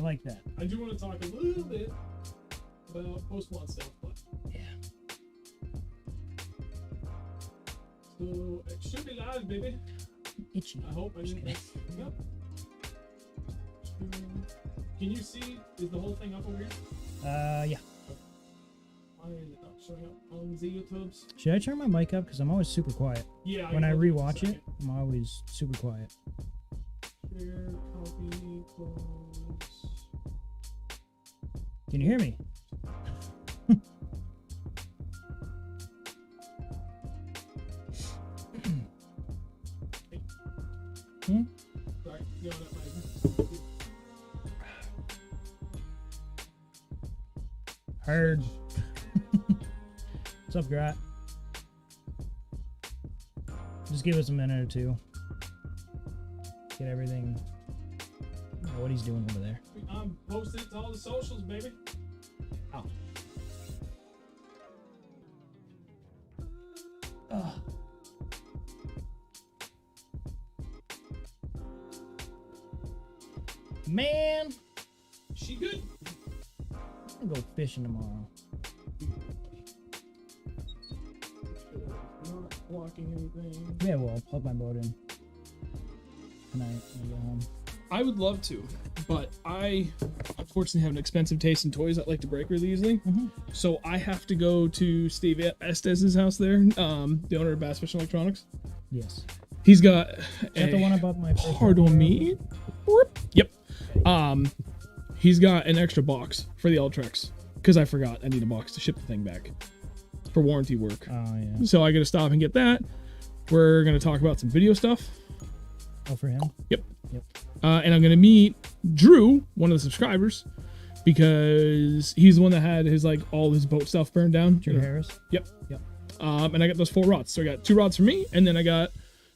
like that. I do want to talk a little bit about post-mod stuff, but Yeah. so it should be live, baby. Itchy. I hope I didn't. Yep. Can you see? Is the whole thing up over here? Yeah. Why is it not showing up on the YouTubes? Should I turn my mic up? Because I'm always super quiet. Yeah. When I will rewatch in a it, I'm always super quiet. second. Share, copy, close. Can you hear me? Hmm? Sorry, you know that mic. Heard. What's up, Grat? Just give us a minute or two. Get everything. I don't know what he's doing over there. I'm posting it to all the socials, baby. Oh. Ugh. Man, She good. I'm gonna go fishing tomorrow. Not blocking anything. Yeah, well, I'll plug my boat in tonight when I get home. I would love to, but I unfortunately have an expensive taste in toys that like to break really easily. Mm-hmm. So I have to go to Steve Estez's house there, the owner of Bass Fishing Electronics. Yes. He's got Is that the one above my first hard on one? me. Yep. He's got an extra box for the Ultrex because I forgot I need a box to ship the thing back for warranty work. Oh, yeah. So I got to stop and get that. We're going to talk about some video stuff. Oh, for him? Yep. Yep. And I'm going to meet Drew, one of the subscribers, because he's the one that had his, like, all his boat stuff burned down. Drew Harris? Yep. Yep. And I got those 4 rods. So I got 2 rods for me, and then I got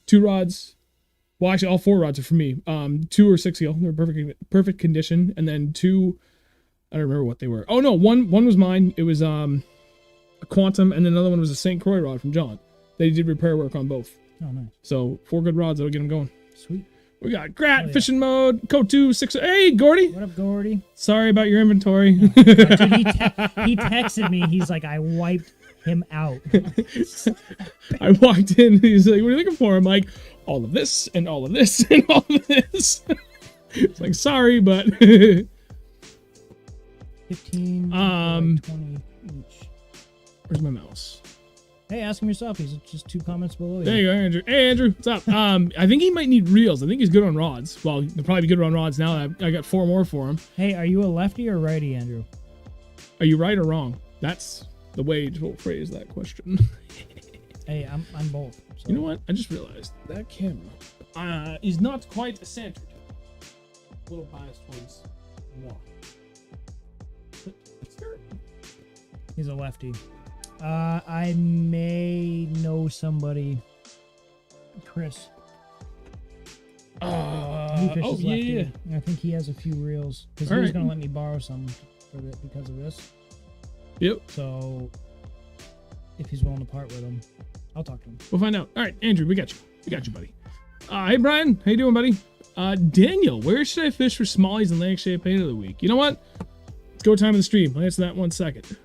2 rods. Well, actually, all 4 rods are for me. 2 are 6 scale. They're perfect condition. And then 2, I don't remember what they were. Oh, no, one was mine. It was a Quantum, and then another one was a St. Croix rod from John. They did repair work on both. Oh, nice. So 4 good rods that'll get them going. Sweet. We got Grat, Oh, yeah. fishing mode, Code 2, 6. Hey, Gordy. What up, Gordy? Sorry about your inventory. Dude, he texted me. He's like, I wiped him out. I walked in. He's like, what are you looking for? I'm like, all of this and all of this and all of this. It's like, sorry, but 15, Um, 20 each. where's my mouse? Hey, ask him yourself. He's just 2 comments below you. There you go, Andrew. Hey, Andrew, what's up? I think he might need reels. I think he's good on rods. Well, he'll probably be good on rods now. I got 4 more for him. Hey, are you a lefty or righty, Andrew? Are you right or wrong? That's the way to phrase that question. Hey, I'm both. So. You know what? I just realized that camera is not quite centered. A little biased towards wall. He's a lefty. I may know somebody. Chris. He fishes oh, lefty. yeah. I think he has a few reels because he All was right. gonna let me borrow some for because of this. Yep. So if he's willing to part with them, I'll talk to him. We'll find out. All right, Andrew, we got you. We got you, buddy. Hey, Brian. How you doing, buddy? Daniel, where should I fish for smallies and lake shape bait of the week? You know what? Let's go time of the stream. I'll answer that in 1 second.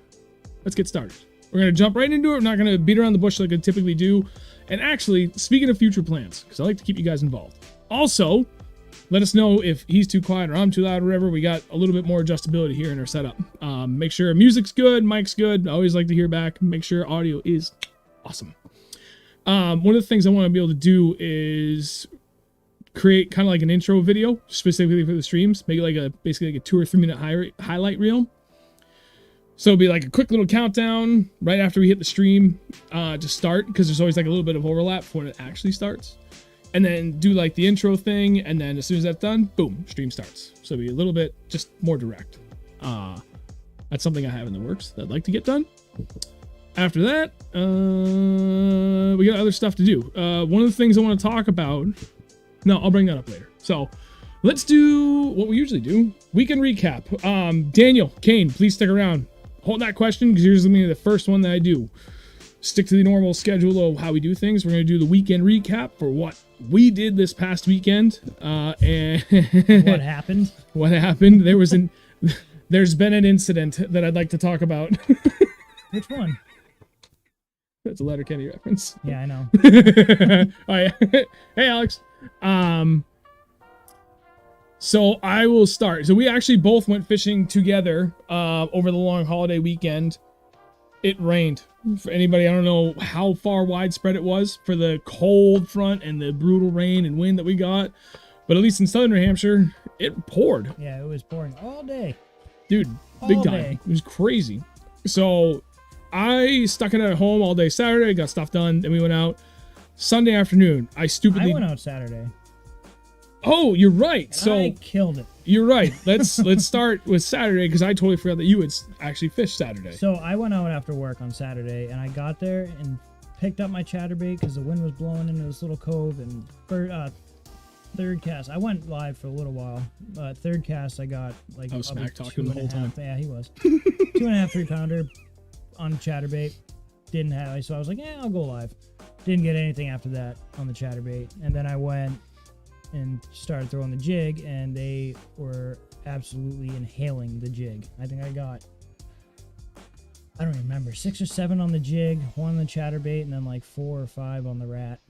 Let's get started. We're going to jump right into it. We're not going to beat around the bush like I typically do. And actually, speaking of future plans, because I like to keep you guys involved. Also, let us know if he's too quiet or I'm too loud or whatever. We got a little bit more adjustability here in our setup. Make sure music's good, mic's good. I always like to hear back. Make sure audio is awesome. One of the things I want to be able to do is create kind of like an intro video specifically for the streams. Make it like basically like a 2 or 3 minute highlight reel. So it'll be like a quick little countdown right after we hit the stream to start, because there's always like a little bit of overlap for when it actually starts. And then do like the intro thing, and then as soon as that's done, boom, stream starts. So it'll be a little bit just more direct. That's something I have in the works that I'd like to get done. After that, we got other stuff to do. One of the things I want to talk about, no, I'll bring that up later. So let's do what we usually do. Weekend recap. Daniel, Kane, please stick around. Hold that question because here's going to be the first one that I do. Stick to the normal schedule of how we do things. We're going to do the weekend recap for what we did this past weekend, and What happened? what happened? There's been an incident that I'd like to talk about. Which one? That's a Letterkenny reference. Yeah, I know. Oh, yeah. Hey, Alex. So I will start. So we actually both went fishing together over the long holiday weekend. It rained. For anybody, I don't know how far widespread it was for the cold front and the brutal rain and wind that we got, but at least in southern New Hampshire, it poured. Yeah, it was pouring all day. Dude, big All time. day. It was crazy. So I stuck it at home all day Saturday, got stuff done, then we went out. Sunday afternoon, I went out Saturday. Oh, you're right. And So I killed it. you're right. Let's start with Saturday because I totally forgot that you had actually fished Saturday. So I went out after work on Saturday, and I got there and picked up my chatterbait because the wind was blowing into this little cove. And third cast, I went live for a little while. Third cast, I got like I was probably smack talking the whole time. Yeah, he was 2.5, 3-pounder on chatterbait. Didn't have, so I was like, yeah, I'll go live. Didn't get anything after that on the chatterbait, and then I went and started throwing the jig, and they were absolutely inhaling the jig. I think I got, I don't even remember, 6 or 7 on the jig, 1 on the chatterbait, and then like 4 or 5 on the rat.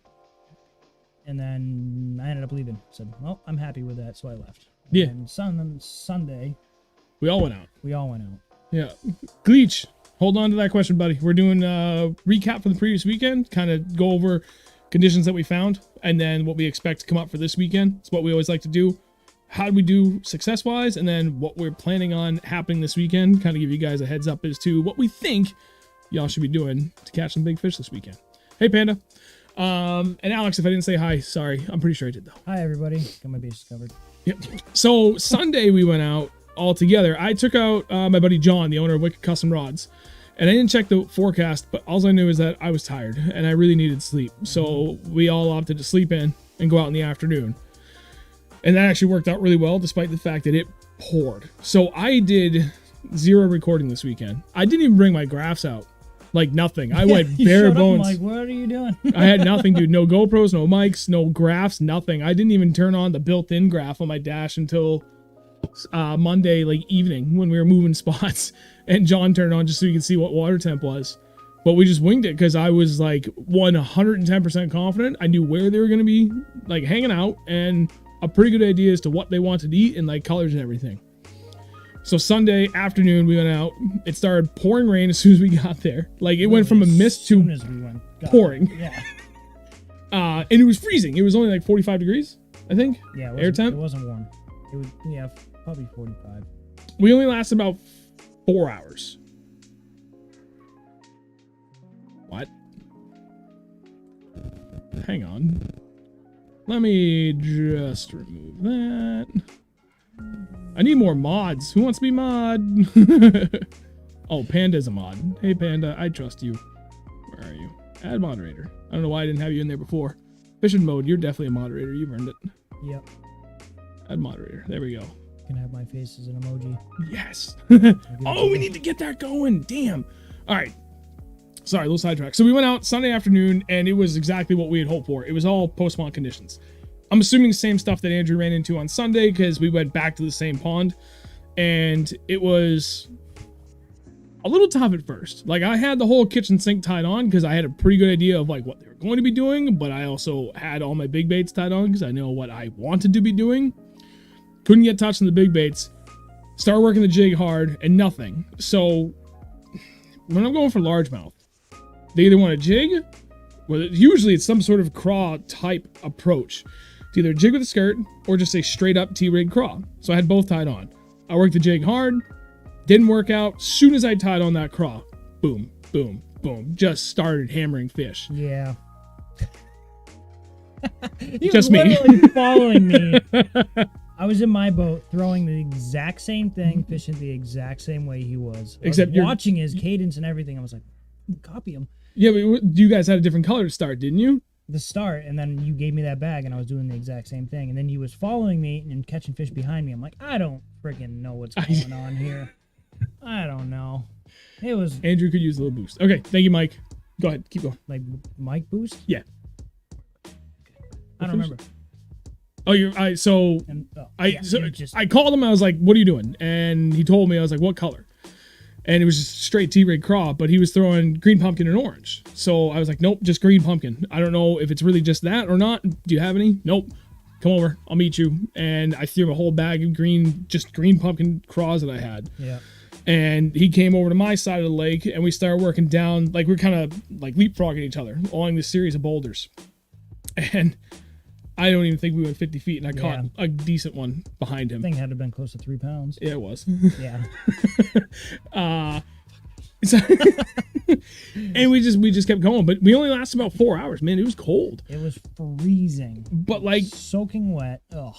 And then I ended up leaving. Said, well, I'm happy with that, so I left. Yeah. And Sunday, We all went out. we all went out. Yeah. Gleech, hold on to that question, buddy. We're doing a recap for the previous weekend, kind of go over conditions that we found, and then what we expect to come up for this weekend. It's what we always like to do. How do we do success-wise, and then what we're planning on happening this weekend. Kind of give you guys a heads up as to what we think y'all should be doing to catch some big fish this weekend. Hey, Panda. And Alex, if I didn't say hi, sorry. I'm pretty sure I did, though. Hi, everybody. Got my bases covered. Yep. So Sunday we went out all together. I took out my buddy John, the owner of Wicked Custom Rods, and I didn't check the forecast, but all I knew is that I was tired and I really needed sleep. So we all opted to sleep in and go out in the afternoon. And that actually worked out really well, despite the fact that it poured. So I did 0 recording this weekend. I didn't even bring my graphs out. Like nothing. I went You bare showed up, I'm bones. like, what are you doing? I had nothing, dude. No GoPros, no mics, no graphs, nothing. I didn't even turn on the built-in graph on my dash until Monday, like evening, when we were moving spots. And John turned on just so you could see what water temp was. But we just winged it because I was like 110% confident. I knew where they were going to be like hanging out and a pretty good idea as to what they wanted to eat and like colors and everything. So Sunday afternoon we went out. It started pouring rain as soon as we got there. Like it went from a mist to as we went. pouring. Yeah. And it was freezing. It was only like 45 degrees, I think. Yeah. Air temp. It wasn't warm. It was, yeah, probably 45. We only lasted about 4 hours. What? Hang on. Let me just remove that. I need more mods. Who wants to be mod? Oh, Panda's a mod. Hey, Panda, I trust you. Where are you? Add moderator. I don't know why I didn't have you in there before. Fishing mode, you're definitely a moderator. You've earned it. Yep. Add moderator. There we go. Can have my face as an emoji. Yes. Oh, we need to get that going. Damn. All right. Sorry, a little sidetrack. So we went out Sunday afternoon, and it was exactly what we had hoped for. It was all post-spawn conditions. I'm assuming the same stuff that Andrew ran into on Sunday because we went back to the same pond, and it was a little tough at first. Like I had the whole kitchen sink tied on because I had a pretty good idea of like what they were going to be doing, but I also had all my big baits tied on because I know what I wanted to be doing. Couldn't get touched on the big baits. Start working the jig hard and nothing. So when I'm going for largemouth, they either want a jig, or usually it's some sort of craw type approach. It's either a jig with a skirt or just a straight up T-rig craw. So I had both tied on. I worked the jig hard, didn't work out. Soon as I tied on that craw, boom, boom, boom, just started hammering fish. Yeah. He Just was me. literally following me. I was in my boat throwing the exact same thing, fishing the exact same way he was. Except you're watching his cadence and everything. I was like, copy him. Yeah, but you guys had a different color to start, didn't you? The start, and then you gave me that bag, and I was doing the exact same thing. And then he was following me and catching fish behind me. I'm like, I don't freaking know what's going on here. I don't know. It was Andrew could use a little boost. Okay, thank you, Mike. Go ahead, keep going. like mic boost. Yeah. I don't remember. Oh, I called him. I was like, "What are you doing?" And he told me. I was like, "What color?" And it was just straight T-rig craw, but he was throwing green pumpkin and orange. So I was like, "Nope, just green pumpkin." I don't know if it's really just that or not. Do you have any? Nope. Come over. I'll meet you. And I threw him a whole bag of green pumpkin craws that I had. Yeah. And he came over to my side of the lake, and we started working down, like we're kind of like leapfrogging each other along this series of boulders. And I don't even think we went 50 feet, and I caught a decent one behind him. Thing had to have been close to 3 pounds. Yeah, it was. Yeah. And we just kept going, but we only lasted about 4 hours. Man, it was cold. It was freezing. But like soaking wet. Ugh.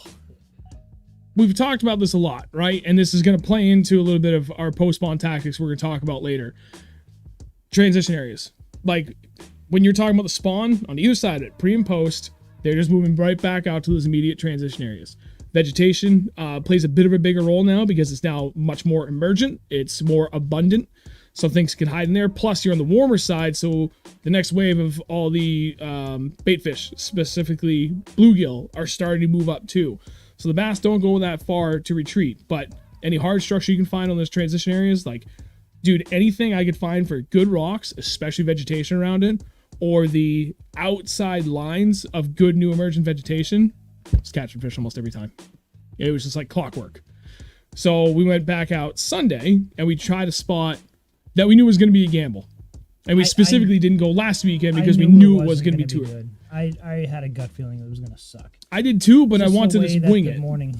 We've talked about this a lot, right? And this is going to play into a little bit of our post-spawn tactics we're going to talk about later. Transition areas. Like, when you're talking about the spawn, on either side of it, pre and post, they're just moving right back out to those immediate transition areas. Vegetation plays a bit of a bigger role now because it's now much more emergent. It's more abundant, so things can hide in there. Plus, you're on the warmer side, so the next wave of all the bait fish, specifically bluegill, are starting to move up too. So the bass don't go that far to retreat, but any hard structure you can find on those transition areas, like, dude, anything I could find for good rocks, especially vegetation around it, or the outside lines of good new emergent vegetation, it's catching fish almost every time. It was just like clockwork. So we went back out Sunday, and we tried a spot that we knew was going to be a gamble. And we specifically didn't go last weekend because we knew it was going to be too good. I had a gut feeling it was going to suck. I did too, but I wanted to just wing it. The morning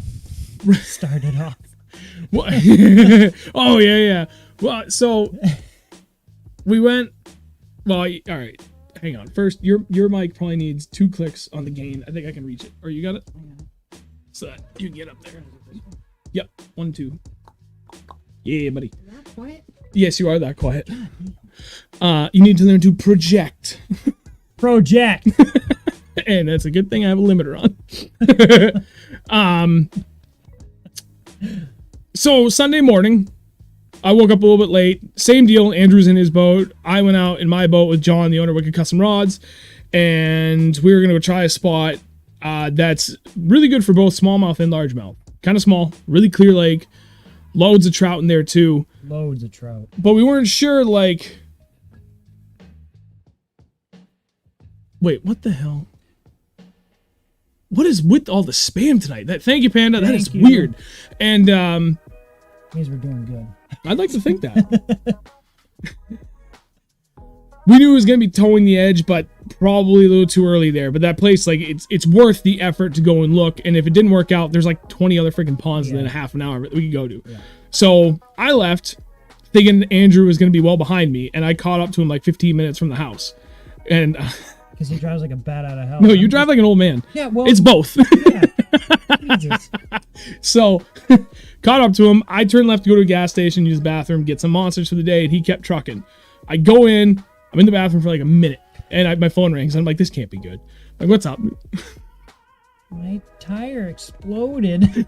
started off. Oh, yeah. Well, so we went. Well, all right. Hang on. First, your mic probably needs 2 clicks on the gain. I think I can reach it. Or you got it? So that you can get up there. Yep. 1, 2. Yeah, buddy. That quiet? Yes, you are that quiet. You need to learn to project. Project. And that's a good thing I have a limiter on. So Sunday morning, I woke up a little bit late. Same deal. Andrew's in his boat. I went out in my boat with John, the owner of Wicked Custom Rods, and we were going to go try a spot that's really good for both smallmouth and largemouth. Kind of small, really clear lake, loads of trout in there too. Loads of trout. But we weren't sure, like... Wait, what the hell? What is with all the spam tonight? Thank you, Panda. That is weird. And means we're doing good. I'd like to think that. We knew it was gonna be towing the edge, but probably a little too early there. But that place, like, it's worth the effort to go and look. And if it didn't work out, there's like 20 other freaking ponds within a half an hour that we could go to. Yeah. So I left, thinking Andrew was gonna be well behind me, and I caught up to him like 15 minutes from the house, and. Because he drives like a bat out of hell. No, you drive like an old man. Yeah, well... It's both. Yeah. Jesus. So, caught up to him. I turned left to go to a gas station, use the bathroom, get some monsters for the day, and he kept trucking. I go in. I'm in the bathroom for like a minute, and my phone rings. And I'm like, this can't be good. I'm like, what's up? My tire exploded.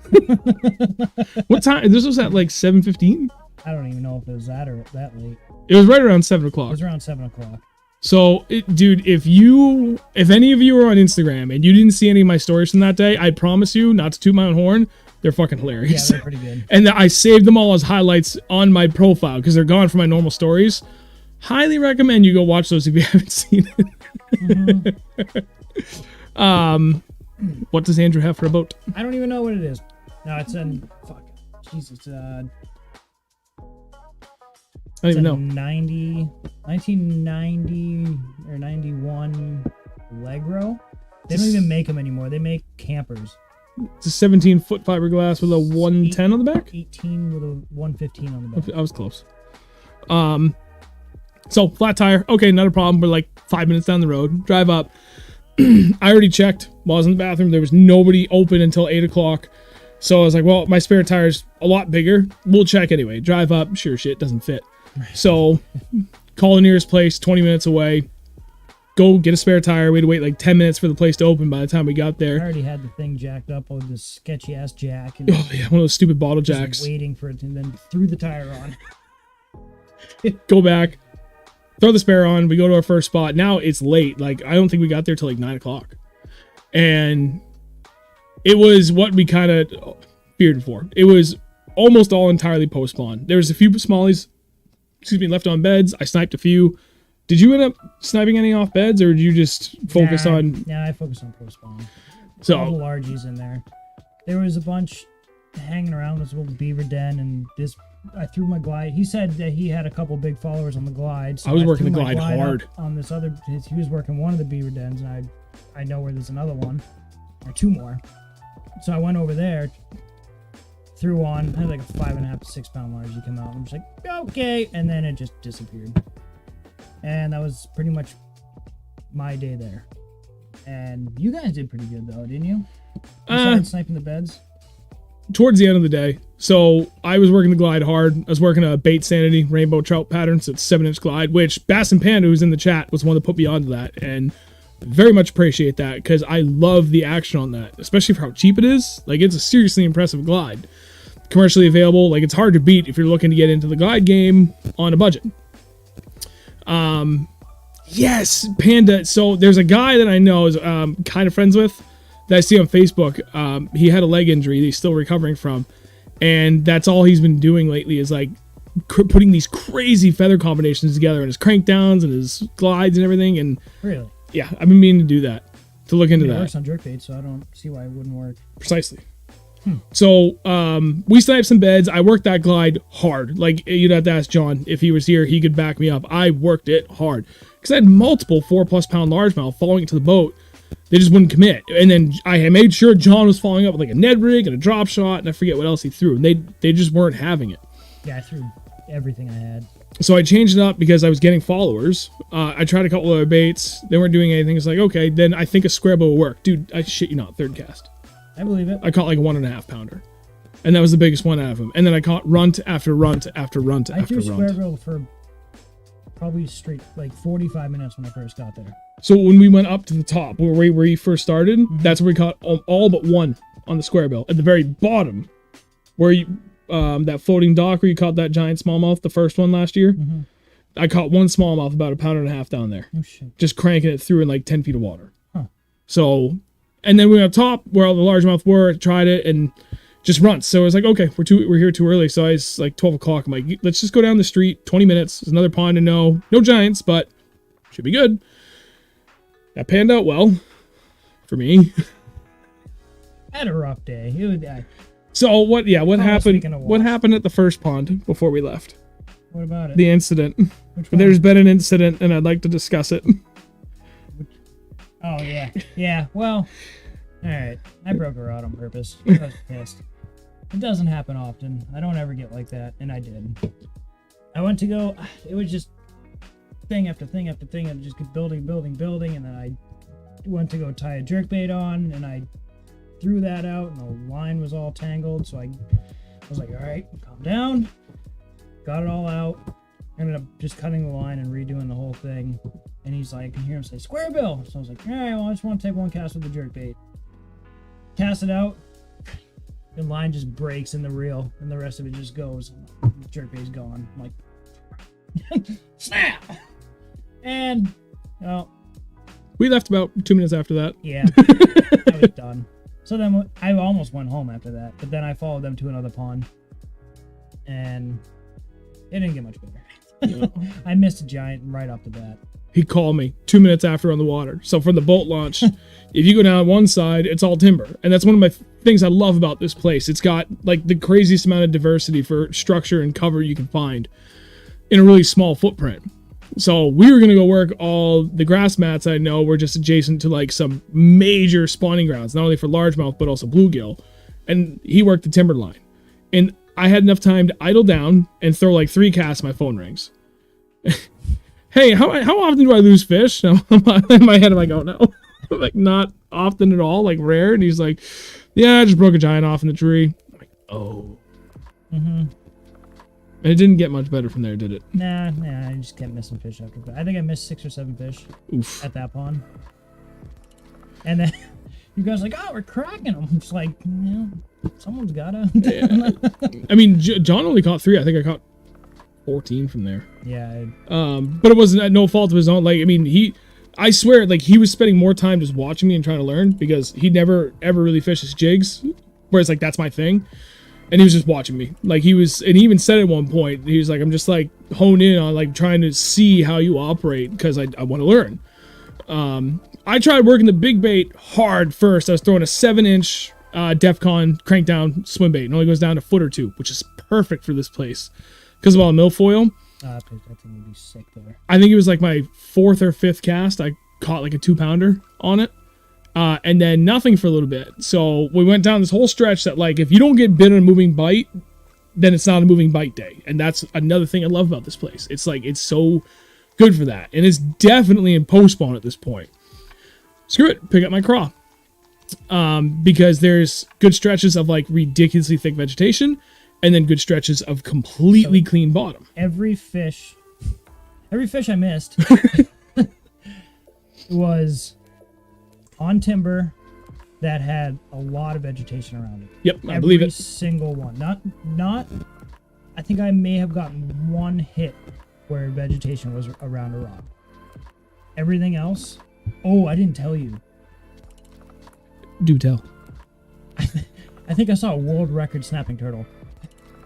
What time? This was at like 7:15? I don't even know if it was that or that late. It was right around 7 o'clock. It was around 7 o'clock. So, dude, if any of you are on Instagram and you didn't see any of my stories from that day, I promise you, not to toot my own horn, they're fucking hilarious. Yeah, they're pretty good. And I saved them all as highlights on my profile because they're gone from my normal stories. Highly recommend you go watch those if you haven't seen it. Mm-hmm. What does Andrew have for a boat? I don't even know what it is. No, it's in... Fuck. Jesus. I don't even know. 1990 or 91 Allegro. They don't even make them anymore. They make campers. It's a 17-foot fiberglass with a 110 on the back? 18 with a 115 on the back. I was close. So, flat tire. Okay, not a problem. We're like 5 minutes down the road. Drive up. I already checked while I was in the bathroom. There was nobody open until 8 o'clock. So I was like, well, my spare tire's a lot bigger. We'll check anyway. Drive up. Sure shit, doesn't fit. So, call the nearest place, 20 minutes away. Go get a spare tire. We had to wait like 10 minutes for the place to open by the time we got there. I already had the thing jacked up with this sketchy-ass jack. And oh, yeah, one of those stupid bottle jacks. Waiting for it, and then threw the tire on. Go back. Throw the spare on. We go to our first spot. Now it's late. Like, I don't think we got there till like 9 o'clock. And it was what we kind of feared for. It was almost all entirely post-spawn. There was a few smallies, left on beds. I sniped a few. Did you end up sniping any off beds, or did you just focus on... Yeah, I focused on post-spawn. So, all the largies in there. There was a bunch hanging around this little beaver den, and I threw my glide. He said that he had a couple big followers on the glide. So I was working the glide hard. On this other, he was working one of the beaver dens, and I know where there's another one, or two more. So I went over there, threw on, had like a 5.5 to 6 pound large. He came out, and I'm just like, okay, and then it just disappeared. And that was pretty much my day there. And you guys did pretty good though, didn't you? Besides sniping the beds. Towards the end of the day. So I was working the glide hard. I was working a bait sanity rainbow trout pattern. So it's 7-inch glide, which Bass and Panda, who's in the chat, was the one that put me onto that. And very much appreciate that, because I love the action on that, especially for how cheap it is. Like, it's a seriously impressive glide. Commercially available. Like, it's hard to beat if you're looking to get into the glide game on a budget. Yes, Panda. So there's a guy that I know is kind of friends with that I see on Facebook. He had a leg injury that he's still recovering from, and that's all he's been doing lately is like putting these crazy feather combinations together in his crank downs and his glides and everything. And really, yeah, I've been meaning to do that, to look into that. It works on jerkbait, so I don't see why it wouldn't work. Precisely. So we sniped some beds. I worked that glide hard. Like, you'd have to ask John if he was here. He could back me up. I worked it hard because I had multiple 4+ pound largemouth following it to the boat. They just wouldn't commit. And then I made sure John was following up with like a Ned rig and a drop shot, and I forget what else he threw. And they just weren't having it. Yeah, I threw everything I had. So I changed it up because I was getting followers. I tried a couple other baits. They weren't doing anything. It's like, okay, then I think a square bow will work. Dude, I shit you not, third cast. I believe it. I caught like a 1.5 pounder. And that was the biggest one out of him. And then I caught runt after runt after runt after runt. I threw square bill for probably straight like 45 minutes when I first got there. So when we went up to the top, where you first started, that's where we caught all but one on the square bill. At the very bottom, where you that floating dock where you caught that giant smallmouth, the first one last year. I caught one smallmouth about 1.5 pounds down there. Oh shit. Just cranking it through in like 10 feet of water. Huh. So, and then we went up top where all the largemouth were, tried it, and just runts. So I was like, okay, we're here too early. So I was like 12 o'clock. I'm like, let's just go down the street, 20 minutes. There's another pond to know. No giants, but should be good. That panned out well for me. I had a rough day. It was, so what happened? What wash. happened at the first pond before we left? What about it? The incident. Which one? There's been an incident and I'd like to discuss it. Oh yeah. Yeah, well, alright. I broke a rod on purpose. I was pissed. It doesn't happen often. I don't ever get like that, and I did. I went to go, it was just thing after thing after thing, and just kept building, and then I went to go tie a jerkbait on, and I threw that out, and the line was all tangled, so I was like, alright, calm down. Got it all out. Ended up just cutting the line and redoing the whole thing. And he's like, I can hear him say, square bill. So I was like, alright, well, I just want to take one cast with the jerkbait. Cast it out. The line just breaks in the reel, and the rest of it just goes. The jerkbait's gone. I'm like, snap! And, well, we left about 2 minutes after that. Yeah, I was done. So then I almost went home after that, but then I followed them to another pond, and it didn't get much better. Yeah. I missed a giant right off the bat. He called me 2 minutes after on the water. So from the boat launch, if you go down one side, it's all timber. And that's one of my things I love about this place. It's got like the craziest amount of diversity for structure and cover you can find in a really small footprint. So we were going to go work all the grass mats I know were just adjacent to like some major spawning grounds, not only for largemouth, but also bluegill. And he worked the timber line. And I had enough time to idle down and throw like 3 casts. My phone rings. Hey, how often do I lose fish? In my head, I'm like, oh no. Like, not often at all, like rare. And he's like, yeah, I just broke a giant off in the tree. I'm like, oh. And it didn't get much better from there, did it? Nah, I just kept missing fish after that. I think I missed 6 or 7 fish at that pond. And then you guys are like, oh, we're cracking them. I'm just like, yeah, someone's gotta. Yeah. I mean, John only caught 3. I think I caught 14 from there. Yeah. But it wasn't at no fault of his own. Like, I mean, I swear, like, he was spending more time just watching me and trying to learn because he never ever really fishes jigs, whereas like that's my thing. And he was just watching me. Like he even said at one point, he was like, I'm just like honed in on like trying to see how you operate because I want to learn. I tried working the big bait hard first. I was throwing a 7-inch Defcon crank down swim bait. It only goes down a foot or two, which is perfect for this place because of all the milfoil. That thing would be sick there. I think it was like my 4th or 5th cast. I caught like a 2-pounder on it. And then nothing for a little bit. So we went down this whole stretch that like, if you don't get bit on a moving bite, then it's not a moving bite day. And that's another thing I love about this place. It's like, it's so good for that. And it's definitely in postpone at this point. Screw it. Pick up my craw. Because there's good stretches of like ridiculously thick vegetation and then good stretches of completely clean bottom. Every fish I missed was on timber that had a lot of vegetation around it. Yep, I believe it. Every single one. Not. I think I may have gotten one hit where vegetation was around a rock. Everything else. Oh, I didn't tell you. Do tell. I think I saw a world record snapping turtle.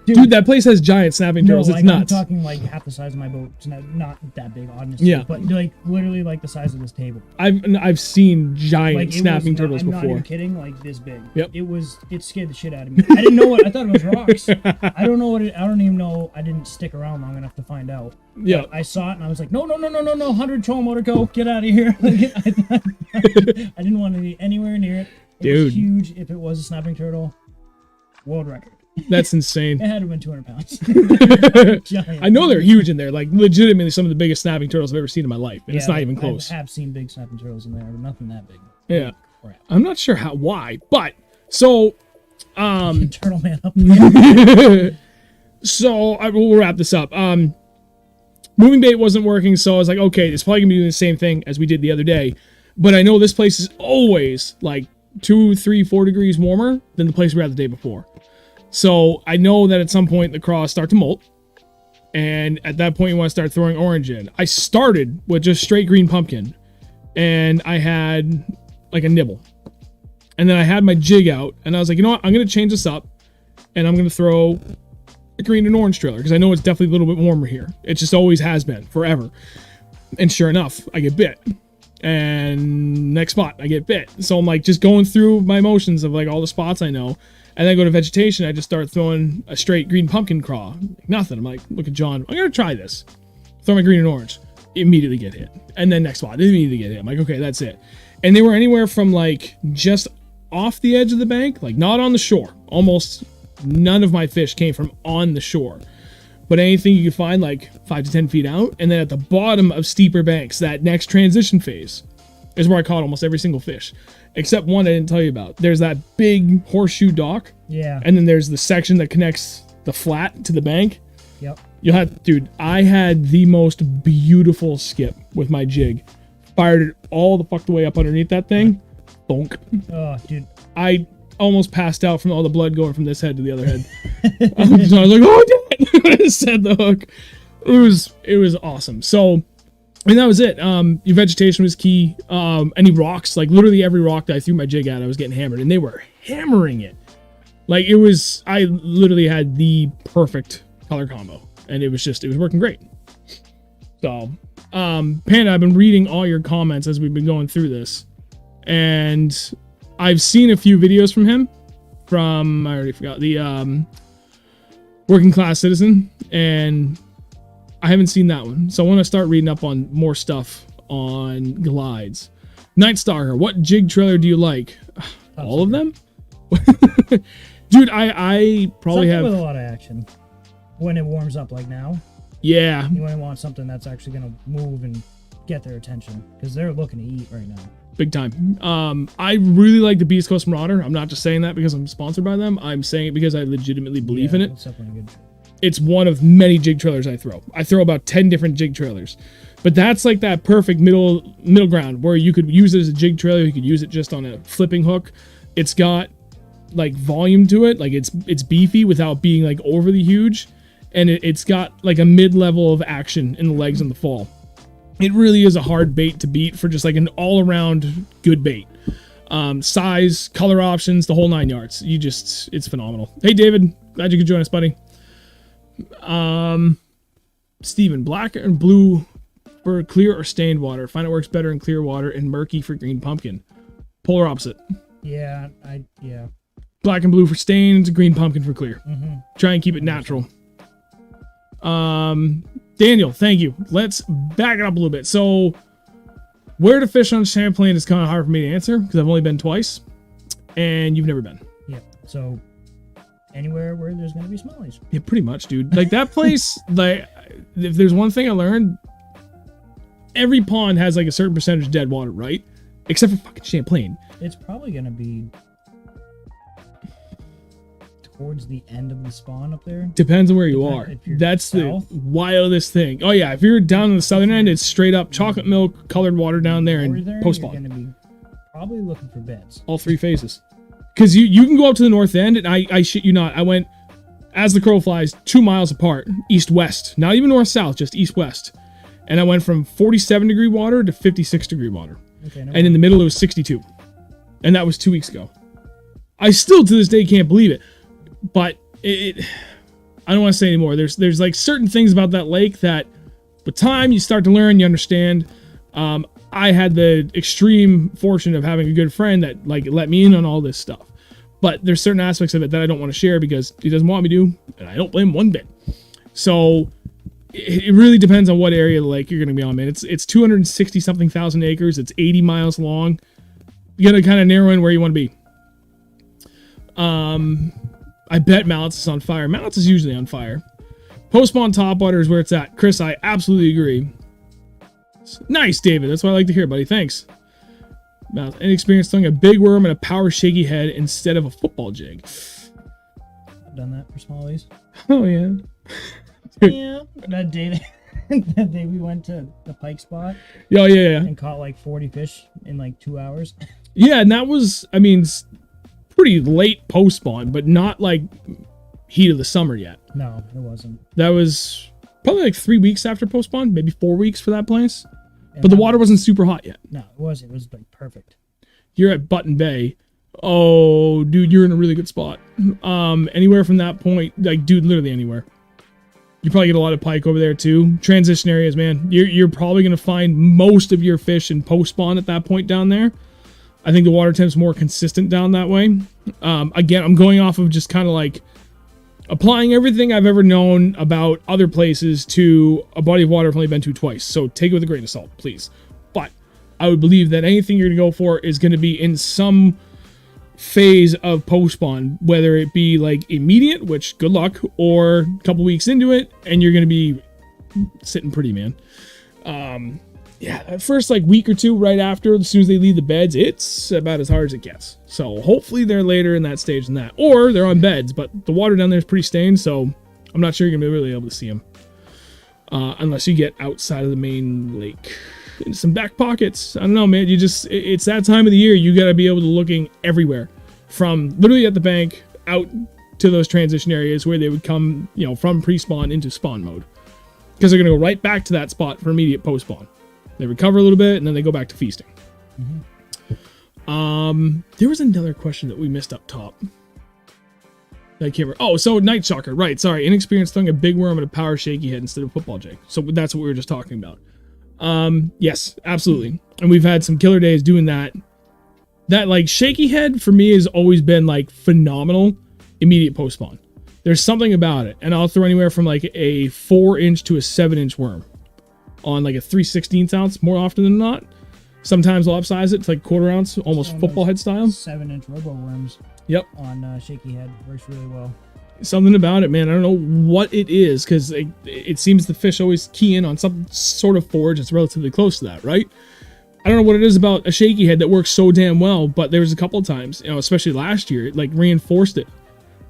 Dude, that place has giant snapping turtles. No, like, it's nuts. I'm talking like half the size of my boat. It's not that big, honestly. Yeah. But like literally like the size of this table. I've seen giant Like, snapping turtles I'm before. not even kidding. Like this big. Yep. It scared the shit out of me. I didn't know what. I thought it was rocks. I don't know what. I don't even know. I didn't stick around long enough to find out. Yeah. But I saw it and I was like, no, 100 trolling motor, go get out of here. Like, I didn't want to be anywhere near it. It was huge. If it was a snapping turtle, world record. That's insane. It had to have been 200 pounds. Giant. I know they're huge in there. Like, legitimately some of the biggest snapping turtles I've ever seen in my life. And it's not even close. I have seen big snapping turtles in there, but nothing that big. Yeah. Crap. I'm not sure why, but so Turtle man up there. so we'll wrap this up. Moving bait wasn't working, so I was like, okay, it's probably gonna be doing the same thing as we did the other day. But I know this place is always like 2, 3, 4 degrees warmer than the place we were at the day before. So I know that at some point the craws start to molt. And at that point you want to start throwing orange in. I started with just straight green pumpkin. And I had like a nibble. And then I had my jig out. And I was like, you know what? I'm going to change this up. And I'm going to throw a green and orange trailer. Because I know it's definitely a little bit warmer here. It just always has been. Forever. And sure enough, I get bit. And next spot, I get bit. So I'm like just going through my motions of like all the spots I know. And then I go to vegetation. I just start throwing a straight green pumpkin craw. Like, nothing. I'm like, look at John. I'm going to try this. Throw my green and orange. Immediately get hit. And then next spot, immediately get hit. I'm like, okay, that's it. And they were anywhere from like just off the edge of the bank, like not on the shore. Almost none of my fish came from on the shore. But anything you could find like 5 to 10 feet out. And then at the bottom of steeper banks, that next transition phase is where I caught almost every single fish. Except one I didn't tell you about. There's that big horseshoe dock. Yeah. And then there's the section that connects the flat to the bank. Yep. Dude, I had the most beautiful skip with my jig. Fired it all the fuck the way up underneath that thing. Bonk. Oh, dude. I almost passed out from all the blood going from this head to the other head. I was like, oh, damn it. I said the hook. It was awesome. So, and that was it. Your vegetation was key. Any rocks, like literally every rock that I threw my jig at, I was getting hammered, and they were hammering it. Like I literally had the perfect color combo, and it was working great. So, Panda, I've been reading all your comments as we've been going through this, and I've seen a few videos from him, I already forgot, the Working Class Citizen, and I haven't seen that one, so I want to start reading up on more stuff on glides. Night Stalker, what jig trailer do you like? All of them? Dude, I probably something have with a lot of action when it warms up like now. Yeah. You might want something that's actually going to move and get their attention because they're looking to eat right now. Big time. I really like the Beast Coast Marauder. I'm not just saying that because I'm sponsored by them. I'm saying it because I legitimately believe in it. It's definitely good. It's one of many jig trailers I throw. I throw about 10 different jig trailers. But that's like that perfect middle ground where you could use it as a jig trailer. You could use it just on a flipping hook. It's got like volume to it. Like it's beefy without being like overly huge. And it's got like a mid-level of action in the legs and the fall. It really is a hard bait to beat for just like an all-around good bait. Size, color options, the whole 9 yards. It's phenomenal. Hey, David, glad you could join us, buddy. Steven, black and blue for clear or stained water. Find it works better in clear water and murky for green pumpkin. Polar opposite. Yeah, Black and blue for stains, green pumpkin for clear. Mm-hmm. Try and keep it natural. Daniel, thank you. Let's back it up a little bit. So, where to fish on Champlain is kind of hard for me to answer because I've only been twice, and you've never been. Yeah. So, anywhere where there's gonna be smallies. Yeah, pretty much, dude. Like that place, like if there's one thing I learned, every pond has like a certain percentage of dead water, right? Except for fucking Champlain. It's probably gonna be towards the end of the spawn up there. Depends on where you are. That's south, the wildest thing. Oh yeah, if you're down on the southern end, it's straight up chocolate milk colored water down there and post spawn. You're gonna be probably looking for beds. All 3 phases. Because you can go up to the north end, and I shit you not, I went as the crow flies 2 miles apart, east-west. Not even north-south, just east-west. And I went from 47-degree water to 56-degree water. Okay, and in the middle it was 62. And that was 2 weeks ago. I still to this day can't believe it. But I don't want to say anymore. There's like certain things about that lake that with time you start to learn, you understand. I had the extreme fortune of having a good friend that like let me in on all this stuff. But there's certain aspects of it that I don't want to share because he doesn't want me to, and I don't blame him one bit. So it really depends on what area of the lake you're going to be on, man. It's 260 something thousand acres. It's 80 miles long. You got to kind of narrow in where you want to be. I bet Mallets is on fire. Mallets is usually on fire. Post-spawn topwater is where it's at. Chris, I absolutely agree. Nice, David. That's what I like to hear, buddy. Thanks. Any experience throwing a big worm and a power shaky head instead of a football jig? I've done that for smallies. Oh, yeah. Yeah. That day we went to the pike spot. Yeah. And caught like 40 fish in like 2 hours. Yeah, and that was, I mean, pretty late post-spawn, but not like heat of the summer yet. No, it wasn't. That was probably like 3 weeks after post-spawn, maybe 4 weeks for that place. But the water wasn't super hot yet. No, it wasn't. It was like perfect. You're at Button Bay. Oh, dude, you're in a really good spot. Anywhere from that point, like, dude, literally anywhere. You probably get a lot of pike over there too. Transition areas, man. You're probably gonna find most of your fish in post spawn at that point down there. I think the water temp's more consistent down that way. Again, I'm going off of just kind of like applying everything I've ever known about other places to a body of water I've only been to twice. So take it with a grain of salt, please. But I would believe that anything you're going to go for is going to be in some phase of post-spawn, whether it be like immediate, which good luck, or a couple weeks into it, and you're going to be sitting pretty, man. Yeah, that first like week or two right after, as soon as they leave the beds, it's about as hard as it gets. So hopefully they're later in that stage than that. Or they're on beds, but the water down there is pretty stained, so I'm not sure you're going to be really able to see them. Unless you get outside of the main lake. In some back pockets. I don't know, man. It's that time of the year. You got to be able to looking everywhere. From literally at the bank out to those transition areas where they would come, you know, from pre-spawn into spawn mode. Because they're going to go right back to that spot for immediate post-spawn. They recover a little bit, and then they go back to feasting. Mm-hmm. There was another question that we missed up top. I can't remember. Oh, so Night Shocker. Right, sorry. Inexperienced throwing a big worm at a power shaky head instead of a football jig. So that's what we were just talking about. Yes, absolutely. And we've had some killer days doing that. That, like, shaky head, for me, has always been, like, phenomenal immediate post-spawn. There's something about it. And I'll throw anywhere from, like, a 4-inch to a 7-inch worm on like a 3/16 ounce more often than not. Sometimes I'll upsize it to like 1/4 ounce, almost football head style. 7-inch robo worms. Yep. On shaky head works really well. Something about it, man. I don't know what it is because it seems the fish always key in on some sort of forage that's relatively close to that, right? I don't know what it is about a shaky head that works so damn well, but there was a couple of times, you know, especially last year, it like reinforced it.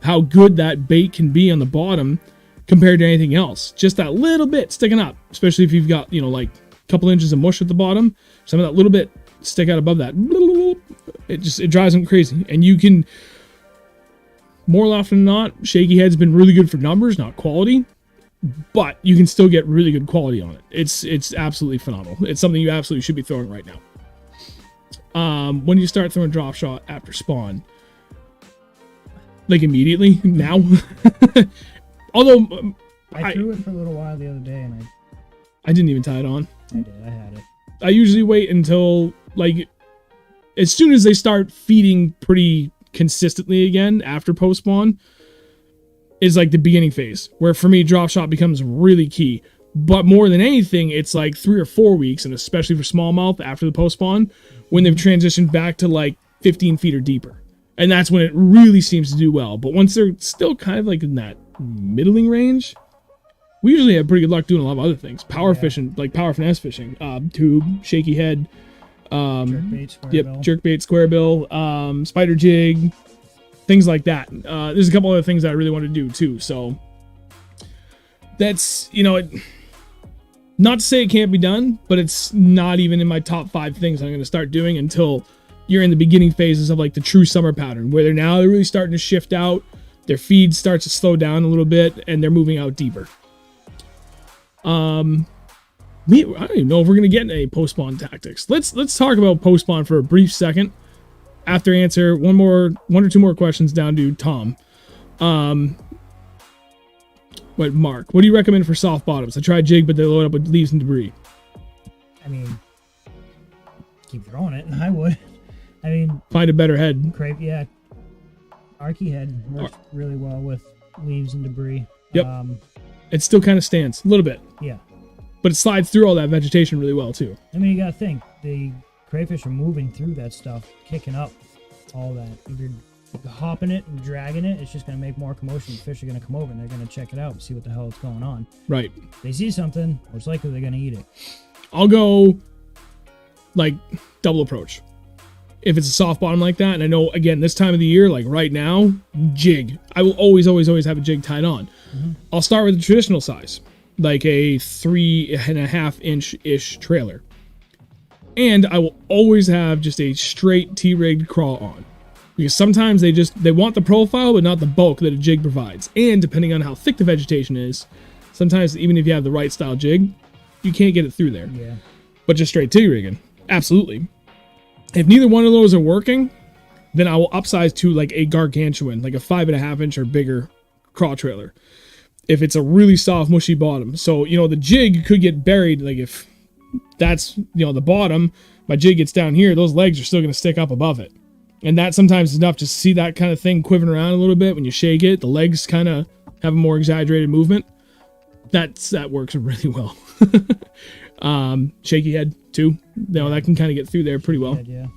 How good that bait can be on the bottom compared to anything else. Just that little bit sticking up, especially if you've got, you know, like a couple inches of mush at the bottom. Some of that little bit stick out above that. It drives them crazy. And you can, more often than not, shaky head's been really good for numbers, not quality. but you can still get really good quality on it. It's absolutely phenomenal. It's something you absolutely should be throwing right now. When do you start throwing drop shot after spawn? Like immediately now. Although I threw it for a little while the other day, and I didn't even tie it on. I did. I had it. I usually wait until like as soon as they start feeding pretty consistently again after post spawn is like the beginning phase, where for me drop shot becomes really key. But more than anything, it's like 3 or 4 weeks, and especially for smallmouth after the post spawn, when they've transitioned back to like 15 feet or deeper. And that's when it really seems to do well. But once they're still kind of like in that middling range, we usually have pretty good luck doing a lot of other things. Power fishing, like power finesse fishing, tube, shaky head, Jerkbait, square yep, bill. jerkbait, square bill, spider jig, things like that. There's a couple other things that I really want to do too. So that's, you know, not to say it can't be done, but it's not even in my top 5 things I'm going to start doing until you're in the beginning phases of like the true summer pattern, where they're really starting to shift out. Their feed starts to slow down a little bit, and they're moving out deeper. I don't even know if we're gonna get into any post spawn tactics. Let's talk about post spawn for a brief second. After answer one or two more questions down to Tom. Mark, what do you recommend for soft bottoms? I tried jig, but they load up with leaves and debris. I mean, keep throwing it. I would. I mean, Find a better head. yeah. Arky head works really well with leaves and debris. Yep. It still kind of stands a little bit. Yeah. But it slides through all that vegetation really well too. I mean, you gotta think the crayfish are moving through that stuff, kicking up all that. If you're hopping it and dragging it, it's just gonna make more commotion. The fish are gonna come over and they're gonna check it out and see what the hell is going on. Right. If they see something, most likely they're gonna eat it. I'll go like double approach. If it's a soft bottom like that, and I know, again, this time of the year, like right now, jig. I will always have a jig tied on. Mm-hmm. I'll start with the traditional size, like a 3.5 inch-ish trailer. And I will always have just a straight T-rigged crawl on. Because sometimes they want the profile, but not the bulk that a jig provides. And depending on how thick the vegetation is, sometimes even if you have the right style jig, you can't get it through there. Yeah. But just straight T-rigging, absolutely. If neither one of those are working, then I will upsize to like a gargantuan, like a 5.5 inch or bigger crawl trailer. If it's a really soft, mushy bottom. So, you know, the jig could get buried. Like if that's, you know, the bottom, my jig gets down here, those legs are still going to stick up above it. And that sometimes is enough to see that kind of thing quivering around a little bit. When you shake it, the legs kind of have a more exaggerated movement. That works really well. Shaky head too. You know, that can kind of get through there pretty well. Yeah.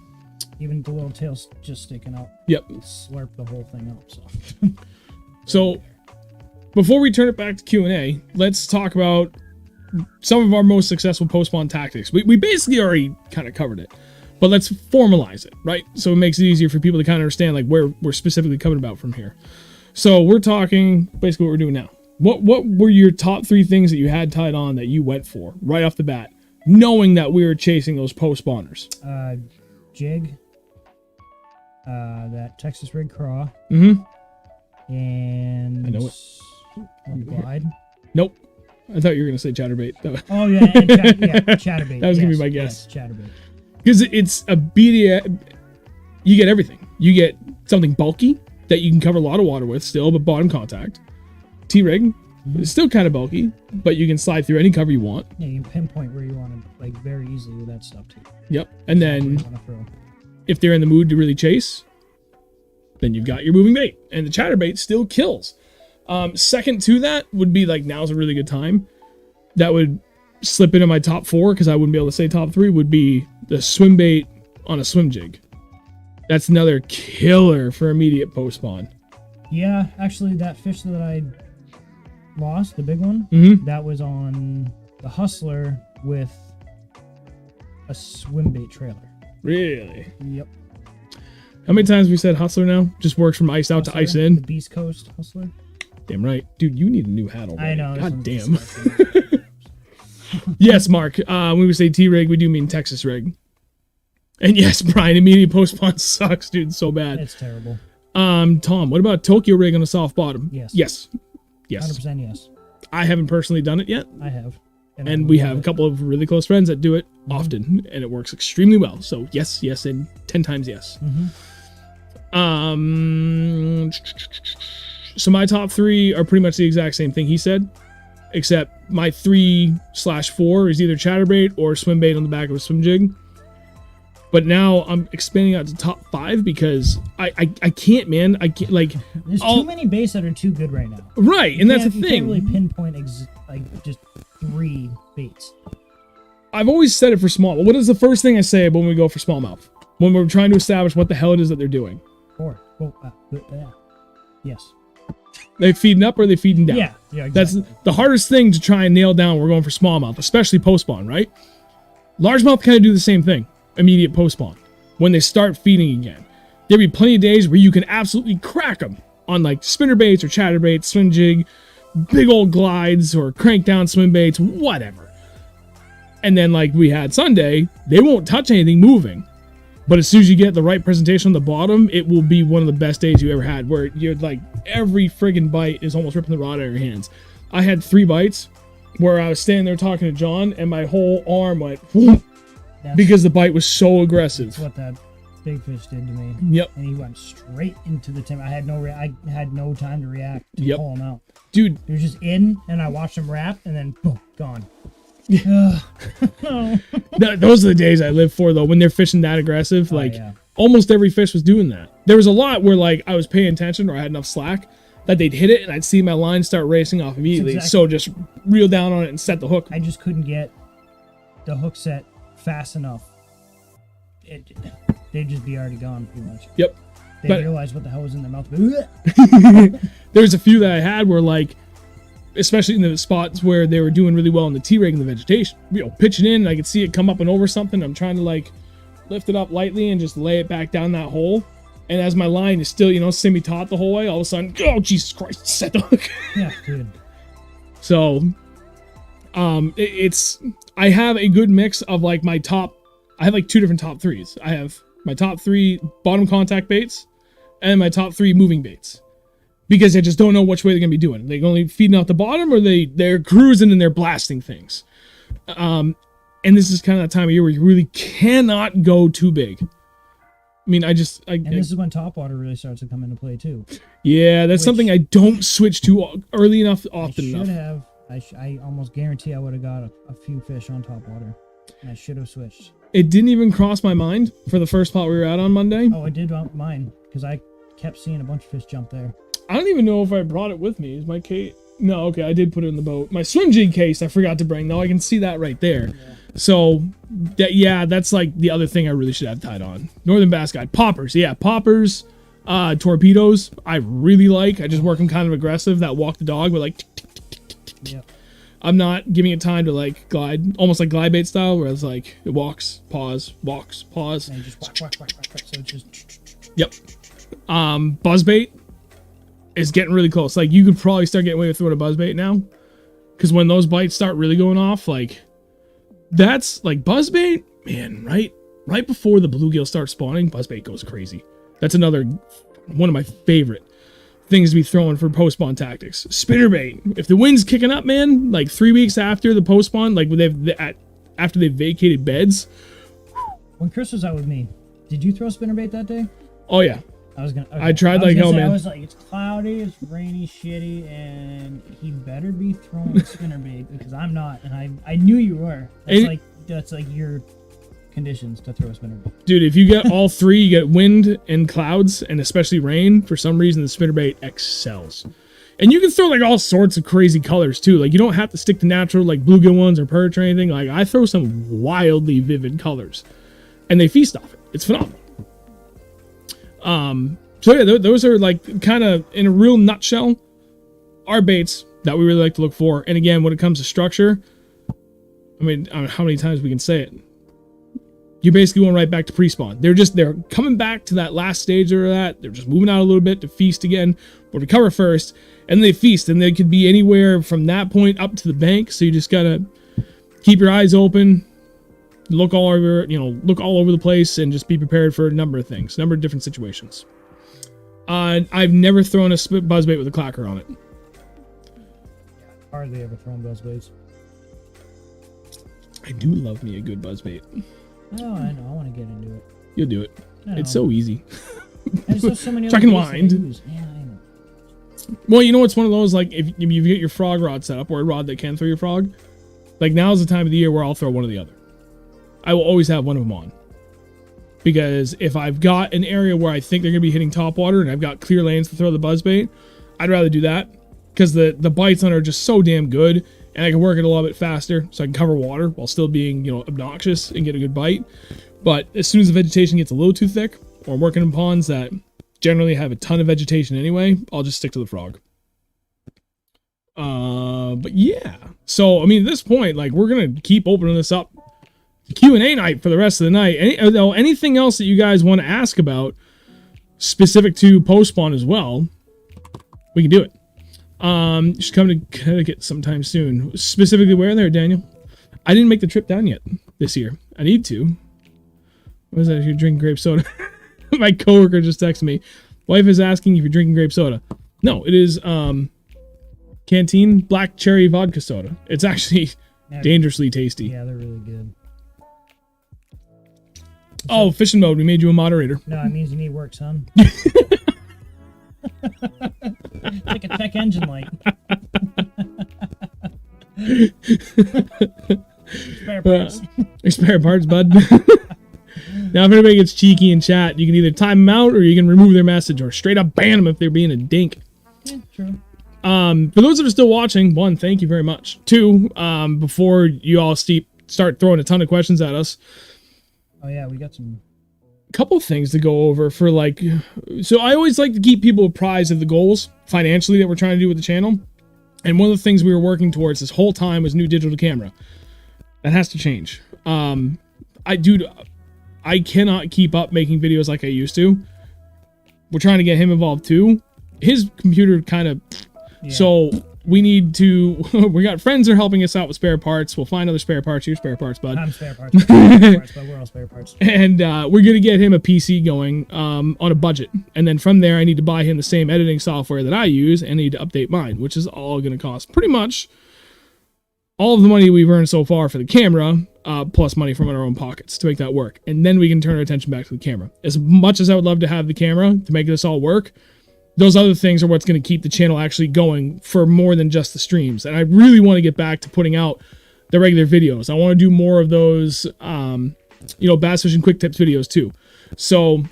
Even the little tail's just sticking out. Yep. Slurp the whole thing up. So before we turn it back to Q&A, let's talk about some of our most successful post-spawn tactics. We basically already kind of covered it, but let's formalize it, right? So it makes it easier for people to kind of understand like where we're specifically coming about from here. So we're talking basically what we're doing now. What were your top 3 things that you had tied on that you went for right off the bat, knowing that we were chasing those post-spawners? Jig, that Texas rig craw, and I know it. Glide. Nope. I thought you were going to say chatterbait. Oh, yeah, and chatterbait. That was going to be my guess. Yes, chatterbait. Because it's a BDA, you get everything. You get something bulky that you can cover a lot of water with still, but bottom contact. T-rig is still kind of bulky, but you can slide through any cover you want. Yeah, you can pinpoint where you want to, like, very easily with that stuff, too. Yep. And then if they're in the mood to really chase, then you've got your moving bait. And the chatterbait still kills. Second to that would be, like, now's a really good time. That would slip into my top 4, because I wouldn't be able to say top 3, would be the swim bait on a swim jig. That's another killer for immediate post-spawn. Yeah, actually, that fish that I lost, the big one, that was on the Hustler with a swim bait trailer. Really? Yep. How many times have we said Hustler now? Just works from ice out to ice in. The Beast Coast Hustler. Damn right. Dude, you need a new hat already. I know. God damn. Yes, Mark. When we say T-rig, we do mean Texas rig. And yes, Brian, immediate post-spawn sucks, dude. So bad. It's terrible. Tom, what about Tokyo rig on a soft bottom? Yes. Yes. 100% yes. I haven't personally done it yet. I have. And we have a couple of really close friends that do it often, and it works extremely well. So yes, and 10 times yes. So my top 3 are pretty much the exact same thing he said, except my 3/4 is either chatterbait or swim bait on the back of a swim jig. But now I'm expanding out to top 5 because I can't, man. I can't, like... There's too many baits that are too good right now. Right, and that's the thing. You can't really pinpoint, just 3 baits. I've always said it for smallmouth. What is the first thing I say when we go for smallmouth? When we're trying to establish what the hell it is that they're doing? Yes. They feeding up or they feeding down? Yeah, exactly. That's the hardest thing to try and nail down when we're going for smallmouth, especially post-spawn, right? Largemouth kind of do the same thing. Immediate post-spawn, when they start feeding again. There'll be plenty of days where you can absolutely crack them on like spinner baits or chatterbaits, swim jig, big old glides or crank down swim baits, whatever. And then like we had Sunday, they won't touch anything moving. But as soon as you get the right presentation on the bottom, it will be one of the best days you ever had, where you're like every friggin' bite is almost ripping the rod out of your hands. I had 3 bites where I was standing there talking to John and my whole arm went whoop, because the bite was so aggressive. That's what that big fish did to me. Yep. And he went straight into the timber. I had no time to react to pull him out. Dude. He was just in, and I watched him wrap, and then boom, gone. Those are the days I live for, though, when they're fishing that aggressive. Almost every fish was doing that. There was a lot where like I was paying attention or I had enough slack that they'd hit it, and I'd see my line start racing off immediately. So just reel down on it and set the hook. I just couldn't get the hook set fast enough. They'd just be already gone pretty much. Yep. They realized what the hell was in their mouth. There's a few that I had where like, especially in the spots where they were doing really well in the T-rig and the vegetation, pitching in and I could see it come up and over something. I'm trying to like lift it up lightly and just lay it back down that hole. And as my line is still, semi-taut the whole way, all of a sudden, oh, Jesus Christ, set the hook. Yeah, dude. So, I have a good mix of like I have like 2 different top 3s. I have my top 3 bottom contact baits and my top 3 moving baits. Because I just don't know which way they're going to be doing. They're only feeding out the bottom or they're cruising and they're blasting things. And this is kind of that time of year where you really cannot go too big. I mean, and this is when topwater really starts to come into play too. Yeah, that's something I don't switch to early enough, often enough. I almost guarantee I would have got a few fish on topwater. And I should have switched. It didn't even cross my mind for the first spot we were at on Monday. Oh, it did on mine. Because I kept seeing a bunch of fish jump there. I don't even know if I brought it with me. Is my case? No, okay, I did put it in the boat. My swim jig case I forgot to bring, though. I can see that right there. Yeah. So, that's like the other thing I really should have tied on. Northern Bass Guide. Poppers. Yeah, poppers. Torpedoes. I really like. I just work them kind of aggressive. That walk the dog, but like... Tick, tick, tick, tick, tick, tick. Yep. I'm not giving it time to like glide. Almost like glide bait style, where it's like, it walks, pause, walks, pause. And just whack. So it just... Yep. Buzzbait is getting really close. Like, you could probably start getting away with throwing a buzzbait now. Because when those bites start really going off, like, that's, like, buzzbait, man, right before the bluegill starts spawning, buzzbait goes crazy. That's one of my favorite things to be throwing for post-spawn tactics. Spinnerbait. If the wind's kicking up, man, like, 3 weeks after the post-spawn, like, after they've vacated beds. When Chris was out with me, did you throw spinnerbait that day? Oh, yeah. I tried like hell, man. I was like, it's cloudy, it's rainy, shitty, and he better be throwing spinnerbait because I'm not, and I knew you were. That's like your conditions to throw a spinnerbait. Dude, if you get all 3, you get wind and clouds, and especially rain. For some reason, the spinnerbait excels. And you can throw like all sorts of crazy colors too. Like, you don't have to stick to natural like bluegill ones or perch or anything. Like, I throw some wildly vivid colors, and they feast off it. It's phenomenal. So yeah, those are like kind of in a real nutshell our baits that we really like to look for. And again, when it comes to structure, I mean, I don't know how many times we can say it. You're basically going right back to pre-spawn. They're coming back to that last stage or that. They're just moving out a little bit to feast again or to cover first, and they feast, and they could be anywhere from that point up to the bank. So you just gotta keep your eyes open. Look all over the place and just be prepared for a number of things, a number of different situations. I've never thrown a buzzbait with a clacker on it. hardly ever thrown buzz baits. I do love me a good buzzbait. Oh, I know. I want to get into it. You'll do it. I It's know. so easy. There's just so many Chuck other and baits that I wind. use. Yeah, I know. Well, you know, it's one of those, like, if you get your frog rod set up, or a rod that can throw your frog, like, now's the time of the year where I'll throw one or the other. I will always have one of them on. Because if I've got an area where I think they're going to be hitting top water and I've got clear lanes to throw the buzzbait, I'd rather do that. Because the bites on it are just so damn good, and I can work it a little bit faster, so I can cover water while still being, you know, obnoxious and get a good bite. But as soon as the vegetation gets a little too thick, or I'm working in ponds that generally have a ton of vegetation anyway, I'll just stick to the frog. But yeah. So, I mean, at this point, like, we're going to keep opening this up. Q&A night for the rest of the night. Anything else that you guys want to ask about specific to post-spawn as well, we can do it. Just come to Connecticut sometime soon. Specifically where there, Daniel? I didn't make the trip down yet this year. I need to. What is that? If you're drinking grape soda? My coworker just texted me. Wife is asking if you're drinking grape soda. No, it is Canteen Black Cherry Vodka Soda. It's actually dangerously tasty. Yeah, they're really good. Oh, fishing mode. We made you a moderator. No, it means you need work, son. Like a tech engine light. Spare parts. Spare parts, bud. Now, if anybody gets cheeky in chat, you can either time them out or you can remove their message or straight up ban them if they're being a dink. Yeah, true. For those that are still watching, one, thank you very much. Two, before you all start throwing a ton of questions at us, Oh yeah, we got some. couple things to go over for, like, so I always like to keep people apprised of the goals financially that we're trying to do with the channel. And one of the things we were working towards this whole time was new digital camera. That has to change. I cannot keep up making videos like I used to. We're trying to get him involved too. His computer kind of, so we need to, we got friends that are helping us out with spare parts. We'll find other spare parts. Your spare parts, bud. I'm spare parts. Spare parts, but we're all spare parts. And we're going to get him a PC going on a budget. And then from there, I need to buy him the same editing software that I use and need to update mine, which is all going to cost pretty much all of the money we've earned so far for the camera, plus money from our own pockets to make that work. And then we can turn our attention back to the camera. As much as I would love to have the camera to make this all work, those other things are what's going to keep the channel actually going for more than just the streams. And I really want to get back to putting out the regular videos. I want to do more of those, bass fishing quick tips videos too. So,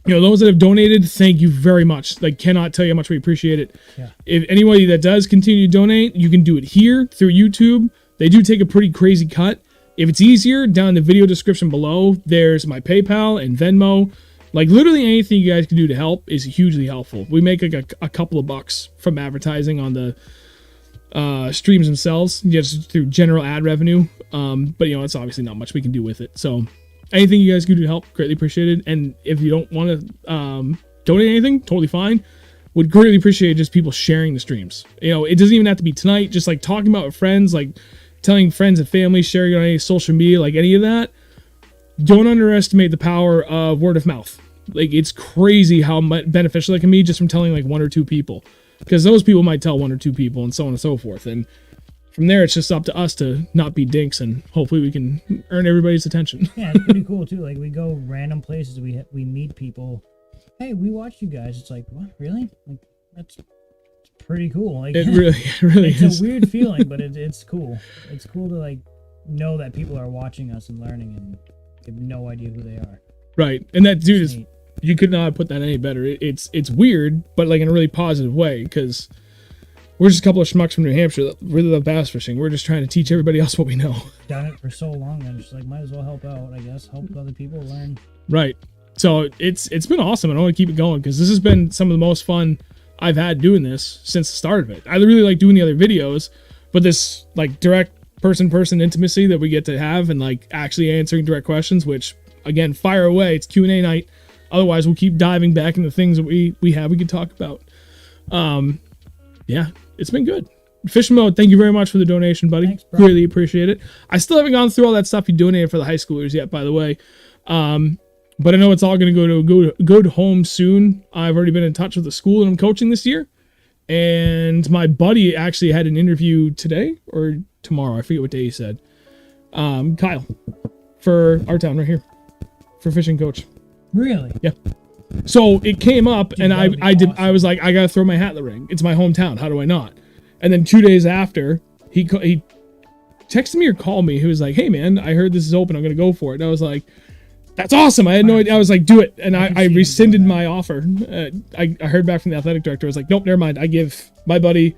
those that have donated, thank you very much. Like, cannot tell you how much we appreciate it. Yeah. If anybody that does continue to donate, you can do it here through YouTube. They do take a pretty crazy cut. If it's easier, down in the video description below, there's my PayPal and Venmo. Like, literally anything you guys can do to help is hugely helpful. We make like a couple of bucks from advertising on the streams themselves, just through general ad revenue. But it's obviously not much we can do with it. So anything you guys can do to help, greatly appreciated. And if you don't want to donate anything, totally fine. Would greatly appreciate just people sharing the streams. It doesn't even have to be tonight. Just like talking about with friends, like telling friends and family, sharing on any social media, like any of that. Don't underestimate the power of word of mouth. Like, it's crazy how beneficial it can be just from telling like one or two people, because those people might tell one or two people and so on and so forth. And from there, it's just up to us to not be dinks, and hopefully we can earn everybody's attention. Yeah, it's pretty cool too. Like, we go random places, we meet people. Hey, we watched you guys. It's like, what? Really? Like, it's pretty cool. Like, It really it's is. a weird feeling, but it's cool. It's cool to like know that people are watching us and learning, and you have no idea who they are. Right, and that dude is. Neat. You could not have put that any better. It's weird, but like in a really positive way, because we're just a couple of schmucks from New Hampshire that really love bass fishing. We're just trying to teach everybody else what we know. Done it for so long, I'm just like, might as well help out, I guess. Help other people learn. Right. So it's been awesome, and I want to keep it going because this has been some of the most fun I've had doing this since the start of it. I really like doing the other videos, but this like direct person intimacy that we get to have, and like actually answering direct questions, which again, fire away. It's Q&A night. Otherwise, we'll keep diving back into things that we could talk about. Yeah, it's been good. Fishing Mode, thank you very much for the donation, buddy. Thanks, bro. Really appreciate it. I still haven't gone through all that stuff you donated for the high schoolers yet, by the way. But I know it's all going to go to home soon. I've already been in touch with the school that I'm coaching this year, And my buddy actually had an interview today or tomorrow. I forget what day he said. Kyle, for our town right here, for fishing coach. Really? Yeah. So it came up, Dude, and I was like, I gotta throw my hat in the ring. It's my hometown. How do I not? And then 2 days after, he texted me or called me. He was like, hey man, I heard this is open. I'm gonna go for it. And I was like, that's awesome. I had no idea. I was like, do it. And I rescinded my offer. I heard back from the athletic director. I was like, nope, never mind. I give my buddy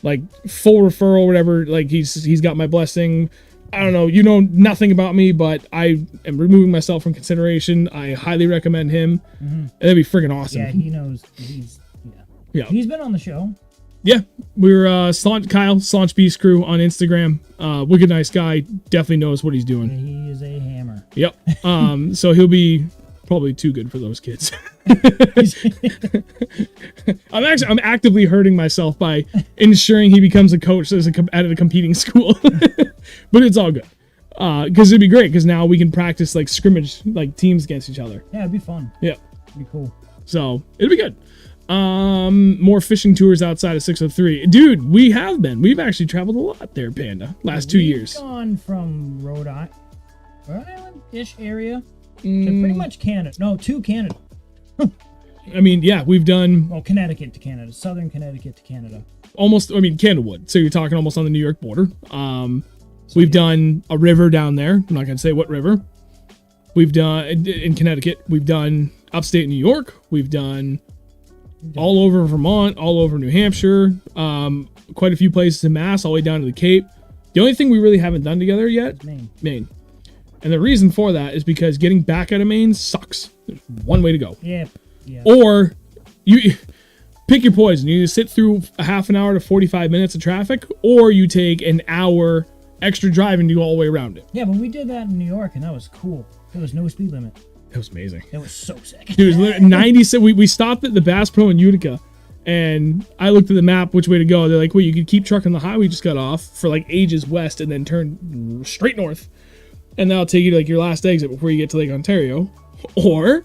like full referral, whatever. Like he's got my blessing. I don't know. You know nothing about me, but I am removing myself from consideration. I highly recommend him. And that'd be freaking awesome. Yeah, he knows. Yeah. He's been on the show. Yeah, we're Kyle Slaunch Beast Crew on Instagram. Wicked nice guy. Definitely knows what he's doing. He is a hammer. Yep. So he'll be probably too good for those kids. I'm actively hurting myself by ensuring he becomes a coach at a competing school. But it's all good. Because it'd be great because now we can practice like scrimmage like teams against each other. Yeah, it'd be fun. Yeah. It'd be cool. So it'll be good. More fishing tours outside of 603. Dude, we've actually traveled a lot there, Panda, last 2 years. We've gone from Rhode Island-ish area to pretty much Canada. No, to Canada. I mean, yeah, we've done Connecticut to Canada. Southern Connecticut to Canada. almost, I mean, Canadawood. So you're talking almost on the New York border. We've done a river down there. I'm not going to say what river. We've done in Connecticut. We've done upstate New York. We've done all over Vermont, all over New Hampshire, quite a few places in Mass, all the way down to the Cape. The only thing we really haven't done together yet, Maine. And the reason for that is because getting back out of Maine sucks. There's one way to go. Yeah. Or you pick your poison. You either sit through a half an hour to 45 minutes of traffic, or you take an hour extra driving to go all the way around it. Yeah, but we did that in New York, and that was cool. There was no speed limit. It was amazing. It was so sick. Dude, it was literally 97. We stopped at the Bass Pro in Utica, and I looked at the map which way to go. They're like, wait, you could keep trucking the highway you just got off for like ages west and then turn straight north. And that'll take you to like your last exit before you get to Lake Ontario. Or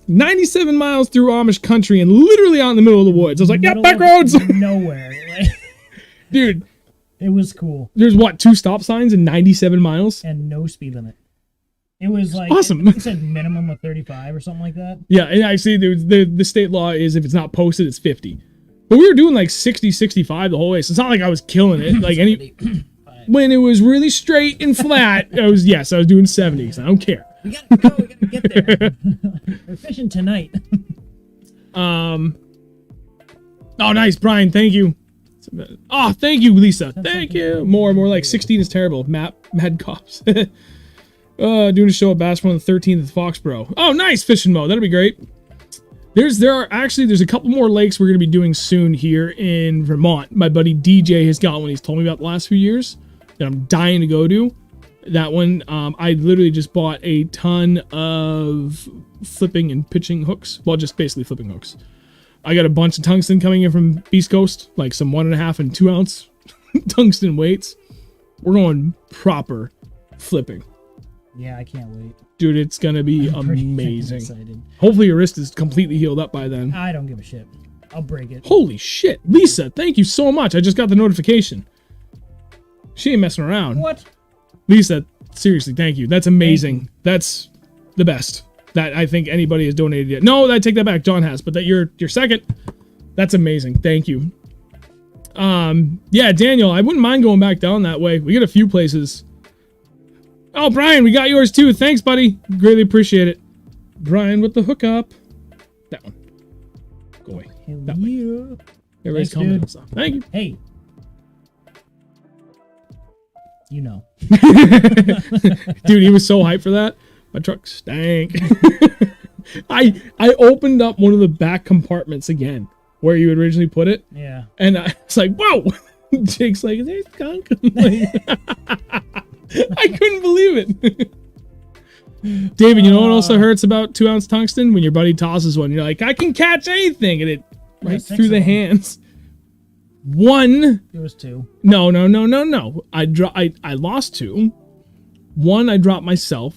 97 miles through Amish country and literally out in the middle of the woods. I was like, yeah, back roads. Nowhere. Dude. It was cool. There's what, 2 stop signs in 97 miles? And no speed limit. It was like, awesome. It said minimum of 35 or something like that. Yeah, and I see the state law is if it's not posted, it's 50. But we were doing like 60, 65 the whole way. So it's not like I was killing it. Like when it was really straight and flat, I was doing 70s. I don't care. We gotta go. We gotta get there. We're fishing tonight. Oh, nice, Brian. Thank you. Oh, thank you, Lisa. Thank you. More like 16 is terrible. Mad cops. Doing a show at Bass Pro on the 13th at Foxborough. Oh, nice fishing mode. That'll be great. There's a couple more lakes we're gonna be doing soon here in Vermont. My buddy DJ has got one he's told me about the last few years that I'm dying to go to. That one, I literally just bought a ton of flipping and pitching hooks. Well, just basically flipping hooks. I got a bunch of tungsten coming in from East Coast, like some 1.5 and 2 ounce tungsten weights. We're going proper flipping. Yeah, I can't wait. Dude, it's gonna be amazing. Hopefully your wrist is completely healed up by then. I don't give a shit. I'll break it. Holy shit. Lisa, thank you so much. I just got the notification. She ain't messing around. What? Lisa, seriously, thank you. That's amazing. That's the best that I think anybody has donated yet. No, I take that back. John has, but that you're second. That's amazing. Thank you. Yeah, Daniel, I wouldn't mind going back down that way. We got a few places. Oh, Brian, we got yours too. Thanks, buddy. Greatly appreciate it. Brian with the hookup. That one. Go away. That way. Everybody's commenting on stuff. Thank you. Hey. You know. Dude, he was so hyped for that. My truck stank. I opened up one of the back compartments again where you had originally put it. Yeah. And I was like, whoa. Jake's like, there's skunk. I couldn't believe it. David, you know what also hurts about 2 ounce tungsten? When your buddy tosses one, you're like, I can catch anything, and it right through the hands. One. It was 2. No. I lost 2. One I dropped myself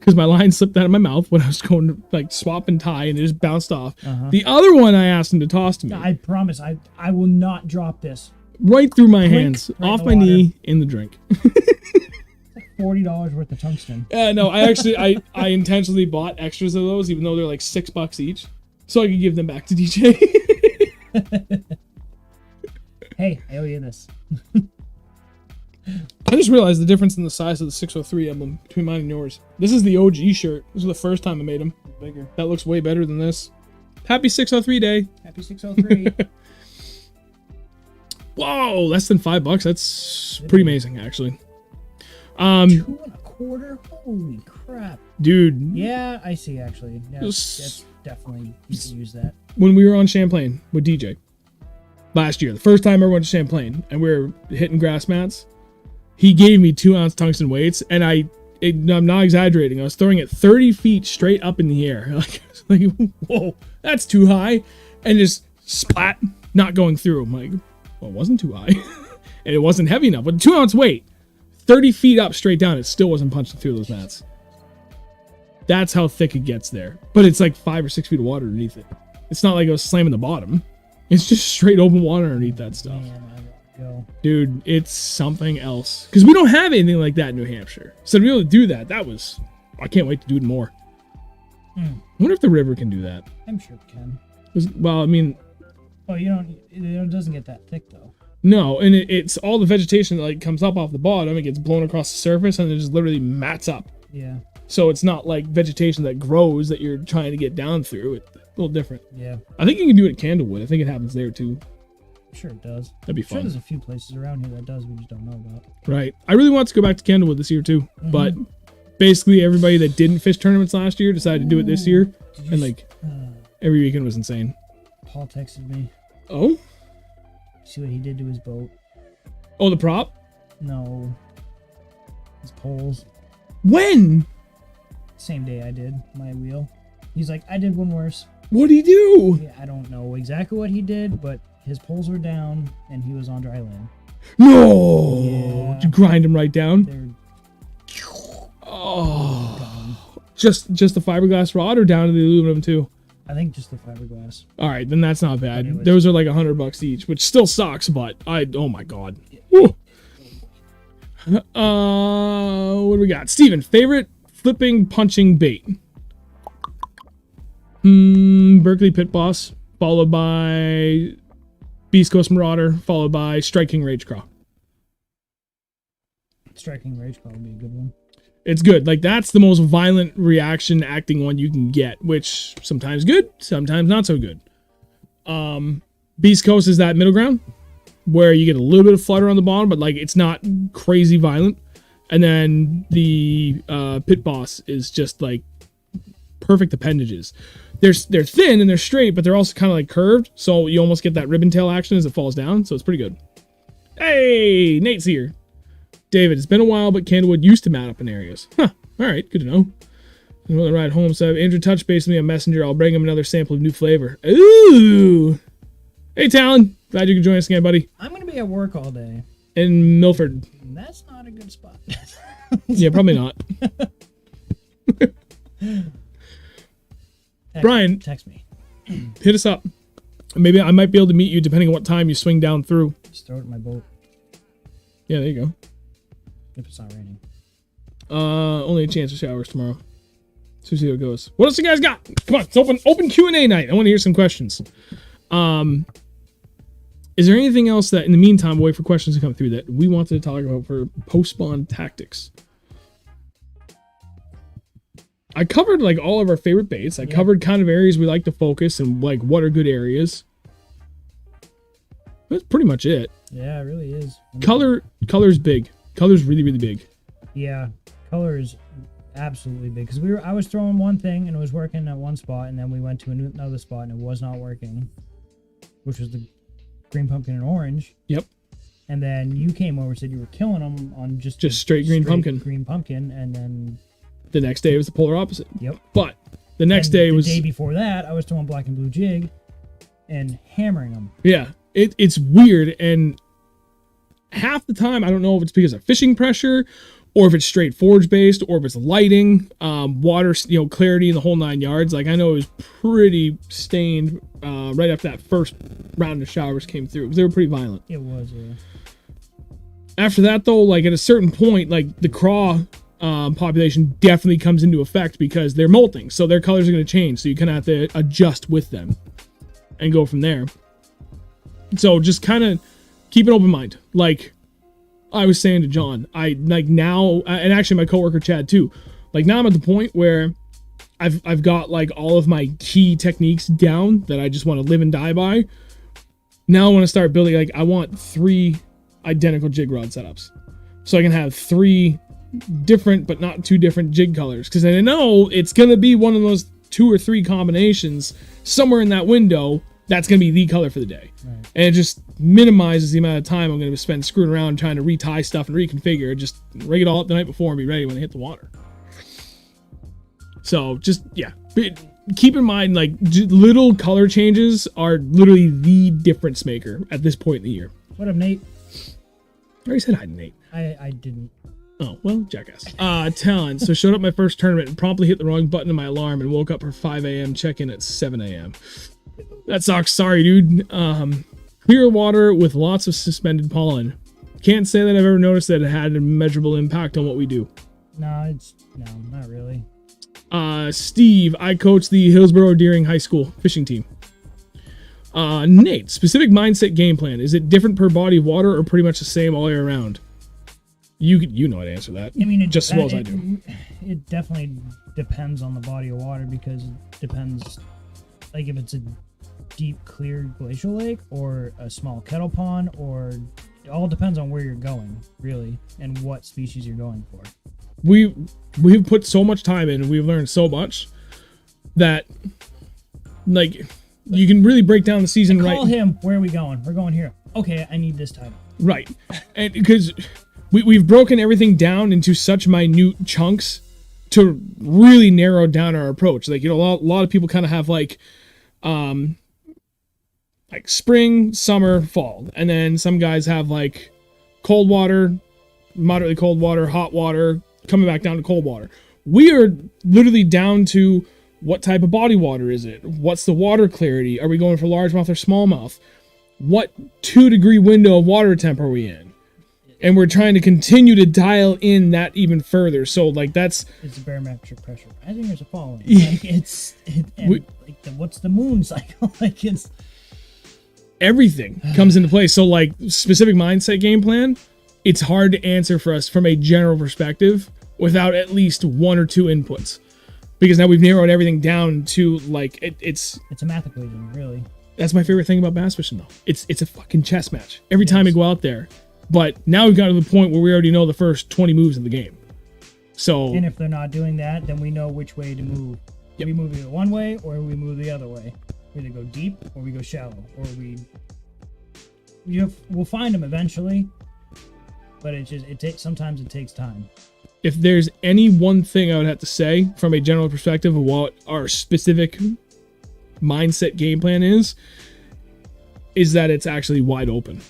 because my line slipped out of my mouth when I was going to like swap and tie, and it just bounced off. Uh-huh. The other one I asked him to toss to me. I promise I will not drop this. Right through my Clink, hands, right in off the my water. knee, in the drink. $40 worth of tungsten. No, I actually I intentionally bought extras of those, even though they're like $6 each, so I could give them back to DJ. Hey, I owe you this. I just realized the difference in the size of the 603 emblem between mine and yours. This is the OG shirt. This is the first time I made them. Bigger. That looks way better than this. Happy 603 day. Happy 603. Whoa, less than $5. That's pretty amazing, actually. 2.25. Holy crap. Dude. Yeah, I see. Actually, yeah, Yes. that's definitely you can use that. When we were on Champlain with DJ last year, the first time I went to Champlain, and we were hitting grass mats, he gave me 2-ounce tungsten weights, and I'm not exaggerating. I was throwing it 30 feet straight up in the air. Like, whoa, that's too high, and just splat, not going through. I'm like, well, it wasn't too high, and it wasn't heavy enough. With 2-ounce weight, 30 feet up straight down, it still wasn't punching through those mats. That's how thick it gets there. But it's like 5 or 6 feet of water underneath it. It's not like I was slamming the bottom. It's just straight open water underneath that stuff. Man, I gotta go. Dude, it's something else. Because we don't have anything like that in New Hampshire. So to be able to do that, I can't wait to do it more. I wonder if the river can do that. I'm sure it can. Well, I mean, Oh, it doesn't get that thick though. no, and it's all the vegetation that like comes up off the bottom, it gets blown across the surface, and it just literally mats up. Yeah. So it's not like vegetation that grows that you're trying to get down through. It's a little different. Yeah. I think you can do it at Candlewood. I think it happens there too. I'm sure it does. That'd be I'm sure fun. there's a few places around here that does we just don't know about. Right. I really want to go back to Candlewood this year too. But basically everybody that didn't fish tournaments last year decided to do it this year. And like every weekend was insane. Paul texted me. Oh? See what he did to his boat? Oh, the prop? No. His poles. When? Same day I did my wheel. He's like, I did one worse. What'd he do? Yeah, I don't know exactly what he did, but his poles were down and he was on dry land. No! Yeah. Did you grind him right down? They're Oh. gone. Just the fiberglass rod or down to the aluminum too? I think just the fiberglass. All right, then that's not bad. Anyways. Those are like $100 each, which still sucks, but oh my god. Woo. What do we got? Steven, favorite flipping punching bait? Berkeley Pit Boss, followed by Beast Coast Marauder, followed by Striking Rage Craw. Striking Rage Craw would be a good one. It's good. Like, that's the most violent reaction acting one you can get, which sometimes good, sometimes not so good. Beast Coast is that middle ground where you get a little bit of flutter on the bottom, but like it's not crazy violent. And then the Pit Boss is just like perfect appendages. They're thin and they're straight, but they're also kind of like curved, so you almost get that ribbon tail action as it falls down, so it's pretty good. Hey, Nate's here. David, it's been a while, but Candlewood used to mat up in areas. Huh, alright, good to know. I'm on the ride home, so Andrew touched base with me on Messenger. I'll bring him another sample of new flavor. Ooh! Hey, Talon. Glad you could join us again, buddy. I'm going to be at work all day. In Milford. That's not a good spot. Yeah, probably not. Brian. Text me. Hit us up. Maybe I might be able to meet you depending on what time you swing down through. Just throw it in my boat. Yeah, there you go. If it's not raining. Only a chance of showers tomorrow. So see how it goes. What else you guys got? Come on, it's open Q&A night. I want to hear some questions. Is there anything else that, in the meantime, we'll wait for questions to come through that we wanted to talk about for post-spawn tactics? I covered like all of our favorite baits. I covered kind of areas we like to focus and like what are good areas. That's pretty much it. Yeah, it really is. Color's big. Color's really, really big. Yeah, color is absolutely big. Because I was throwing one thing and it was working at one spot, and then we went to another spot and it was not working, which was the green pumpkin and orange. Yep. And then you came over and said you were killing them on just straight green pumpkin. Green pumpkin, and then the next day it was the polar opposite. Yep. But the next day was the day before that. I was throwing black and blue jig and hammering them. Yeah, it's weird, and half the time I don't know if it's because of fishing pressure or if it's straight forage based, or if it's lighting, water, clarity in the whole 9 yards. Like I know it was pretty stained right after that first round of showers came through, because they were pretty violent. It was, yeah. After that though, like at a certain point, like the craw population definitely comes into effect because they're molting, so their colors are going to change. So you kind of have to adjust with them and go from there. So just kind of keep an open mind. Like I was saying to John, I like now, and actually my coworker Chad too. Like now I'm at the point where I've got like all of my key techniques down that I just want to live and die by. Now I want to start building. Like I want 3 identical jig rod setups, so I can have 3 different but not too different jig colors, because I know it's gonna be one of those 2 or 3 combinations somewhere in that window that's gonna be the color for the day. Right. And it just minimizes the amount of time I'm gonna spend screwing around trying to retie stuff and reconfigure. Just rig it all up the night before and be ready when I hit the water. So just keep in mind, like little color changes are literally the difference maker at this point in the year. What up, Nate? I already said hi to Nate. I didn't. Oh, well, jackass. Talon. So showed up my first tournament and promptly hit the wrong button in my alarm and woke up for 5 a.m. check-in at 7 a.m. That sucks. Sorry, dude. Clear water with lots of suspended pollen. Can't say that I've ever noticed that it had a measurable impact on what we do. No, not really. Steve, I coach the Hillsborough Deering High School fishing team. Nate, specific mindset game plan. Is it different per body of water or pretty much the same all year round? You know how to answer that. I mean, just as well as I do. It definitely depends on the body of water, because it depends, like if it's a deep, clear glacial lake or a small kettle pond, or it all depends on where you're going, really, and what species you're going for. We've put so much time in, and we've learned so much that, like, you can really break down the season right. Call him. Where are we going? We're going here. Okay, I need this title. Right, and because we've broken everything down into such minute chunks to really narrow down our approach. Like, a lot of people kind of have like spring, summer, fall, and then some guys have like cold water, moderately cold water, hot water, coming back down to cold water. We are literally down to what type of body water is it? What's the water clarity? Are we going for largemouth or smallmouth? What 2-degree window of water temp are we in? And we're trying to continue to dial in that even further. So, like, it's a barometric pressure rising or is it falling? Yeah. Like, what's the moon cycle? Like, it's everything comes into play. So, like, specific mindset game plan, it's hard to answer for us from a general perspective without at least 1 or 2 inputs, because now we've narrowed everything down to like it's a math equation, really. That's my favorite thing about bass fishing, though. It's a fucking chess match every time we go out there. But now we've got to the point where we already know the first 20 moves of the game. So, and if they're not doing that, then we know which way to move. Yep. We move either one way or we move the other way. We either go deep or we go shallow, or we'll find them eventually. But sometimes it takes time. If there's any one thing I would have to say from a general perspective of what our specific mindset game plan is that it's actually wide open.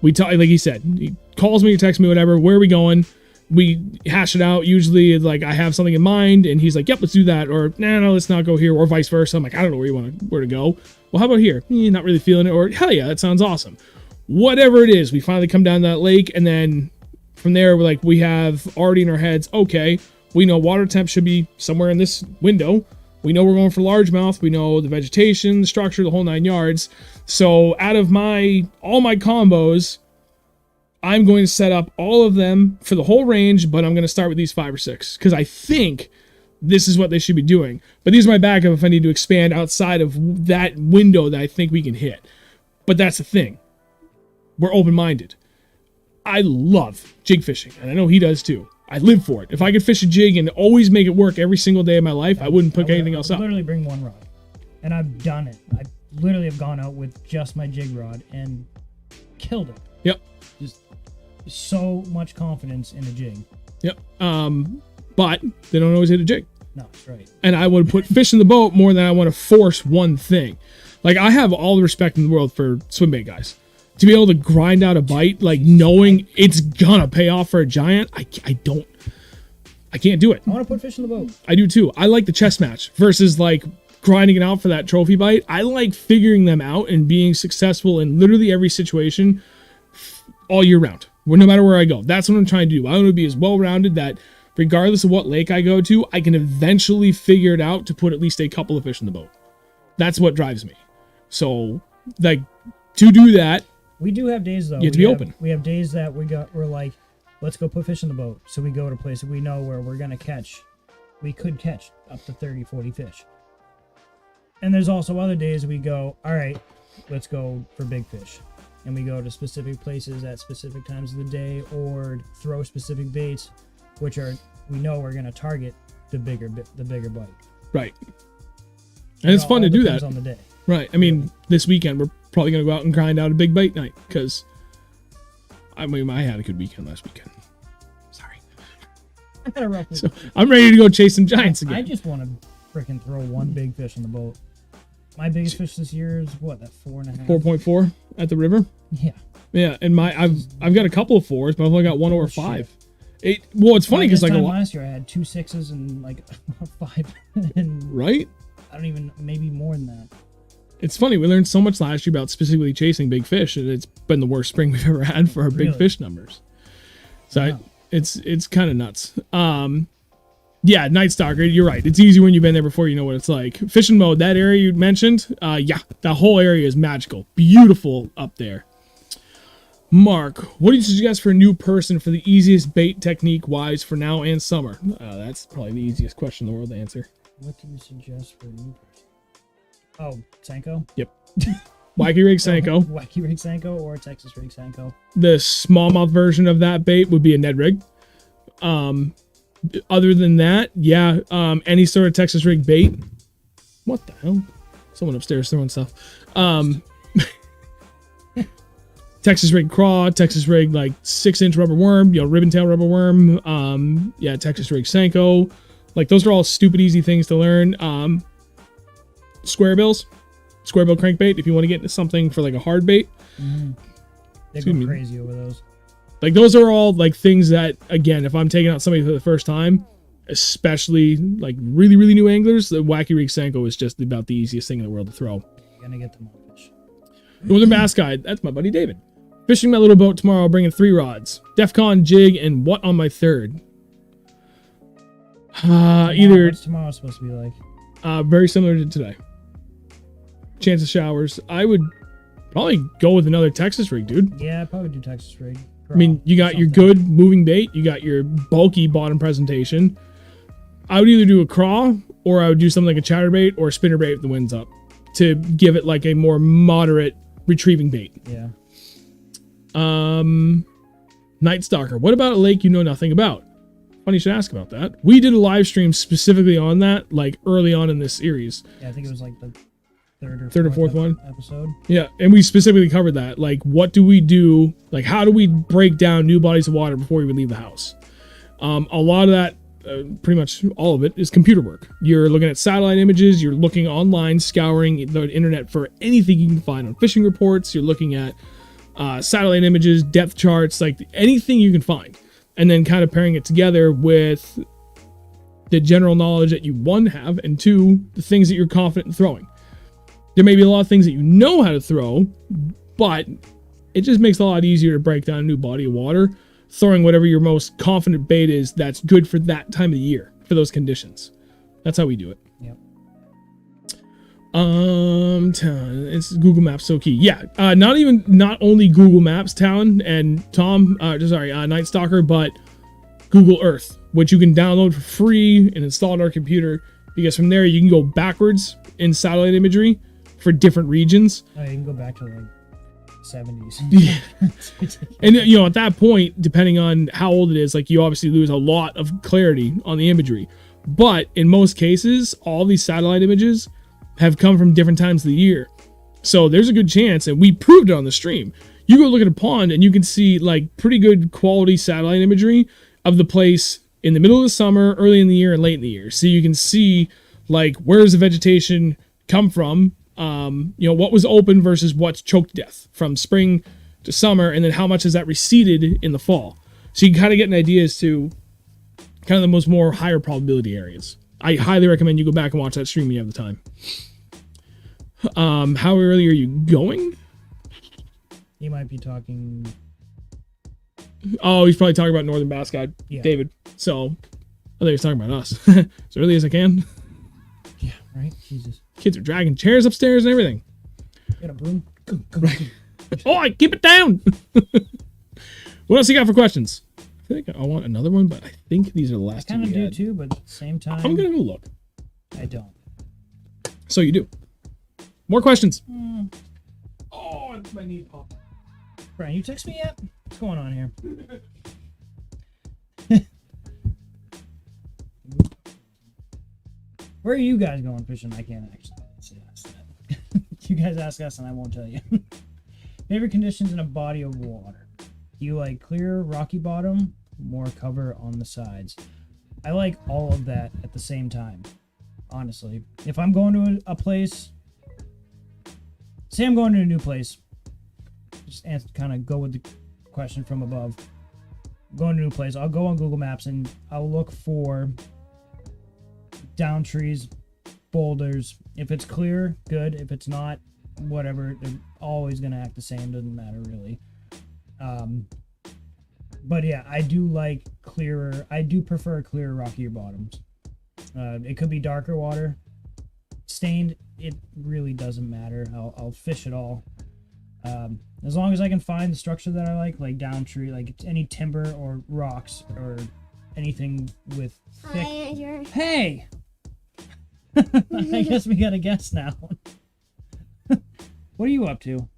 We talk, like he said, he calls me or texts me, whatever, where are we going? We hash it out. Usually, like, I have something in mind, and he's like, yep, let's do that. Or, no, let's not go here, or vice versa. I'm like, I don't know where to go. Well, how about here? Not really feeling it. Or, hell yeah, that sounds awesome. Whatever it is, we finally come down that lake, and then from there, we have already in our heads, okay, we know water temp should be somewhere in this window. We know we're going for largemouth. We know the vegetation, the structure, the whole 9 yards. So out of all my combos, I'm going to set up all of them for the whole range, but I'm going to start with these 5 or 6 because I think this is what they should be doing. But these are my backup if I need to expand outside of that window that I think we can hit. But that's the thing. We're open-minded. I love jig fishing, and I know he does too. I live for it. If I could fish a jig and always make it work every single day of my life, I wouldn't pick anything else up. I literally bring one rod, and I've done it. I literally have gone out with just my jig rod and killed it. Yep. Just so much confidence in a jig. Yep. But they don't always hit a jig. No, that's right. And I would put fish in the boat more than I want to force one thing. Like, I have all the respect in the world for swim bait guys. to be able to grind out a bite, like knowing it's gonna pay off for a giant, I can't do it. I want to put fish in the boat. I do too. I like the chess match versus like grinding it out for that trophy bite. I like figuring them out and being successful in literally every situation all year round, no matter where I go. That's what I'm trying to do. I want to be as well-rounded that regardless of what lake I go to, I can eventually figure it out to put at least a couple of fish in the boat. That's what drives me. So, like, to do that, we do have days though. You have to be open. We have days that we're like, let's go put fish in the boat. So we go to a place that we know where we're gonna catch. We could catch up to 30, 40 fish. And there's also other days we go, all right, let's go for big fish. And we go to specific places at specific times of the day or throw specific baits, which are, we know we're going to target the bigger bite. Right. And it's fun to do that. On the day. Right. I mean, this weekend we're probably going to go out and grind out a big bite night because I had a good weekend last weekend. Sorry. I had a rough week. So I'm ready to go chase some giants again. I just want to freaking throw one big fish in the boat. My biggest fish this year is what, that 4.5? 4.4 at the river? Yeah. Yeah, and I've got a couple of 4s, but I've only got 1 over 5. It's funny because like last year I had 2 6s and like a 5 and right? I don't even, maybe more than that. It's funny, we learned so much last year about specifically chasing big fish, and it's been the worst spring we've ever had for our big fish numbers. So wow. It's kind of nuts. Yeah, Night Stalker, you're right. It's easy when you've been there before, you know what it's like. Fishing mode, that area you mentioned, yeah, that whole area is magical. Beautiful up there. Mark, what do you suggest for a new person for the easiest bait technique-wise for now and summer? That's probably the easiest question in the world to answer. What do you suggest for a new person? Oh, Senko? Yep. Wacky Rig Senko. Wacky Rig Senko or Texas Rig Senko. The smallmouth version of that bait would be a Ned Rig. Other than that, yeah, any sort of Texas rig bait. What the hell? Someone upstairs throwing stuff. Texas rig craw, Texas rig like 6-inch rubber worm, ribbon tail rubber worm. Yeah, Texas rig Senko. Like those are all stupid easy things to learn. Square bill crankbait if you want to get into something for like a hard bait. They go crazy over those. Like those are all like things that, again, if I'm taking out somebody for the first time, especially like really, really new anglers, the Wacky Rig Senko is just about the easiest thing in the world to throw. You're gonna get them on fish. Northern Bass Guide, that's my buddy David. Fishing my little boat tomorrow, bringing 3 rods. Defcon, jig, and what on my third? What's tomorrow supposed to be like? Very similar to today. Chance of showers. I would probably go with another Texas rig, dude. Yeah, I'd probably do Texas rig. I mean, you got your good moving bait, you got your bulky bottom presentation. I would either do a craw or I would do something like a chatterbait or a spinnerbait if the wind's up to give it like a more moderate retrieving bait. Yeah. Night Stalker. What about a lake you know nothing about? Funny you should ask about that. We did a live stream specifically on that, like early on in this series. Yeah, I think it was like the third or fourth one episode. Yeah, and we specifically covered that. Like, what do we do? Like, how do we break down new bodies of water before we even leave the house? A lot of that, pretty much all of it, is computer work. You're looking at satellite images. You're looking online, scouring the internet for anything you can find on fishing reports. You're looking at satellite images, depth charts, like anything you can find, and then kind of pairing it together with the general knowledge that you, 1, have, and 2, the things that you're confident in throwing. There may be a lot of things that you know how to throw, but it just makes it a lot easier to break down a new body of water, throwing whatever your most confident bait is that's good for that time of the year, for those conditions. That's how we do it. Yep. It's Google Maps so key. Yeah, not only Google Maps, Talon and Tom, Night Stalker, but Google Earth, which you can download for free and install on our computer, because from there you can go backwards in satellite imagery for different regions. Oh, you can go back to like 70s. Yeah. And at that point, depending on how old it is, like you obviously lose a lot of clarity on the imagery. But in most cases, all these satellite images have come from different times of the year. So there's a good chance, and we proved it on the stream. You go look at a pond and you can see like pretty good quality satellite imagery of the place in the middle of the summer, early in the year, and late in the year. So you can see like where does the vegetation come from, what was open versus what's choked to death from spring to summer, and then how much has that receded in the fall. So you can kind of get an idea as to kind of the most more higher probability areas. I highly recommend you go back and watch that stream when you have the time. How early are you going? He might be talking. Oh, he's probably talking about Northern Bass Guide, Yeah. David. So I think he's talking about us. As early as I can. Yeah, right? Jesus. Kids are dragging chairs upstairs and everything. Got a broom? Go. Oh, I keep it down. What else you got for questions? I feel like I want another one, but I think these are the last two I kind we of had. do too, but at the same time, I'm going to go look. I don't. So you do. More questions. Oh, my knee popped. Brian, you text me yet? What's going on here? Where are you guys going fishing? I can't actually say that. You guys ask us and I won't tell you. Favorite conditions in a body of water. Do you like clear, rocky bottom, more cover on the sides? I like all of that at the same time, honestly. If I'm going to a place, say I'm going to a new place, just kind of go with the question from above. Going to a new place, I'll go on Google Maps and I'll look for down trees, boulders. If it's clear, good. If it's not, whatever. They're always gonna act the same. Doesn't matter really. But yeah, I do like clearer. I do prefer clearer, rockier bottoms. It could be darker water, stained. It really doesn't matter. I'll fish it all. As long as I can find the structure that I like down tree, like any timber or rocks or anything with thick. Hi, Andrew. Hey! I guess we got a guess now. What are you up to?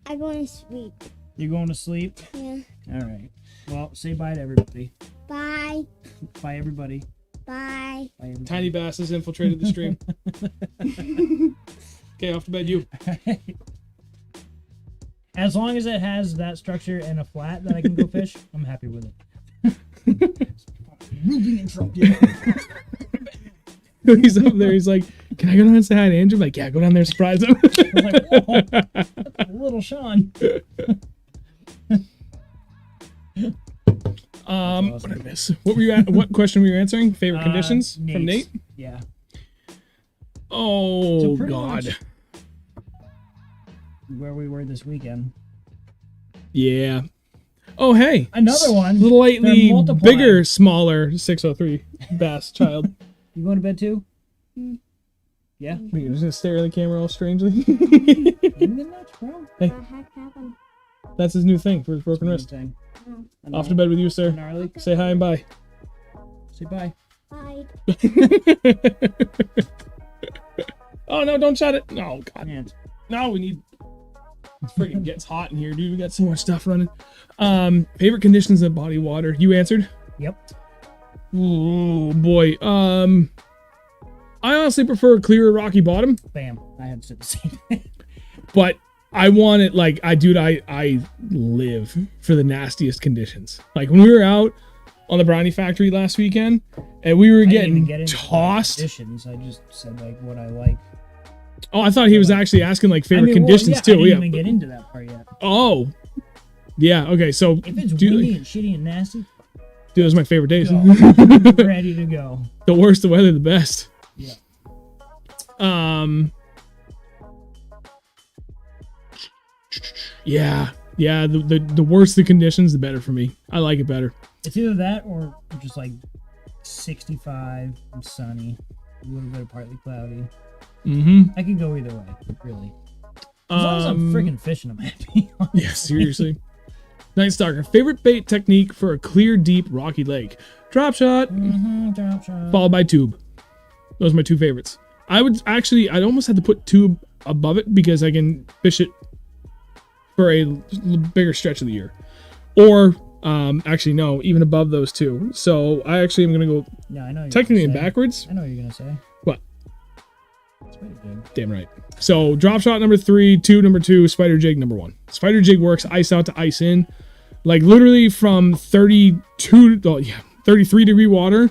I'm going to sleep. You going to sleep? Yeah. All right. Well, say bye to everybody. Bye. Bye, everybody. Bye. Bye, everybody. Tiny Bass has infiltrated the stream. Okay, off to bed, you. As long as it has that structure and a flat that I can go fish, I'm happy with it. Rudely interrupted. He's up there. He's like, "Can I go down and say hi to Andrew?" I'm like, "Yeah, go down there and surprise him." I was like, whoa, that's little Sean. What did I miss? What were you at? What question were you answering? Favorite conditions from Nate? Yeah. Oh So pretty God. much where we were this weekend. Yeah. Oh hey. Another one. Slightly They're multiplying. bigger, smaller 603 bass child. You going to bed too? Yeah. You're just gonna stare at the camera all strangely. Anything nuts, bro? Hey, What the heck happened? that's his new thing for his broken wrist. Thing. Off to bed with you, sir. Gnarly. Say hi and bye. Say bye. Bye. Oh no, don't shut it. No, God. And No, we need. It freaking gets hot in here, dude. We got so much stuff running. Favorite conditions in body water. You answered. yep. Oh boy. I honestly prefer a clearer rocky bottom, Bam. I had to say the same thing. but I want it like I live for the nastiest conditions. Like when we were out on the brownie factory last weekend and we were I didn't even getting get into tossed. conditions. I just said like what I like. Oh, I thought he was actually asking like favorite I mean, well, conditions yeah, too. I didn't Yeah. even get into that part yet. Oh. Yeah. Okay. So If it's dude, windy and shitty and nasty, dude, those are my favorite days. go. Ready to go. The worse the weather, the best. Yeah. Yeah. The worse the conditions, the better for me. I like it better. It's either that or just like 65 and sunny, a little bit of partly cloudy. Mm-hmm. I could go either way, really. As long as I'm freaking fishing, I'm happy. Yeah, seriously. Night Stalker. Favorite bait technique for a clear, deep, rocky lake. Drop shot, Drop shot. followed by tube. Those are my two favorites. I almost had to put tube above it because I can fish it for a bigger stretch of the year. Or, actually, no, even above those two. So I actually am going to go Yeah, I know. You're technically gonna in say. backwards. I know what you're gonna say. What? It's pretty good. Damn right. So drop shot number 3, tube number 2, spider jig number 1. Spider jig works ice out to ice in. Like literally from 33 degree water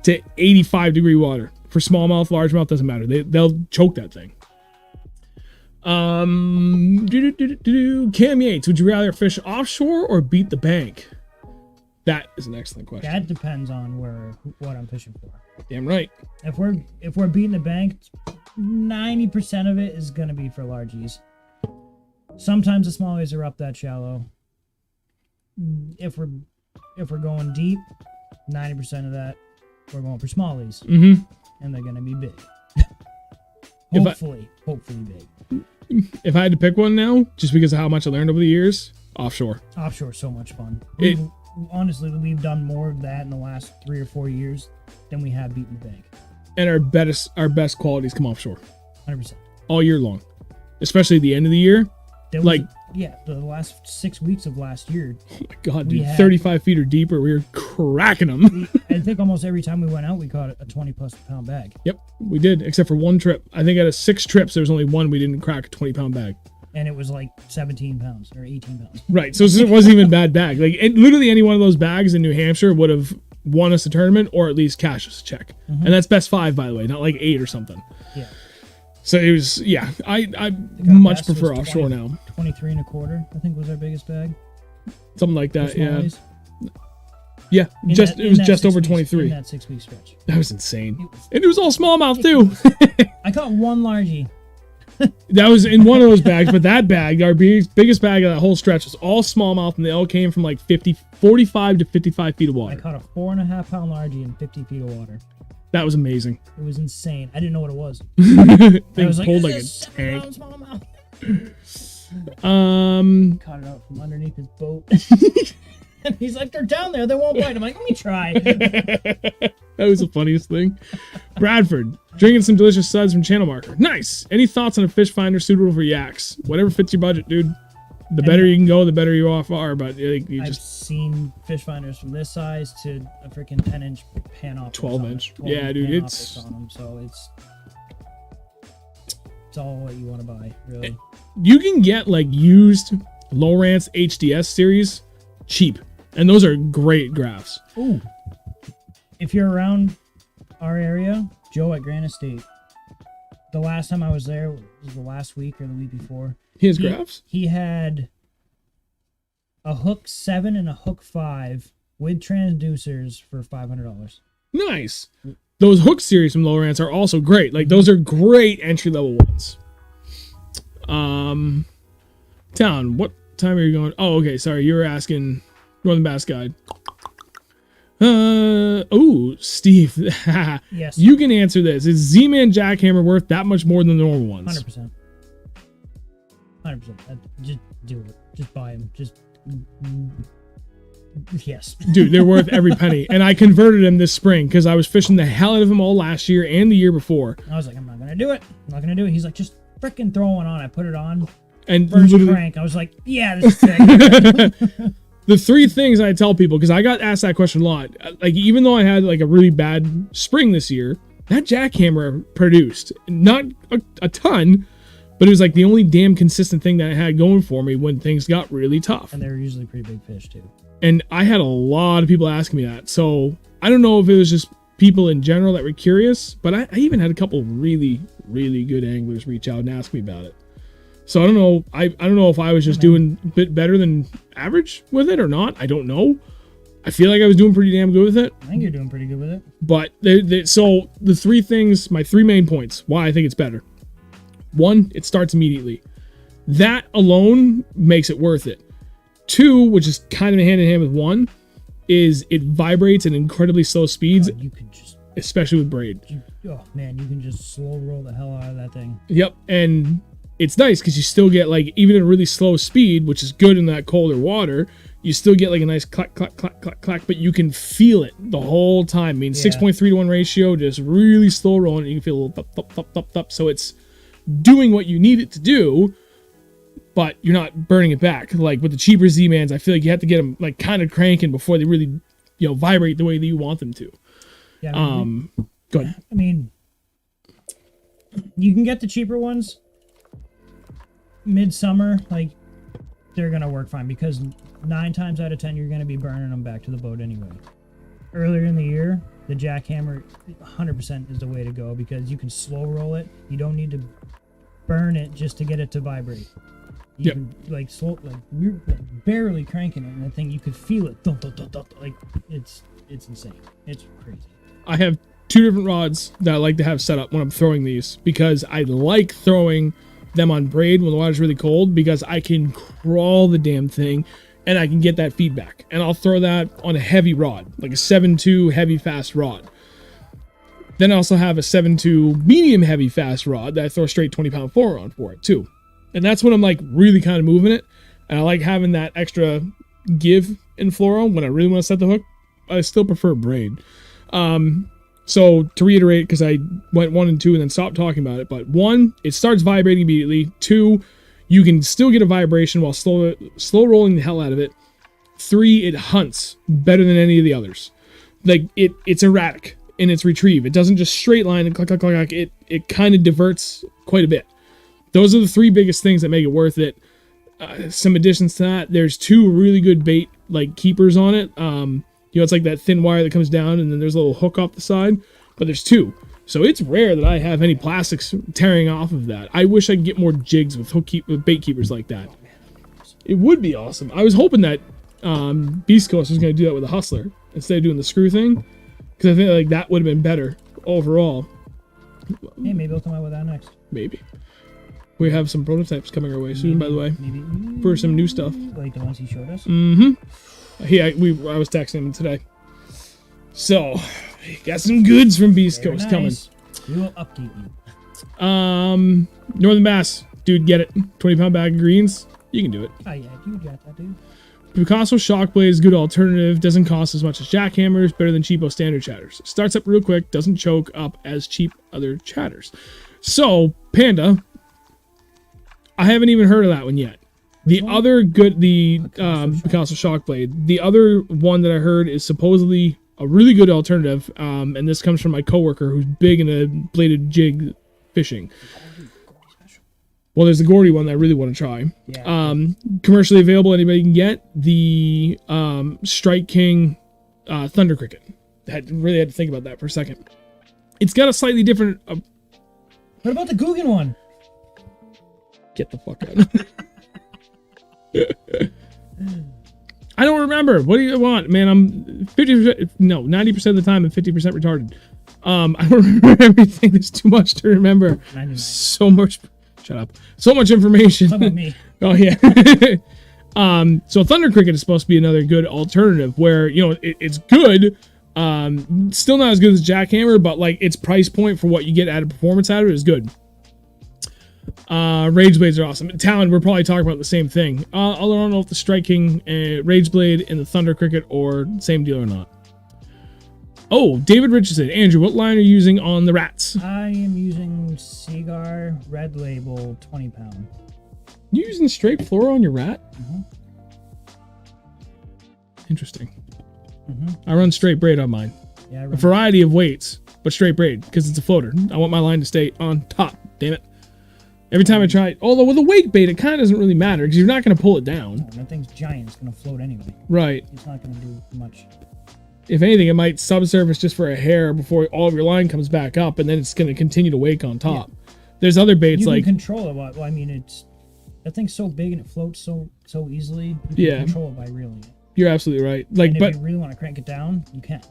to 85 degree water. For smallmouth, largemouth, doesn't matter. They'll choke that thing. Cam Yates, would you rather fish offshore or beat the bank? That is an excellent question. That depends on what I'm fishing for. Damn right. If we're beating the bank, 90% of it is gonna be for largies. Sometimes the smallies are up that shallow. If we're going deep, 90% of that we're going for smallies, and they're gonna be big. hopefully big. If I had to pick one now, just because of how much I learned over the years, offshore. Offshore is so much fun. Honestly, we've done more of that in the last 3 or 4 years than we have beaten the bank. And our best qualities come offshore. 100%. All year long. Especially at the end of the year. The last 6 weeks of last year. Oh my God, dude. 35 feet or deeper, we were cracking them. I think almost every time we went out, we caught a 20+ pound bag. Yep, we did, except for one trip. I think out of 6 trips, there was only one we didn't crack a 20-pound bag. And it was like 17 pounds or 18 pounds. Right, so it wasn't even a bad bag. Like, literally any one of those bags in New Hampshire would have won us a tournament or at least cashed us a check. And that's best 5, by the way, not like 8 or something. Yeah. So it was, I much prefer offshore now. 23 and a quarter, I think, was our biggest bag. Something like that, yeah. Yeah, it was just over 23. In that 6-week stretch. That was insane. And it was all smallmouth too. I caught one largie. That was in one of those bags, but that bag, our biggest bag of that whole stretch, was all smallmouth, and they all came from like 45 to 55 feet of water. I caught a 4.5 pound largie in 50 feet of water. That was amazing. It was insane. I didn't know what it was. They was pulled like a tank. Caught it out from underneath his boat. And he's like, they're down there. They won't bite. I'm like, let me try. That was the funniest thing. Bradford, drinking some delicious suds from Channel Marker. Nice. Any thoughts on a fish finder suitable for yaks? Whatever fits your budget, dude. The better you can go, the better you off are. But I've seen fish finders from this size to a freaking 10-inch panoptic. 12-inch. Yeah, dude, it's on them, so it's all what you want to buy, really. You can get like used Lowrance HDS series cheap, and those are great graphs. Ooh, if you're around our area, Joe at Granite State. The last time I was there was the last week or the week before. He has graphs? He had a hook 7 and a hook 5 with transducers for $500. Nice. Those hook series from Lowrance are also great. Like, those are great entry-level ones. Town, what time are you going? Oh, okay, sorry. You were asking Northern Bass Guide. Steve. Yes. You can answer this. Is Z-Man Jackhammer worth that much more than the normal ones? 100%. 100%. Just do it. Just buy them. Yes. Dude, they're worth every penny. And I converted them this spring because I was fishing the hell out of them all last year and the year before. I was like, I'm not going to do it. I'm not going to do it. He's like, just freaking throw one on. I put it on. And first crank. I was like, yeah, this is sick. The 3 things I tell people, because I got asked that question a lot. Like, even though I had like a really bad spring this year, that jackhammer produced. Not a ton, but it was like the only damn consistent thing that I had going for me when things got really tough. And they were usually pretty big fish too. And I had a lot of people asking me that. So I don't know if it was just people in general that were curious, but I even had a couple really, really good anglers reach out and ask me about it. So I don't know. I don't know if I was just doing a bit better than average with it or not. I don't know. I feel like I was doing pretty damn good with it. I think you're doing pretty good with it. But so the 3 things, my 3 main points, why I think it's better. 1, it starts immediately. That alone makes it worth it. 2, which is kind of hand in hand with 1, is it vibrates at incredibly slow speeds. You could just, especially with braid. You can just slow roll the hell out of that thing. Yep, and it's nice because you still get, like, even at a really slow speed, which is good in that colder water, you still get like a nice clack, clack, clack, clack, clack, but you can feel it the whole time. I mean, 6.3 to 1 ratio, just really slow rolling. You can feel a little thup, thup, thup, thup, thup. So it's doing what you need it to do, but you're not burning it back. Like with the cheaper Z-Mans, I feel like you have to get them like kind of cranking before they really, vibrate the way that you want them to. Yeah. Go ahead. I mean, you can get the cheaper ones midsummer, like they're gonna work fine because 9 times out of 10 you're gonna be burning them back to the boat anyway. Earlier in the year, the jackhammer 100% is the way to go because you can slow roll it. You don't need to burn it just to get it to vibrate. You Yep. can, like slow, like we're like barely cranking it, and I think you could feel it. Dun, dun, dun, dun, like it's insane. It's crazy. I have 2 different rods that I like to have set up when I'm throwing these because I like throwing them on braid when the water's really cold because I can crawl the damn thing and I can get that feedback. And I'll throw that on a heavy rod, like a 7.2 heavy fast rod. Then I also have a 7.2 medium heavy fast rod that I throw a straight 20-pound fluoro on for it too. And that's when I'm like really kind of moving it. And I like having that extra give in fluoro when I really want to set the hook. I still prefer braid. So to reiterate, because I went 1 and 2 and then stopped talking about it, but 1, it starts vibrating immediately. 2, you can still get a vibration while slow rolling the hell out of it. 3, it hunts better than any of the others. Like it's erratic in its retrieve. It doesn't just straight line and click, click, click, click. It kind of diverts quite a bit. Those are the 3 biggest things that make it worth it. Some additions to that, there's 2 really good bait like keepers on it. It's like that thin wire that comes down and then there's a little hook off the side, but there's 2. So it's rare that I have any plastics tearing off of that. I wish I could get more jigs with with bait keepers like that. It would be awesome. I was hoping that Beast Coast was going to do that with a Hustler instead of doing the screw thing, because I think like that would have been better overall. Hey, maybe I'll come out with that next. Maybe. We have some prototypes coming our way soon, by the way, Maybe for some new stuff. like the ones he showed us. Mm-hmm. I was texting him today. So, got some goods from Beast Very Coast nice. We will update you. coming. Northern Bass, dude, get it. 20-pound bag of greens, you can do it. Oh yeah, you got that, dude. Picasso shock blade is a good alternative. Doesn't cost as much as jackhammers. Better than cheapo standard chatters. Starts up real quick. Doesn't choke up as cheap other chatters. So, Panda, I haven't even heard of that one yet. The other good, Picasso shock blade. The other one that I heard is supposedly a really good alternative, and this comes from my coworker who's big into bladed jig fishing. Well, there's the Gordy one that I really want to try. Yeah. Commercially available, anybody can get the Strike King Thunder Cricket. Really had to think about that for a second. It's got a slightly different. What about the Guggen one? Get the fuck out. I don't remember. What do you want, man? I'm 50%. No, 90% of the time I'm 50% retarded. I don't remember everything. There's too much to remember. 99. So much. Shut up. So much information. Talk about me. Oh yeah. So Thunder Cricket is supposed to be another good alternative where it's good. Still not as good as Jackhammer, but like its price point for what you get out of performance out of it is good. Rage Blades are awesome. Talon, we're probably talking about the same thing. I don't know if the Strike King Rage Blade and the Thunder Cricket are same deal or not. Oh, David Richardson. Andrew, what line are you using on the rats? I am using Seagar Red Label 20-pound. You using straight fluoro on your rat? Interesting. I run straight braid on mine. Yeah, A variety of weights, but straight braid because it's a floater. I want my line to stay on top. Damn it. Every time I try, although with a wake bait, it kind of doesn't really matter because you're not going to pull it down. No, that thing's giant. It's going to float anyway. Right. It's not going to do much. If anything, it might subsurface just for a hair before all of your line comes back up, and then it's going to continue to wake on top. Yeah. There's other baits you like can control it. Well, I mean, that thing's so big and it floats so easily. You can control it by reeling it. You're absolutely right. Like, and if but you really want to crank it down, you can.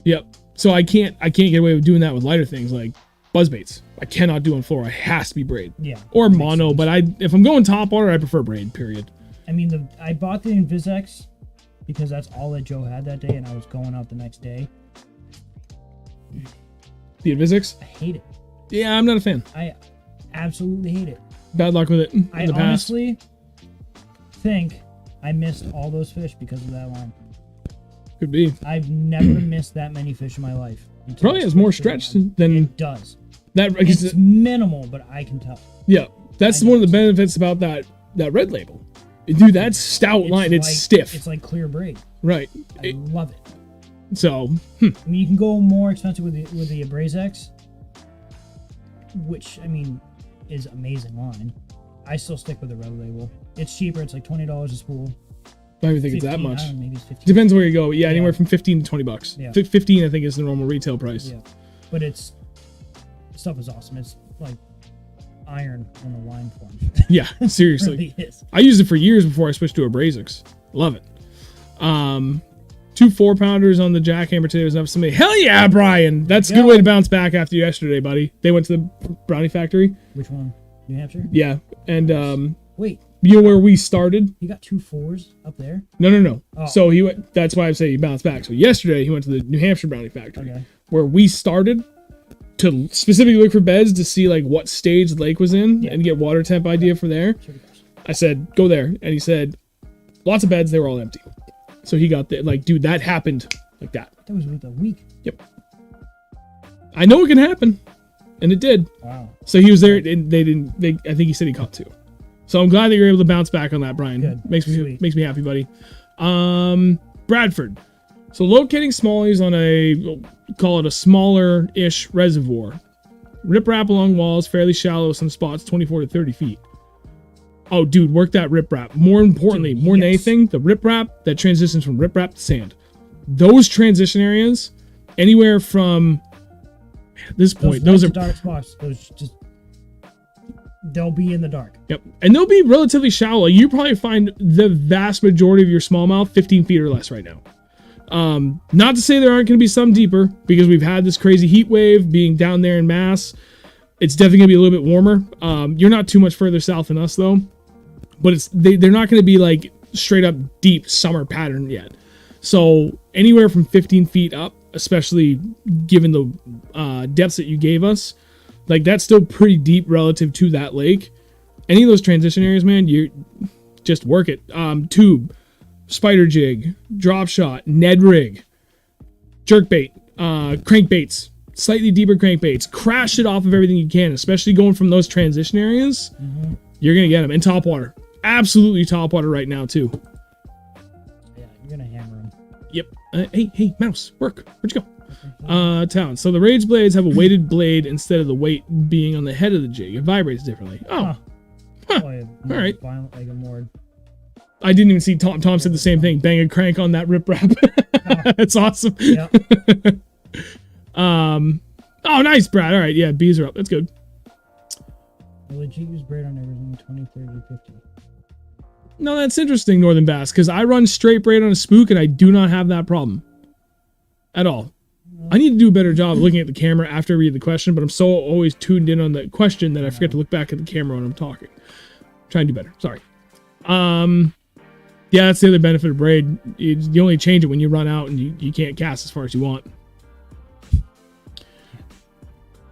Yep. So I can't get away with doing that with lighter things like buzz baits. I cannot do on floor. It has to be braid. Yeah. Or mono, sense. But if I'm going top water, I prefer braid. Period. I mean, I bought the Invisex because that's all that Joe had that day, and I was going out the next day. The Invisex? I hate it. Yeah, I'm not a fan. I absolutely hate it. Bad luck with it. I honestly think I missed all those fish because of that line. Could be. I've never missed that many fish in my life. Probably has more stretch than it does. It's minimal, but I can tell. Yeah, that's one of the benefits about that red label. Dude, that's stout line. It's stiff. It's like clear braid. Right. I love it. So, I mean, you can go more expensive with the Abrazex, which I mean is amazing line. I still stick with the red label. It's cheaper. It's like $20 a spool. I don't even think it's that much. I don't know, maybe it's 15. Depends where you go. Yeah, anywhere from $15 to $20. Yeah. 15, I think, is the normal retail price. Yeah, but stuff is awesome. It's like iron on the line form. Yeah, seriously. It really is. I used it for years before I switched to a Brazix. Love it. 2 4-pounders on the jackhammer today was enough for somebody. Hell yeah, Brian! That's a good way to bounce back after yesterday, buddy. They went to the brownie factory. Which one? New Hampshire? Yeah, and Wait, you know where we started? he got 2 4s up there? No. Oh. So he went. That's why I say he bounced back. So yesterday he went to the New Hampshire brownie factory, Okay. where we started to specifically look for beds to see like what stage the lake was in Yeah. and get water temp idea for there. I said, go there. And he said, lots of beds. They were all empty. So he got there. Like, dude, that happened like that. That was with a week. Yep. I know it can happen. And it did. Wow. So he was there and I think he said he caught 2. So I'm glad that you're able to bounce back on that, Brian. Good. Makes Sweet. me happy, buddy. Bradford. So locating smallies on we'll call it a smaller-ish reservoir. Riprap along walls, fairly shallow, some spots 24 to 30 feet. Oh, dude, work that riprap. More importantly, more than anything, the riprap that transitions from riprap to sand. Those transition areas, anywhere from at this point, those are dark spots. Those just they'll be in the dark. Yep, and they'll be relatively shallow. You probably find the vast majority of your smallmouth 15 feet or less right now. Not to say there aren't going to be some deeper, because we've had this crazy heat wave being down there in Mass. It's definitely going to be a little bit warmer. You're not too much further south than us, though. But they're not going to be like straight up deep summer pattern yet. So anywhere from 15 feet up, especially given the depths that you gave us, like that's still pretty deep relative to that lake. Any of those transition areas, man, you just work it. Tube, spider jig, drop shot, Ned rig, jerkbait, crankbaits, slightly deeper crankbaits. Crash it off of everything you can, especially going from those transition areas. Mm-hmm. You're gonna get them. And top water, absolutely top water right now too. Yeah, you're gonna hammer them. Yep. Hey, mouse, work. Where'd you go? Town. So the rage blades have a weighted blade instead of the weight being on the head of the jig. It vibrates differently. Oh, All right. Violent, like a more. I didn't even see Tom. Tom said the same thing. Bang a crank on that riprap. That's awesome. Yeah. Oh, nice, Brad. All right. Yeah, bees are up. That's good. The legit use braid on everything 20, 30, 50. No, that's interesting, Northern Bass, because I run straight braid on a spook and I do not have that problem at all. I need to do a better job of looking at the camera after I read the question, but I'm so always tuned in on the question that I forget to look back at the camera when I'm talking. Trying to do better. Sorry. Yeah, that's the other benefit of braid. You only change it when you run out and you can't cast as far as you want.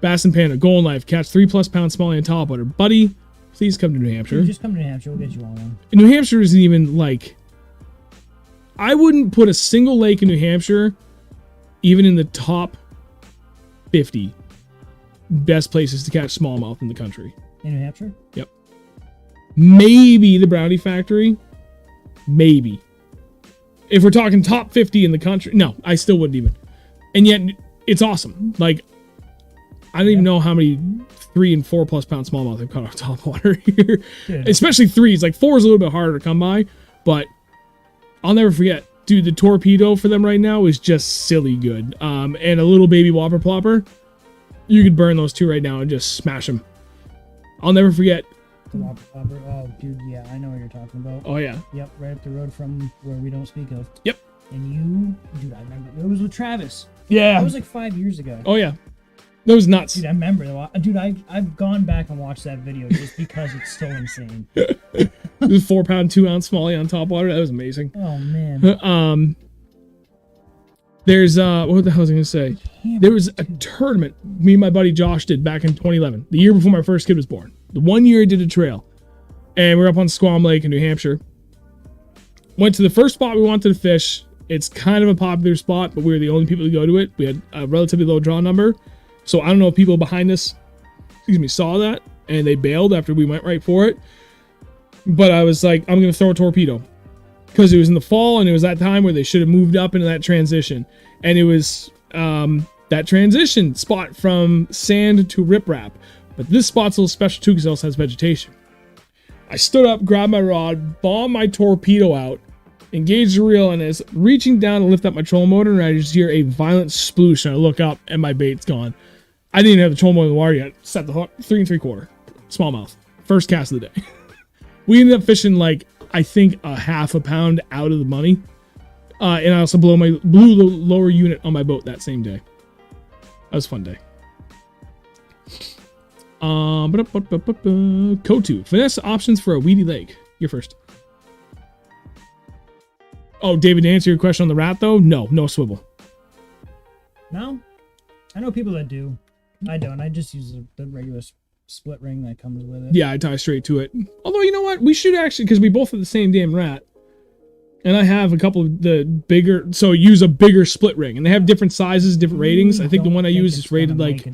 Bass and Panda, Golden Life, catch 3+ pound smallie and topwater. Buddy, please come to New Hampshire. Just come to New Hampshire, we'll get you on one. New Hampshire isn't even like... I wouldn't put a single lake in New Hampshire even in the top 50 best places to catch smallmouth in the country. In New Hampshire? Yep. Maybe the Brownie Factory. Maybe. If we're talking top 50 in the country. No, I still wouldn't even. And yet, it's awesome. Like, I don't even know how many 3 and 4+ pound smallmouth I've caught on top water here. Good. Especially 3s. Like 4 is a little bit harder to come by. But I'll never forget. Dude, the torpedo for them right now is just silly good. And a little baby whopper plopper. You could burn those 2 right now and just smash them. I'll never forget. The Whopper Plopper. Oh, dude, yeah, I know what you're talking about. Oh, yeah. Yep, right up the road from where we don't speak of. Yep. And you, dude, I remember. It was with Travis. Yeah. That was like 5 years ago. Oh, yeah. That was nuts. Dude, I remember. Dude, I've gone back and watched that video just because it's so insane. The 4 pound, 2 ounce smallie on top water. That was amazing. Oh, man. There's, what the hell was I going to say? There was a tournament me and my buddy Josh did back in 2011, the year before my first kid was born. The 1 year I did a trail. And we were up on Squam Lake in New Hampshire. Went to the first spot we wanted to fish. It's kind of a popular spot, but we were the only people to go to it. We had a relatively low draw number. So I don't know if people behind us, saw that and they bailed after we went right for it. But I was like, I'm going to throw a torpedo. Because it was in the fall and it was that time where they should have moved up into that transition. And it was that transition spot from sand to riprap. But this spot's a little special too because it also has vegetation. I stood up, grabbed my rod, bombed my torpedo out, engaged the reel, and as reaching down to lift up my trolling motor, and I just hear a violent sploosh, and I look up, and my bait's gone. I didn't even have the trolling motor in the water yet. Set the hook, 3 3/4. smallmouth. First cast of the day. We ended up fishing like, I think, a half a pound out of the money. And I also blew the lower unit on my boat that same day. That was a fun day. Kotu. Finesse options for a weedy lake. You're first. Oh, David, to answer your question on the rat, though, no swivel. No? I know people that do. I don't. I just use the regular split ring that comes with it. Yeah, I tie straight to it. Although, you know what? We should actually, because we both have the same damn rat. And I have a couple of the bigger, so use a bigger split ring. And they have different sizes, different ratings. I think the one I use is rated like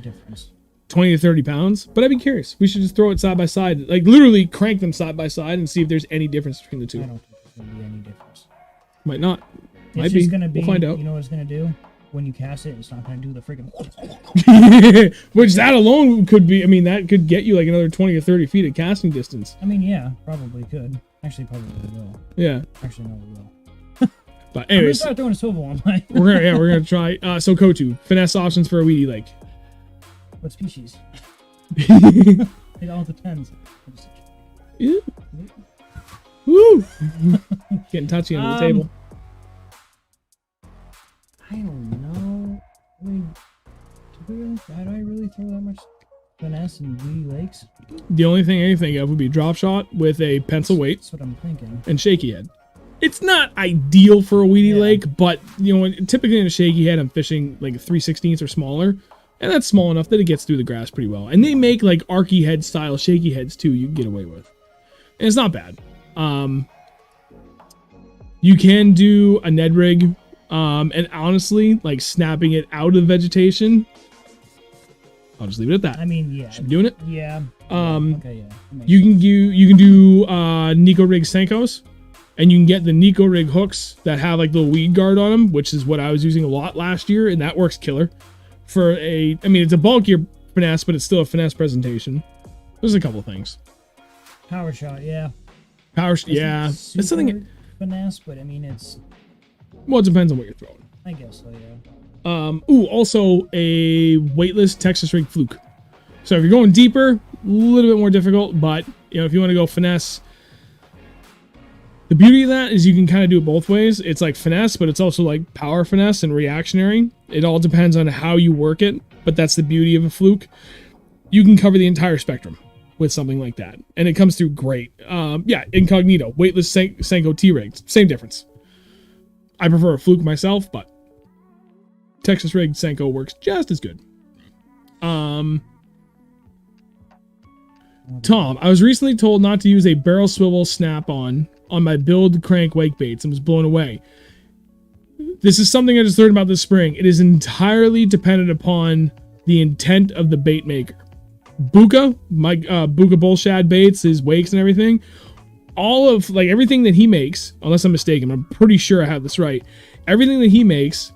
20 to 30 pounds. But I'd be curious. We should just throw it side by side. Like literally crank them side by side and see if there's any difference between the two. I don't think there's going to be any difference. Might not. It's just going to be, we'll find out. You know what it's going to do? When you cast it, it's not going to do the freaking... Which that alone could be, I mean, that could get you like another 20 or 30 feet of casting distance. I mean, yeah, probably could. Actually, probably will. Yeah. Actually, no, we will. But anyways. I'm going to start throwing a swivel on mine. we're going to try. So Kotu, finesse options for a weedy lake. What species? It all depends. Yeah. Woo! Getting touchy under the table. I don't know. I mean, do I really throw that much finesse in weedy lakes? The only thing I think of would be drop shot with a pencil weight. That's what I'm thinking. And shaky head. It's not ideal for a weedy lake, but you know, typically in a shaky head, I'm fishing like 3/16 or smaller, and that's small enough that it gets through the grass pretty well. And they make like arky head style shaky heads too. You can get away with, and it's not bad. You can do a Ned rig. And honestly, like snapping it out of vegetation, I'll just leave it at that. I mean, yeah. Should be doing it. Yeah. Okay, yeah. You can do Nico rig Senkos, and you can get the Nico rig hooks that have like the weed guard on them, which is what I was using a lot last year, and that works killer. For I mean, it's a bulkier finesse, but it's still a finesse presentation. There's a couple of things. Power shot, yeah. Yeah. That's something. Finesse, but I mean, it's. Well, it depends on what you're throwing. I guess so, yeah. Also a weightless Texas rig fluke. So if you're going deeper, a little bit more difficult, but you know, if you want to go finesse, the beauty of that is you can kind of do it both ways. It's like finesse, but it's also like power finesse and reactionary. It all depends on how you work it, but that's the beauty of a fluke. You can cover the entire spectrum with something like that, and it comes through great. Yeah, incognito, weightless Senko T-rig, same difference. I prefer a fluke myself, but Texas rig Senko works just as good. Tom, I was recently told not to use a barrel swivel snap-on my build crank wake baits and was blown away. This is something I just learned about this spring. It is entirely dependent upon the intent of the bait maker. Buka, my Buka bullshad baits, his wakes and everything, all of like everything that he makes, unless I'm mistaken, I'm pretty sure I have this right. Everything that he makes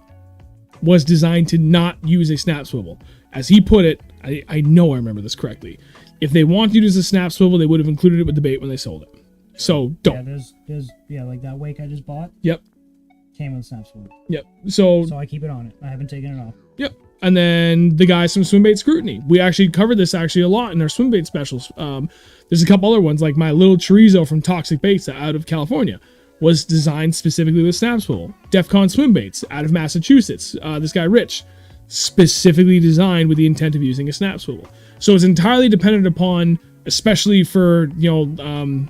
was designed to not use a snap swivel. As he put it, I know I remember this correctly. If they wanted to use a snap swivel, they would have included it with the bait when they sold it. So don't. Yeah, there's like that wake I just bought. Yep. Came with a snap swivel. Yep. So I keep it on it. I haven't taken it off. Yep. And then the guys from Swimbait Scrutiny. We actually covered this a lot in our swimbait specials. There's a couple other ones, like my little chorizo from Toxic Baits out of California was designed specifically with snap swivel. Defcon Swim Baits out of Massachusetts. This guy, Rich, specifically designed with the intent of using a snap swivel. So it's entirely dependent upon, especially for, you know,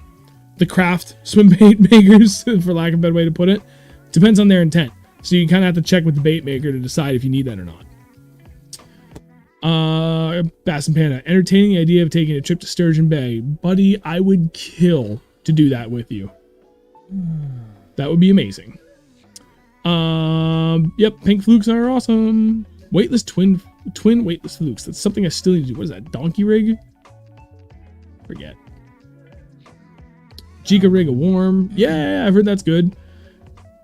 the craft swim bait makers, for lack of a better way to put it, depends on their intent. So you kind of have to check with the bait maker to decide if you need that or not. Bass and Panda, entertaining the idea of taking a trip to Sturgeon Bay. Buddy, I would kill to do that with you. That would be amazing. Yep, pink flukes are awesome. Weightless twin weightless flukes. That's something I still need to do. What is that? Donkey rig? Forget. Jika rig a warm. Yeah, I've heard that's good.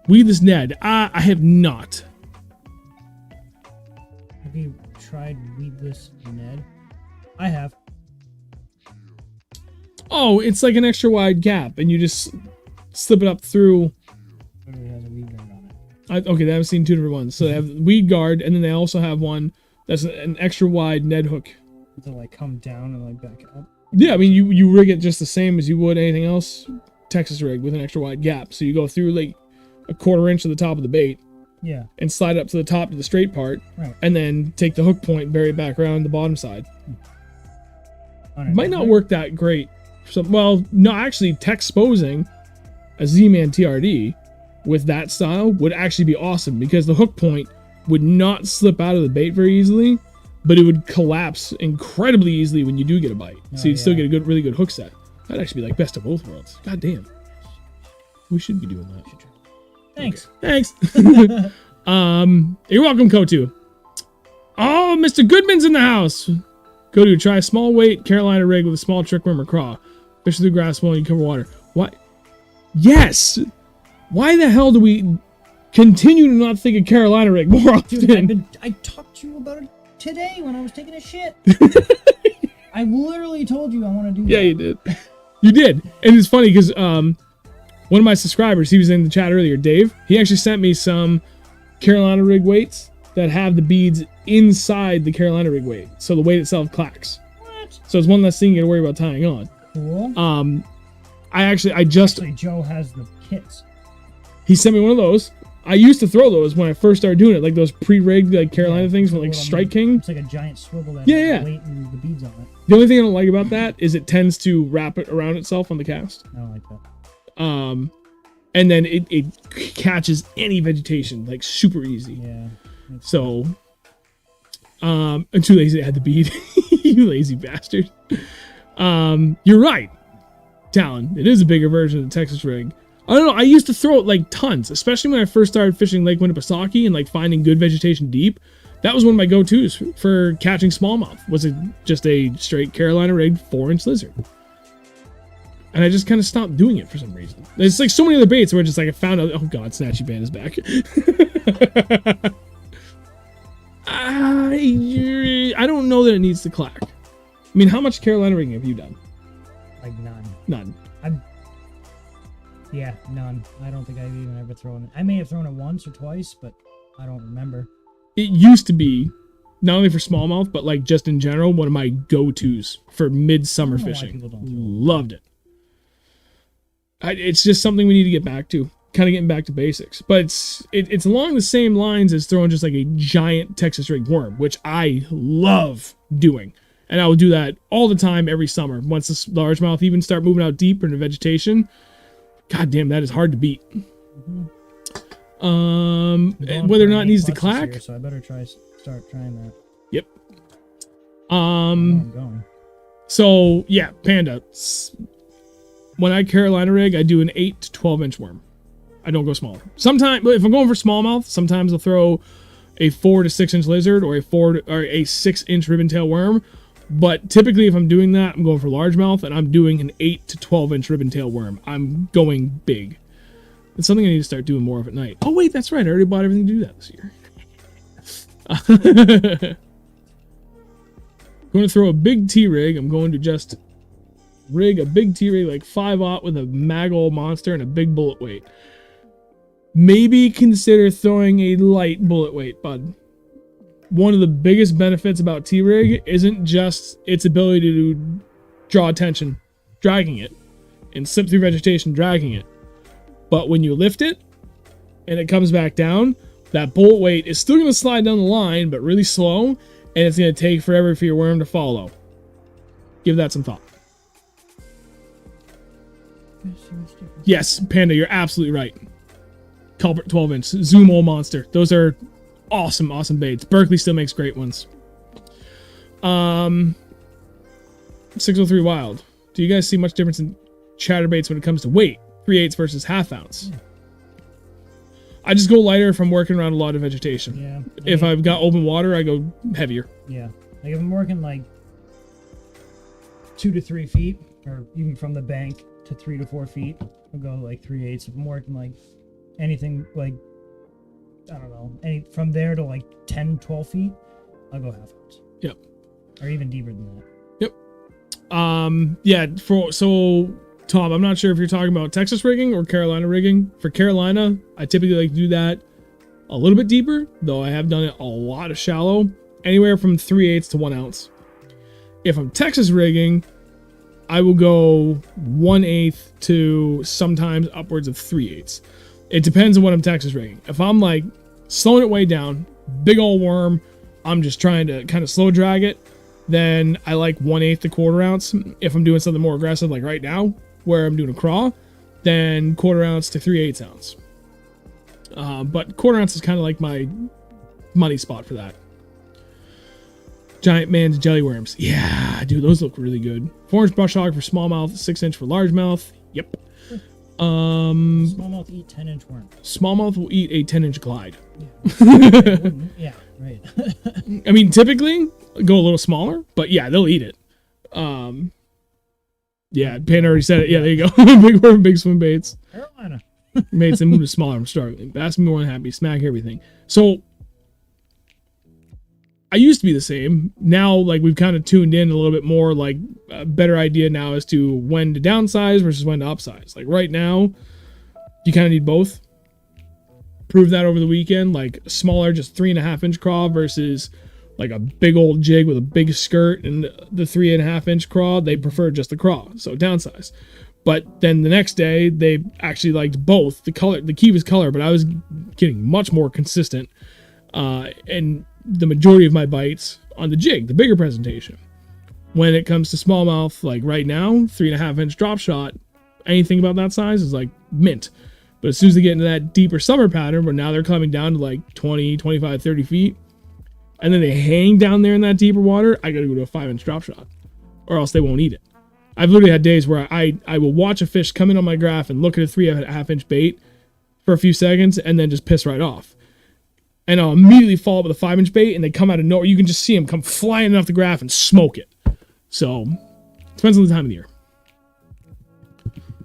Weedless Ned. I have not. Have you tried weedless Ned? I have. Oh, it's like an extra wide gap, and you just slip it up through. It has a weed guard on it. Okay, I've seen two different ones. So they have weed guard, and then they also have one that's an extra wide Ned hook. To like come down and like back up. Yeah, I mean, you rig it just the same as you would anything else. Texas rig with an extra wide gap. So you go through like a 1/4 inch to the top of the bait Yeah. and slide it up to the top to the straight part. Right. And then take the hook point, bury it back around the bottom side. On a Might not rig? work that great. So, well, no, actually, Texposing a Z-Man TRD with that style would actually be awesome because the hook point would not slip out of the bait very easily, but it would collapse incredibly easily when you do get a bite. So you'd still get a really good hook set. That'd actually be like best of both worlds. God damn. We should be doing that. Thanks. Okay. Thanks. You're welcome, Kotu. Oh, Mr. Goodman's in the house. Kotu, try a small weight Carolina rig with a small trick worm or craw. Fish through grass while you cover water. What? Yes! Why the hell do we continue to not think of Carolina rig more often? Dude, I talked to you about it today when I was taking a shit. I literally told you I want to do that. Yeah, you did. You did. And it's funny because one of my subscribers, he was in the chat earlier, Dave, he actually sent me some Carolina rig weights that have the beads inside the Carolina rig weight. So the weight itself clacks. What? So it's one less thing you gotta worry about tying on. Cool. Actually, Joe has the kits. he sent me one of those. I used to throw those when I first started doing it, like those pre-rigged like Carolina things from like Strike King. It's like a giant swivel that Yeah, has yeah. the weight and the beads on it. The only thing I don't like about that is it tends to wrap it around itself on the cast. I don't like that. And then it catches any vegetation like super easy. Yeah. So, I'm too lazy to add the bead. You lazy bastard. You're right, Talon. It is a bigger version of the Texas rig. I don't know. I used to throw it like tons, especially when I first started fishing Lake Winnipesaukee and like finding good vegetation deep. That was one of my go-tos for catching smallmouth. Was just a straight Carolina rigged 4-inch lizard. And I just kind of stopped doing it for some reason. There's like so many other baits where just like I found out, oh god, Snatchy Band is back. I don't know that it needs to clack. I mean, how much Carolina rigging have you done? Like none. None. Yeah, none. I don't think I've even ever thrown it. I may have thrown it once or twice, but I don't remember. It used to be, not only for smallmouth, but like just in general, one of my go-tos for midsummer I don't know why fishing. people don't do it. Loved it. It's just something we need to get back to. Kind of getting back to basics. But it's along the same lines as throwing just like a giant Texas rig worm, which I love doing. And I will do that all the time every summer. Once the largemouth even start moving out deeper into vegetation, god damn, that is hard to beat. Mm-hmm. Whether or not it needs to clack. Year, so I better start trying that. Yep. I'm going. So yeah, Panda. When I Carolina rig, I do an 8 to 12 inch worm. I don't go smaller. Sometimes, if I'm going for smallmouth, sometimes I'll throw a 4 to 6 inch lizard or a 6 inch ribbon tail worm. But typically, if I'm doing that, I'm going for largemouth, and I'm doing an 8 to 12 inch ribbon tail worm. I'm going big. It's something I need to start doing more of at night. Oh wait, that's right. I already bought everything to do that this year. I'm going to throw a big T-rig. I'm going to just rig a big T-rig like 5/0 with a Magol monster and a big bullet weight. Maybe consider throwing a light bullet weight, bud. One of the biggest benefits about T-rig isn't just its ability to draw attention, dragging it, and slip through vegetation, dragging it. But when you lift it and it comes back down, that bullet weight is still going to slide down the line, but really slow, and it's going to take forever for your worm to follow. Give that some thought. Yes, Panda, you're absolutely right. Culprit 12 inch, Zumo monster. Those are awesome, awesome baits. Berkeley still makes great ones. 603 Wild. Do you guys see much difference in chatterbaits when it comes to weight? 3/8 versus 1/2 ounce. Yeah. I just go lighter if I'm working around a lot of vegetation. Yeah. If I've got open water, I go heavier. Yeah. Like if I'm working like 2 to 3 feet, or even from the bank to 3 to 4 feet, I'll go like 3/8. If I'm working like anything like, I don't know, from there to like 10, 12 feet, I'll go 1/2 ounce. Yep. Or even deeper than that. Yep. Yeah, so Tom, I'm not sure if you're talking about Texas rigging or Carolina rigging. For Carolina, I typically like to do that a little bit deeper, though I have done it a lot of shallow, anywhere from 3/8 to 1 ounce. If I'm Texas rigging, I will go 1/8 to sometimes upwards of 3/8. It depends on what I'm Texas rigging. If I'm like slowing it way down, big old worm, I'm just trying to kind of slow drag it, then I like 1/8 to 1/4 ounce. If I'm doing something more aggressive, like right now, where I'm doing a craw, then 1/4 ounce to 3/8 ounce. But 1/4 ounce is kind of like my money spot for that. Giant man's jelly worms. Yeah, dude, those look really good. 4-inch brush hog for smallmouth, 6-inch for largemouth. Yep. Smallmouth eat 10-inch worm. Smallmouth will eat a 10-inch glide. Yeah, right. I mean, typically go a little smaller, but yeah, they'll eat it. Yeah, Pan already said it. Yeah, there you go. Big worm, big swim baits. Carolina. Mates and move to smaller. I'm struggling. Bass me more than happy. Smack everything. So I used to be the same. Now, like, we've kind of tuned in a little bit more, like a better idea now as to when to downsize versus when to upsize. Like right now, you kind of need both. Proved that over the weekend. Like smaller, just 3.5-inch craw versus like a big old jig with a big skirt and the 3.5-inch craw. They prefer just the craw, so downsize. But then the next day, they actually liked both. The color, the key was color, but I was getting much more consistent. And the majority of my bites on the jig, the bigger presentation. When it comes to smallmouth, like right now, 3.5-inch drop shot, anything about that size is like mint. But as soon as they get into that deeper summer pattern, where now they're coming down to like 20, 25, 30 feet, and then they hang down there in that deeper water, I gotta go to a 5-inch drop shot, or else they won't eat it. I've literally had days where I will watch a fish come in on my graph and look at a 3.5-inch bait for a few seconds and then just piss right off. And I'll immediately follow up with a 5-inch bait and they come out of nowhere. You can just see them come flying off the graph and smoke it. So, depends on the time of the year.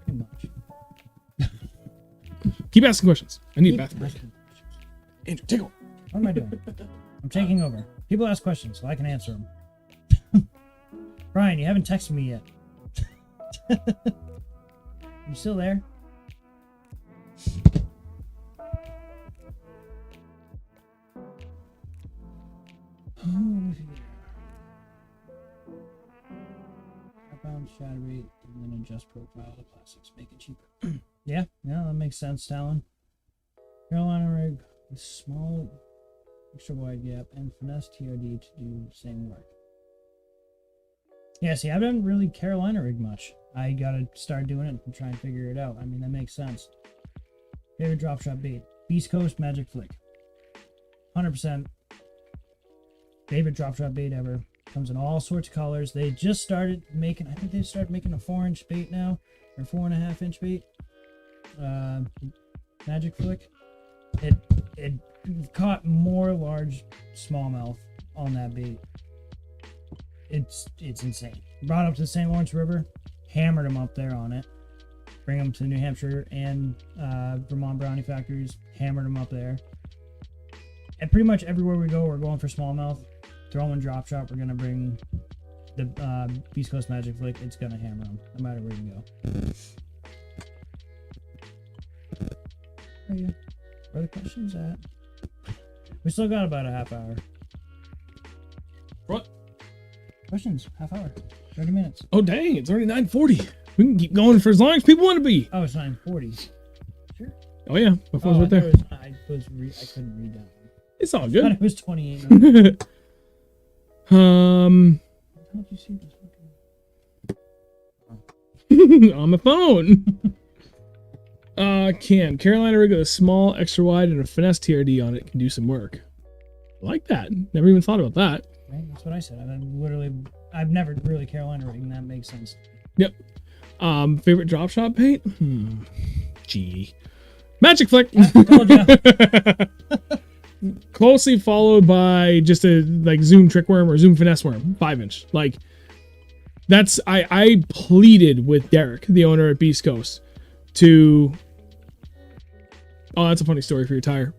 Pretty much. Keep asking questions. I need a bathroom break. Andrew, take over. What am I doing? I'm taking over. People ask questions, so I can answer them. Brian, you haven't texted me yet. You still there? Outbound chatterbait and then adjust profile of plastics, make it cheaper. Yeah, that makes sense, Talon. Carolina rig with small, extra wide gap and finesse TRD to do the same work. Yeah, see, I haven't really Carolina rig much. I gotta start doing it and try and figure it out. I mean, that makes sense. Favorite drop shot bait? Beast Coast Magic Flick. 100%. Favorite drop shot bait ever. Comes in all sorts of colors. They just started making, I think they started making a 4-inch bait now, or 4.5-inch bait. Magic Flick. It caught more large smallmouth on that bait. It's insane. Brought up to the St. Lawrence River, hammered them up there on it. Bring them to New Hampshire and Vermont brownie factories, hammered them up there. And pretty much everywhere we go, we're going for smallmouth. Throw them in drop shot. We're gonna bring the Beast Coast Magic Flick. It's gonna hammer them no matter where you go. Where are the questions at? We still got about a half hour. What? Questions, half hour, 30 minutes. Oh, dang, it's already 9:40. We can keep going for as long as people want to be. Oh, it's 9:40. Sure. Oh, yeah, my phone's right there. I couldn't read that one. It's all I thought good. it was 28 minutes. How did you see this? On my phone. Cam, Carolina rig with a small, extra wide, and a finesse TRD on it can do some work. I like that. Never even thought about that. Right? That's what I said. I've never really Carolina rigged, and that makes sense. Yep. Favorite drop shot bait? Gee. Magic Flick. Told ya. Closely followed by just a like zoom trick worm or zoom finesse worm, 5-inch. Like that's I pleaded with Derek, the owner at Beast Coast, to that's a funny story for your tire.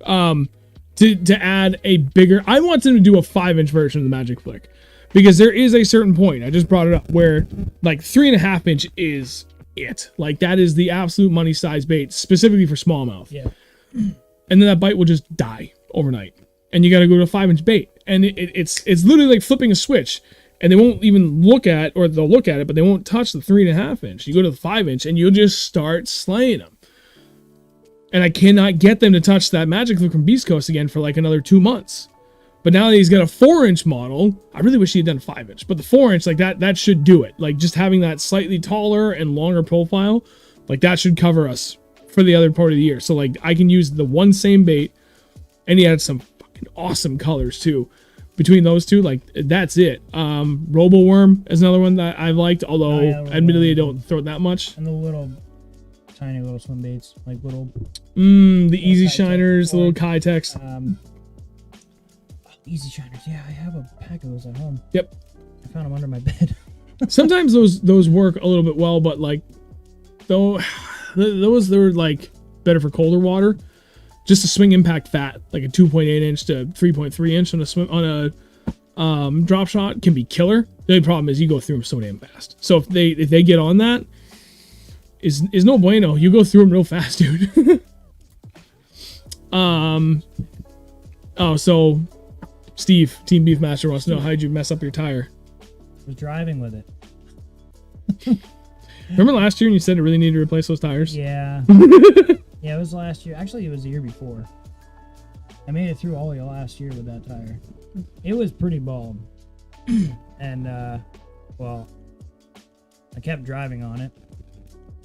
To add a bigger, I want them to do a 5-inch version of the Magic Flick because there is a certain point, I just brought it up, where like 3.5-inch is it. Like that is the absolute money size bait specifically for smallmouth. Yeah. And then that bite will just die overnight. And you got to go to a 5-inch bait. And it's literally like flipping a switch. and they won't even look at, or they'll look at it, but they won't touch the 3.5 inch. You go to the 5 inch and you'll just start slaying them. And I cannot get them to touch that magic loop from Beast Coast again for like another 2 months. But now that he's got a 4-inch model, I really wish he had done a 5-inch. But the 4-inch, like that should do it. Like just having that slightly taller and longer profile, like that should cover us for the other part of the year. So like I can use the one same bait, and he had some fucking awesome colors too. Between those two, like that's it. Robo Worm is another one that I've liked, although admittedly I don't throw it that much. And the little tiny little swim baits, like little the Easy Shiners, the little Kitex. Easy Shiners, yeah, I have a pack of those at home. Yep. I found them under my bed. Sometimes those work a little bit well, but like those they're like better for colder water. Just a swing impact fat, like a 2.8 inch to 3.3 inch on a drop shot can be killer. The only problem is you go through them so damn fast. So if they get on that, is no bueno. You go through them real fast, dude. Oh, so Steve, Team Beefmaster wants to know, how'd you mess up your tire? I was driving with it. Remember last year and you said it really needed to replace those tires? Yeah. Yeah, it was last year. Actually, it was the year before. I made it through all of last year with that tire. It was pretty bald. And, well, I kept driving on it.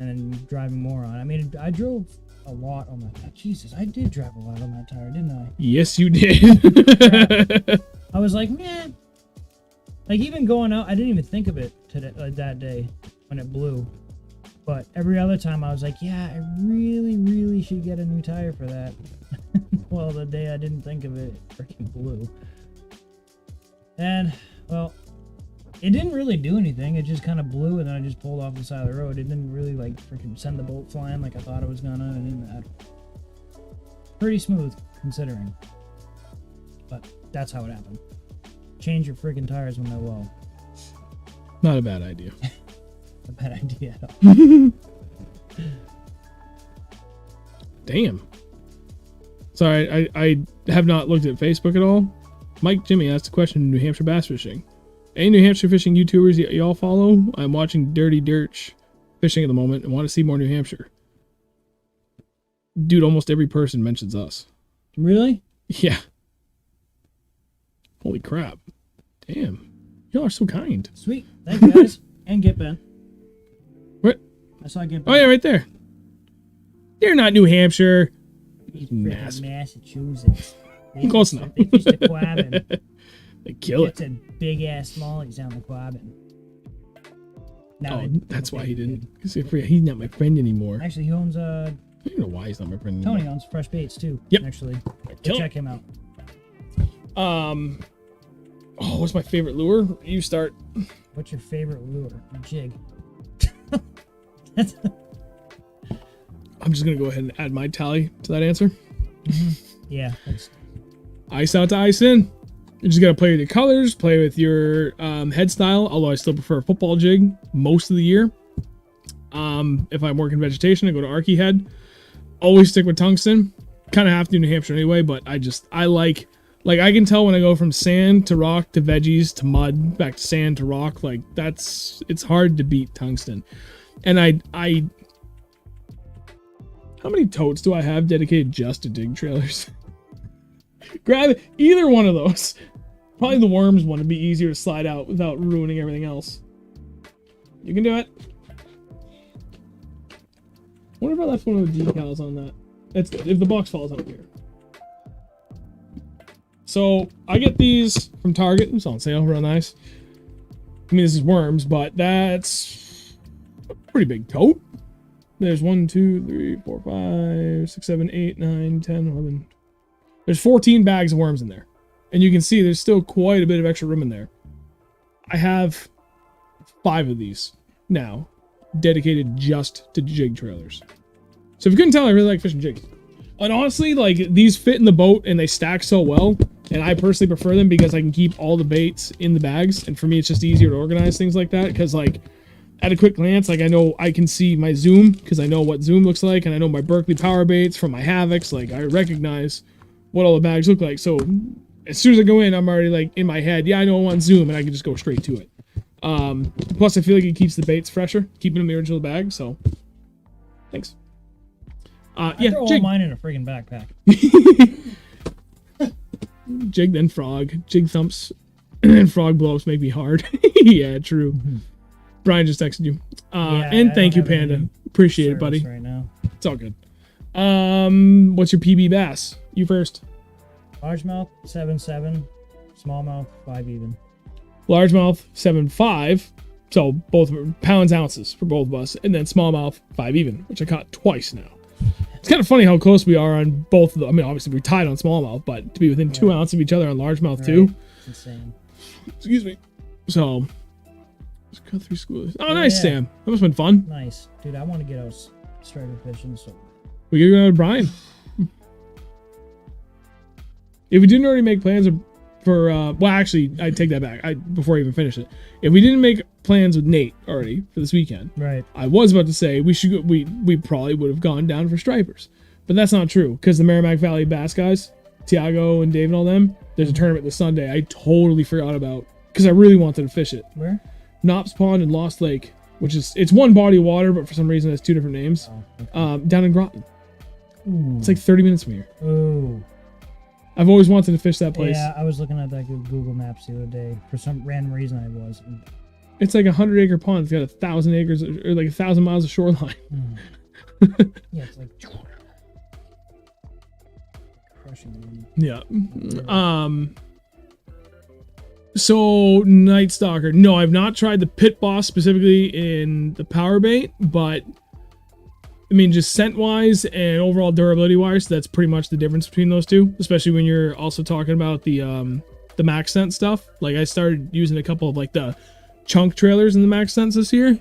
And then driving more on it. I mean, I drove a lot on that. Jesus, I did drive a lot on that tire, didn't I? Yes, you did. I was like, man. Like, even going out, I didn't even think of it today, that day when it blew. But every other time I was like, yeah, I really, really should get a new tire for that. Well, the day I didn't think of it, it freaking blew. And, well, it didn't really do anything. It just kind of blew, and then I just pulled off the side of the road. It didn't really, like, freaking send the bolt flying like I thought it was gonna. It didn't. Pretty smooth, considering. But that's how it happened. Change your freaking tires when they're low. Not a bad idea. A bad idea at all. Damn. Sorry, I have not looked at Facebook at all. Mike Jimmy asked a question: New Hampshire bass fishing. Any New Hampshire fishing YouTubers y'all follow? I'm watching Dirty Dirch fishing at the moment and want to see more New Hampshire. Dude, almost every person mentions us. Really? Yeah. Holy crap. Damn. Y'all are so kind. Sweet. Thank you, guys. And Get Ben. What? I saw Get Ben. Oh, yeah, right there. They're not New Hampshire. He's Nasty. Massachusetts. Close enough. They fish the Quabbin. They kill it. It's a big ass smallies down the Quabbin. Oh, that's why he didn't. Because he's not my friend anymore. Actually, he owns I don't know why he's not my friend anymore. Tony owns Fresh Baits too. Yep. Actually, Kill check him out. Oh, what's my favorite lure? You start. What's your favorite lure? A jig. I'm just gonna go ahead and add my tally to that answer. Yeah. Ice out to ice in. You just gotta play with your colors, play with your head style. Although I still prefer a football jig most of the year. If I'm working vegetation, I go to Archie head. Always stick with tungsten. Kind of have to in New Hampshire anyway, but I like I can tell when I go from sand to rock to veggies to mud back to sand to rock. Like it's hard to beat tungsten. And I how many totes do I have dedicated just to dig trailers? Grab either one of those. Probably the worms one would be easier to slide out without ruining everything else. You can do it. What if I left one of the decals on that? That's good. If the box falls out here. So I get these from Target. It's on sale, real nice. I mean, this is worms, but that's a pretty big tote. There's 1, 2, 3, 4, 5, 6, 7, 8, 9, 10, 11. There's 14 bags of worms in there. And you can see there's still quite a bit of extra room in there. I have 5 of these now, dedicated just to jig trailers. So if you couldn't tell, I really like fishing jigs. And honestly, like, these fit in the boat and they stack so well. And I personally prefer them because I can keep all the baits in the bags. And for me, it's just easier to organize things like that. Because, like, at a quick glance, like, I know I can see my zoom because I know what zoom looks like. And I know my Berkeley power baits from my Havocs. Like, I recognize what all the bags look like. So as soon as I go in, I'm already like in my head. Yeah, I know I'm on Zoom, and I can just go straight to it. Plus, I feel like it keeps the baits fresher, keeping them in the original bag. So, thanks. I Yeah, throw all jig. mine in a friggin' backpack. Jig, then frog. Jig thumps, and then frog blow-ups make me hard. Yeah, true. Brian just texted you. Yeah, And I thank you, don't have Panda. any Appreciate it, service buddy. right now. It's all good. What's your PB bass? You first. Largemouth 7.7, smallmouth 5 even. Largemouth 7.5. So both pounds, ounces for both of us. And then smallmouth 5 even, which I caught twice now. It's kind of funny how close we are on both of them. I mean, obviously we're tied on smallmouth, but to be within 2 ounces of each other on largemouth too. It's insane. Excuse me. So, let's cut through school. Oh, nice, Yeah. Sam. That must have been fun. Nice. Dude, I want to get out striper fishing. So We gotta go to Brian. If we didn't already make plans for, well, actually, I take that back. Before I even finish it, if we didn't make plans with Nate already for this weekend, right. I was about to say we should go, we probably would have gone down for stripers, but that's not true because the Merrimack Valley Bass guys, Tiago and Dave and all them, there's a tournament this Sunday. I totally forgot about because I really wanted to fish it. Where? Knops Pond and Lost Lake, which is it's one body of water, but for some reason it's two different names. Oh, okay. Down in Groton. Ooh. It's like 30 minutes from here. Ooh. I've always wanted to fish that place. Yeah, I was looking at that Google Maps the other day. For some random reason, I was. It's like a 100-acre pond. It's got 1,000 acres or like 1,000 miles of shoreline. Yeah, it's like crushing them. Yeah. So Night Stalker. No, I've not tried the Pit Boss specifically in the power bait, but I mean just scent wise and overall durability wise, that's pretty much the difference between those two. Especially when you're also talking about the max scent stuff. Like I started using a couple of like the chunk trailers in the max scents this year.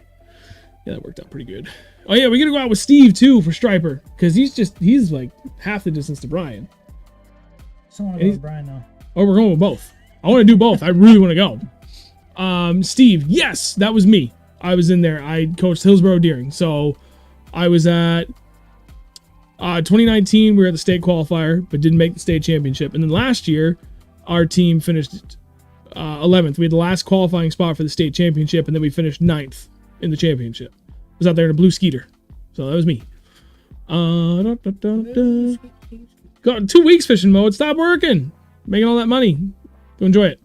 Yeah, that worked out pretty good. Oh yeah, we gotta go out with Steve too for striper because he's like half the distance to Brian. So I want to go with Brian though. Oh, we're going with both. I want to do both. I really want to go. Steve, yes, that was me. I was in there. I coached Hillsborough Deering. So I was at 2019. We were at the state qualifier, but didn't make the state championship. And then last year, our team finished 11th. We had the last qualifying spot for the state championship, and then we finished 9th in the championship. I was out there in a blue skeeter. So that was me. Got 2 weeks fishing mode. Stop working. Making all that money. Go enjoy it.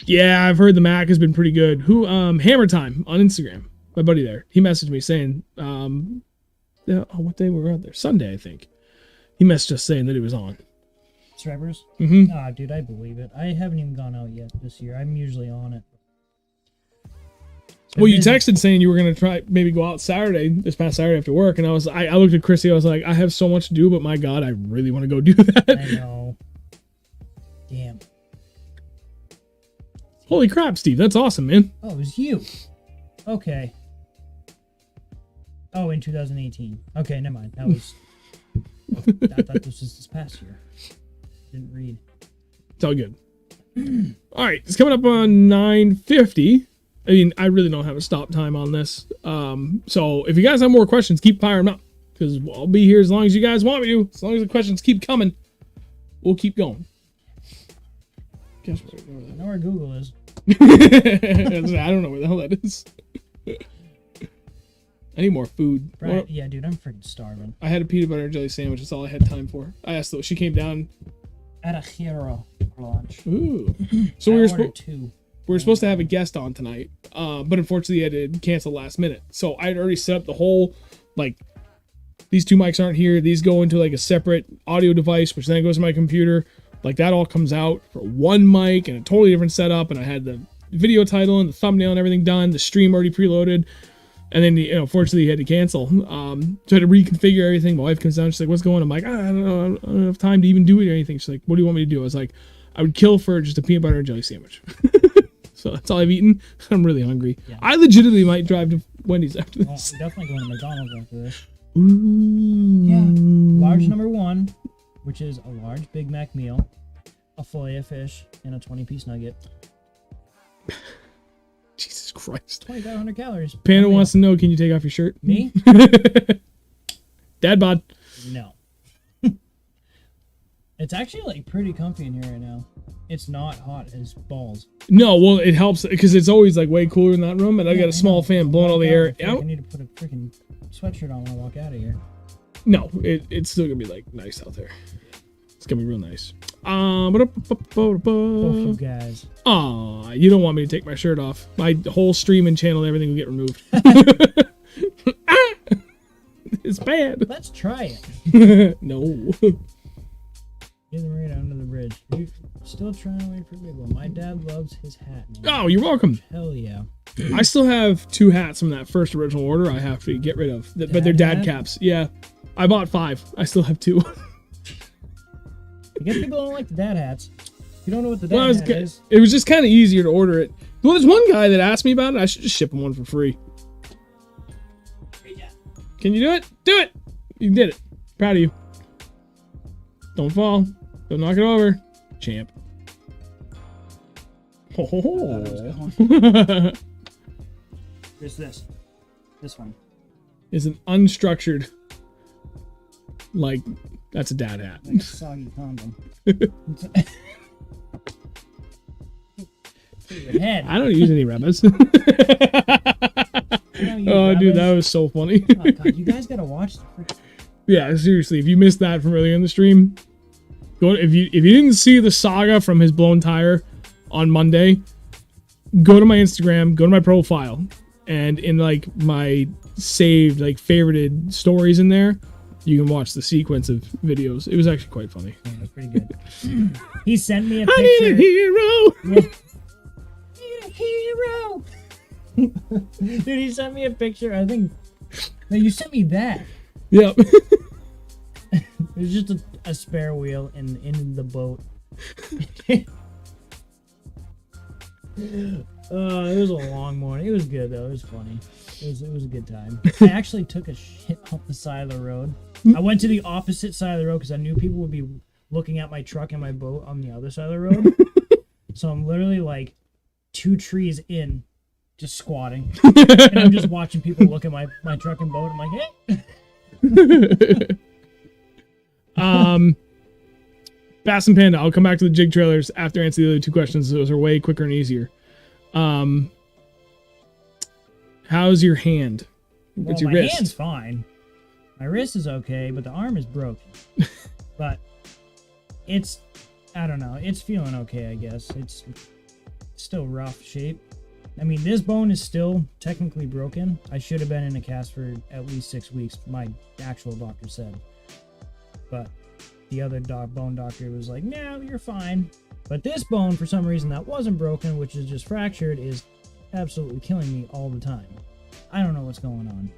Yeah, I've heard the Mac has been pretty good. Hammer Time on Instagram. My buddy there. He messaged me saying, what day were we out there? Sunday, I think. He messaged us saying that it was on. Stripers? Mm-hmm. Ah, dude, I believe it. I haven't even gone out yet this year. I'm usually on it. Well, you texted saying you were going to try, maybe go out Saturday, this past Saturday after work. And I looked at Chrissy. I was like, I have so much to do, but my God, I really want to go do that. I know. Damn. Holy crap, Steve. That's awesome, man. Oh, it was you. Okay. Oh, in 2018. Okay, never mind. That was... I thought this was this past year. Didn't read. It's all good. All right, it's coming up on 9:50. I mean, I really don't have a stop time on this. So if you guys have more questions, keep firing them up. Because I'll be here as long as you guys want me to. As long as the questions keep coming, we'll keep going. Guess what? I know where Google is. I don't know where the hell that is. I need more food. Right? Yeah, dude, I'm freaking starving. I had a peanut butter and jelly sandwich. That's all I had time for. I asked her. She came down. At a hero for lunch. Ooh. So I we ordered two. We were supposed to have a guest on tonight, but unfortunately I had to cancel last minute. So I had already set up the whole, like, these two mics aren't here. These go into like a separate audio device, which then goes to my computer. Like that all comes out for one mic and a totally different setup. And I had the video title and the thumbnail and everything done. The stream already preloaded. And then, fortunately, he had to cancel. So I had to reconfigure everything. My wife comes down. She's like, what's going on? I'm like, I don't know. I don't have time to even do it or anything. She's like, what do you want me to do? I was like, I would kill for just a peanut butter and jelly sandwich. So that's all I've eaten. I'm really hungry. Yeah. I legitimately might drive to Wendy's after this. I'm definitely going to McDonald's after this. Ooh. Yeah. Large number 1, which is a large Big Mac meal, a fillet of fish, and a 20-piece nugget. Jesus Christ. 2,500 calories. Panda wants to know, can you take off your shirt? Me? Dad bod. No. It's actually like pretty comfy in here right now. It's not hot as balls. No, well, it helps because it's always like way cooler in that room, and I got a small fan blowing all the air out. I need to put a freaking sweatshirt on when I walk out of here. No, it's still gonna be like nice out there. It's gonna be real nice. Both you guys. Aw, you don't want me to take my shirt off. My whole stream and channel, everything will get removed. It's bad. Let's try it. No. Get them right under the bridge. We're still trying to wait for Big One. My dad loves his hat. Man. Oh, you're welcome. Hell yeah. I still have 2 hats from that first original order I have to get rid of. But they're dad hat? caps. Yeah. I bought 5. I still have 2. I guess people don't like the dad hats. You don't know what the dad hat is. It was just kind of easier to order it. Well, there's one guy that asked me about it. I should just ship him one for free. Can you do it? Do it! You did it. Proud of you. Don't fall. Don't knock it over. Champ. Oh. There's this. This one. Is an unstructured, like, that's a dad hat. Like a soggy condom. Your head. I don't use any Rebas. Oh, dude, that was so funny. Oh, God, you guys gotta watch the Yeah, seriously, if you missed that from earlier in the stream, go. If you didn't see the saga from his blown tire on Monday, go to my Instagram, go to my profile, and in like my saved, like favorited stories in there, you can watch the sequence of videos. It was actually quite funny. Yeah, it was pretty good. He sent me a I picture. need a hero. Yeah. Need a hero. Dude, he sent me a picture. I think. No, you sent me that. Yep. There's just a spare wheel in the boat. It was a long morning. It was good though. It was funny. It was a good time. I actually took a shit off the side of the road. I went to the opposite side of the road because I knew people would be looking at my truck and my boat on the other side of the road. So I'm literally like 2 trees in, just squatting, and I'm just watching people look at my truck and boat. I'm like, hey. Bass and Panda. I'll come back to the jig trailers after answering the other 2 questions. Those are way quicker and easier. How's your hand? What's your my wrist? hand's fine. My wrist is okay, but the arm is broken. But it's, I don't know. It's feeling okay, I guess. It's still rough shape. I mean, this bone is still technically broken. I should have been in a cast for at least 6 weeks, my actual doctor said. But the other bone doctor was like, no, you're fine. But this bone, for some reason, that wasn't broken, which is just fractured, is absolutely killing me all the time. I don't know what's going on.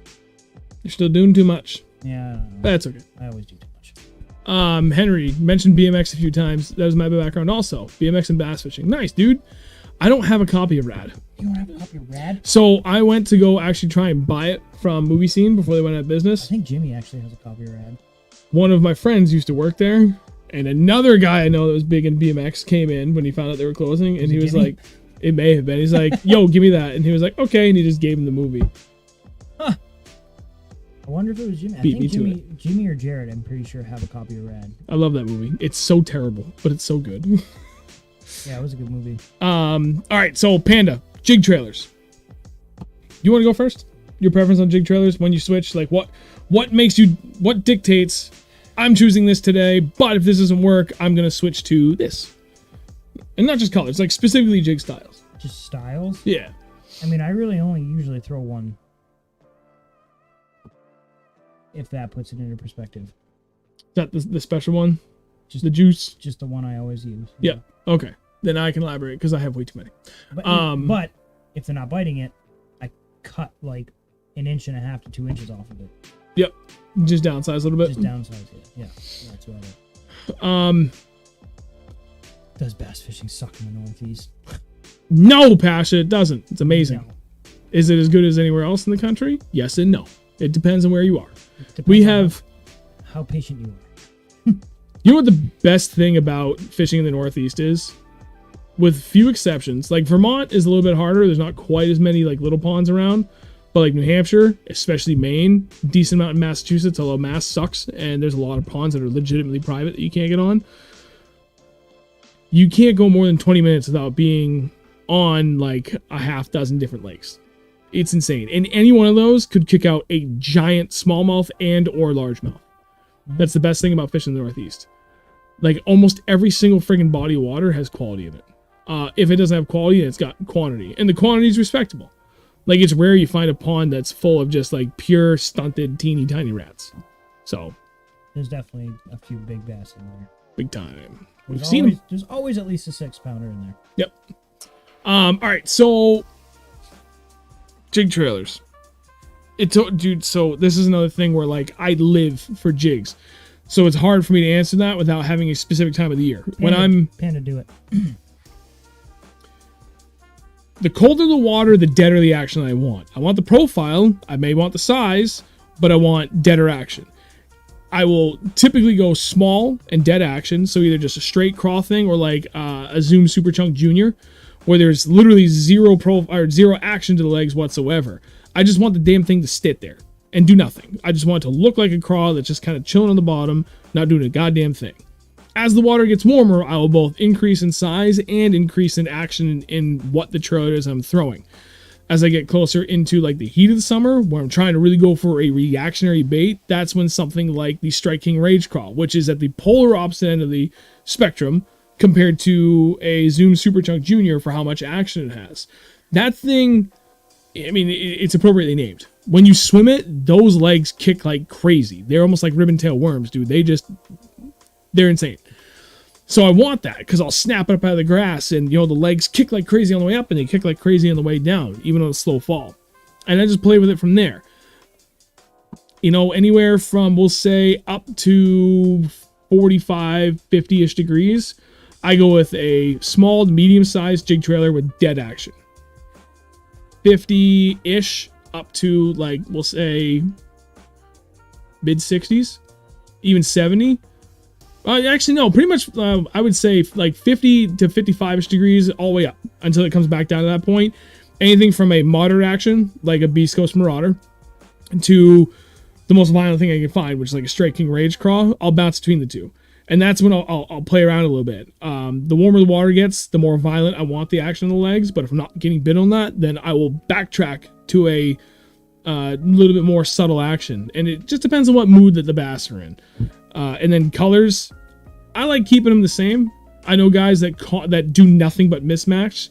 You're still doing too much. Yeah, I don't know. That's okay. I always do too much. Henry mentioned BMX a few times. That was my background also. BMX and bass fishing. Nice, dude. I don't have a copy of Rad. You don't have a copy of Rad? So I went to go actually try and buy it from Movie Scene before they went out of business. I think Jimmy actually has a copy of Rad. One of my friends used to work there, and another guy I know that was big in BMX came in when he found out they were closing, and he was Jimmy? like, it may have been. He's like, yo, give me that. And he was like, okay, and he just gave him the movie. Huh. I wonder if it was Jimmy. I Beat me think to Jimmy or Jared, I'm pretty sure, have a copy of Rad. I love that movie. It's so terrible, but it's so good. Yeah, it was a good movie. All right, so Panda, jig trailers. You want to go first? Your preference on jig trailers when you switch? Like what makes you, what dictates, I'm choosing this today, but if this doesn't work, I'm going to switch to this. And not just colors, like specifically jig styles. Just styles? Yeah. I mean, I really only usually throw one. If that puts it into perspective. Is that the special one? Just the juice? Just the one I always use. Yeah. Okay. Then I can elaborate because I have way too many. But if they're not biting it, I cut like 1.5 inches to 2 inches off of it. Yep. Just downsize a little bit. Just downsize it. Yeah. That's about it. Does bass fishing suck in the Northeast? No, Pasha, it doesn't. It's amazing. No. Is it as good as anywhere else in the country? Yes and no. It depends on where you are. Depends We on have... how patient you are. You know what the best thing about fishing in the Northeast is? With few exceptions. Like Vermont is a little bit harder. There's not quite as many like little ponds around. But like New Hampshire, especially Maine, decent amount in Massachusetts, although Mass sucks, and there's a lot of ponds that are legitimately private that you can't get on. You can't go more than 20 minutes without being on like a half dozen different lakes. It's insane. And any one of those could kick out a giant smallmouth and or largemouth. That's the best thing about fishing in the Northeast. Like almost every single friggin' body of water has quality in it. If it doesn't have quality, it's got quantity. And the quantity is respectable. Like it's rare you find a pond that's full of just like pure stunted teeny tiny rats. So There's definitely a few big bass in there. big time. We've There's seen always, them. There's always at least a 6-pounder in there. Yep. All right. So jig trailers. Dude, so this is another thing where like I live for jigs. So it's hard for me to answer that without having a specific time of the year. Panda, do it. The colder the water, the deader the action I want. I want the profile. I may want the size, but I want deader action. I will typically go small and dead action. So either just a straight crawl thing or like a Zoom Super Chunk Junior, where there's literally zero action to the legs whatsoever. I just want the damn thing to sit there and do nothing. I just want it to look like a crawl that's just kind of chilling on the bottom, not doing a goddamn thing. As the water gets warmer, I will both increase in size and increase in action in what the trailer is I'm throwing. As I get closer into like the heat of the summer, where I'm trying to really go for a reactionary bait, that's when something like the Strike King Rage Crawl, which is at the polar opposite end of the spectrum compared to a Zoom Super Chunk Junior for how much action it has. That thing, I mean, it's appropriately named. When you swim it, those legs kick like crazy. They're almost like ribbon tail worms, dude. They're insane. So I want that because I'll snap it up out of the grass and, you know, the legs kick like crazy on the way up and they kick like crazy on the way down, even on a slow fall. And I just play with it from there. You know, anywhere from, we'll say, up to 45, 50-ish degrees, I go with a small to medium-sized jig trailer with dead action. 50-ish up to, like, we'll say, mid-60s, even 70. Actually, no, pretty much, I would say, like, 50 to 55-ish degrees all the way up until it comes back down to that point. Anything from a moderate action, like a Beast Coast Marauder, to the most violent thing I can find, which is like a Strike King Rage Crawl, I'll bounce between the two. And that's when I'll play around a little bit. The warmer the water gets, the more violent I want the action on the legs. But if I'm not getting bit on that, then I will backtrack to a little bit more subtle action. And it just depends on what mood that the bass are in. And then colors, I like keeping them the same. I know guys that do nothing but mismatch.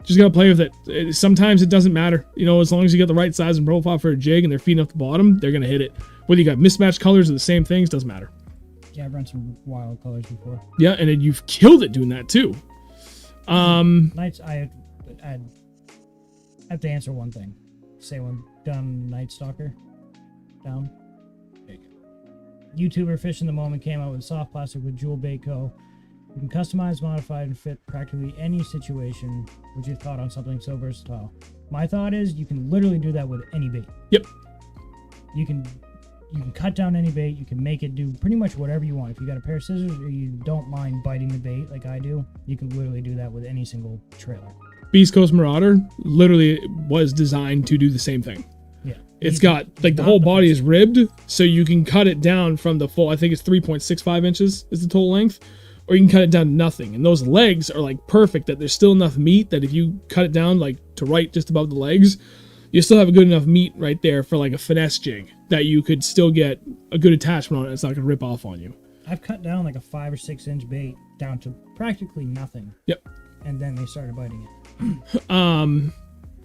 Just gotta play with it. Sometimes it doesn't matter. You know, as long as you get the right size and profile for a jig and they're feeding off the bottom, they're gonna hit it. Whether you got mismatched colors or the same things, doesn't matter. Yeah, I've run some wild colors before. Yeah, and then you've killed it doing that too. Nights, I have to answer one thing. Say when done Night Stalker down. YouTuber Fish in the Moment came out with soft plastic with Jewel Bait Co. You can customize, modify, and fit practically any situation. What's your thought on something so versatile? My thought is you can literally do that with any bait. Yep. You can cut down any bait. You can make it do pretty much whatever you want. If you got a pair of scissors or you don't mind biting the bait like I do, you can literally do that with any single trailer. Beast Coast Marauder literally was designed to do the same thing. Yeah. It's got, like, the whole body is ribbed, so you can cut it down from the full, I think it's 3.65 inches is the total length, or you can cut it down to nothing. And those legs are, like, perfect, that there's still enough meat that if you cut it down, like, to right just above the legs, you still have a good enough meat right there for, like, a finesse jig that you could still get a good attachment on it. It's not going to rip off on you. I've cut down, like, a 5 or 6 inch bait down to practically nothing. Yep. And then they started biting it.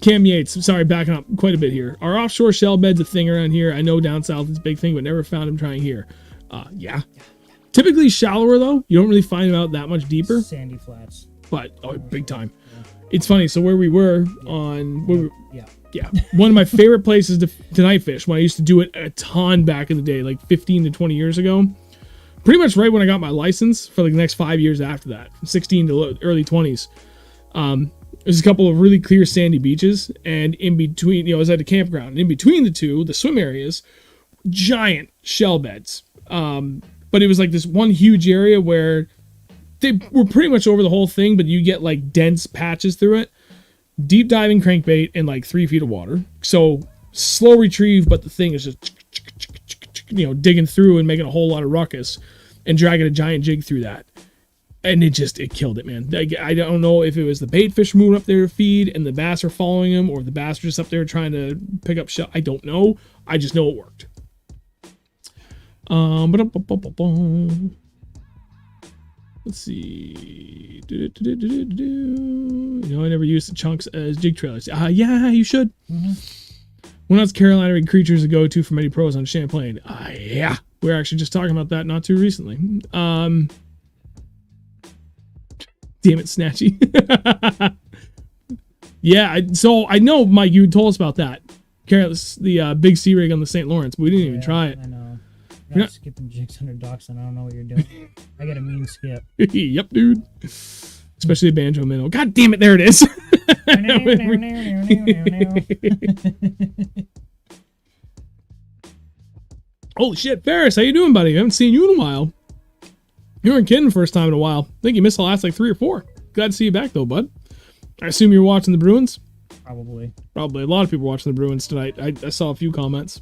Cam Yates, sorry, backing up quite a bit here. Are offshore shell beds a thing around here? I know down south it's a big thing, but never found them trying here. Yeah. Typically shallower, though. You don't really find them out that much deeper. Sandy flats. But, big time. Yeah. It's funny. So where we were Yeah. One of my favorite places to night fish, when I used to do it a ton back in the day, like 15 to 20 years ago. Pretty much right when I got my license for like the next 5 years after that, from 16 to early 20s. There's a couple of really clear sandy beaches, and in between, I was at a campground, and in between the two, the swim areas, giant shell beds. But it was like this one huge area where they were pretty much over the whole thing, but you get like dense patches through it. deep diving crankbait in like 3 feet of water. So slow retrieve, but the thing is just, digging through and making a whole lot of ruckus and dragging a giant jig through that. And it killed it, man. I don't know if it was the bait fish moving up there to feed and the bass are following him, or the bass are just up there trying to pick up shell. I don't know. I just know it worked. Let's see. I never used the chunks as jig trailers. Yeah, you should. Mm-hmm. When else Carolina creatures a go-to for many pros on Champlain? Yeah. We were actually just talking about that not too recently. Damn it, Snatchy. Yeah, so I know, Mike, you told us about that. The big sea rig on the St. Lawrence, but we didn't even try it. I know. You're not skipping jigs under docks, and I don't know what you're doing. I got a mean skip. Yep, dude. Especially a banjo minnow. God damn it, there it is. Holy shit, Ferris, how you doing, buddy? I haven't seen you in a while. You weren't kidding first time in a while. I think you missed the last like 3 or 4. Glad to see you back though, bud. I assume you're watching the Bruins? Probably. A lot of people watching the Bruins tonight. I saw a few comments.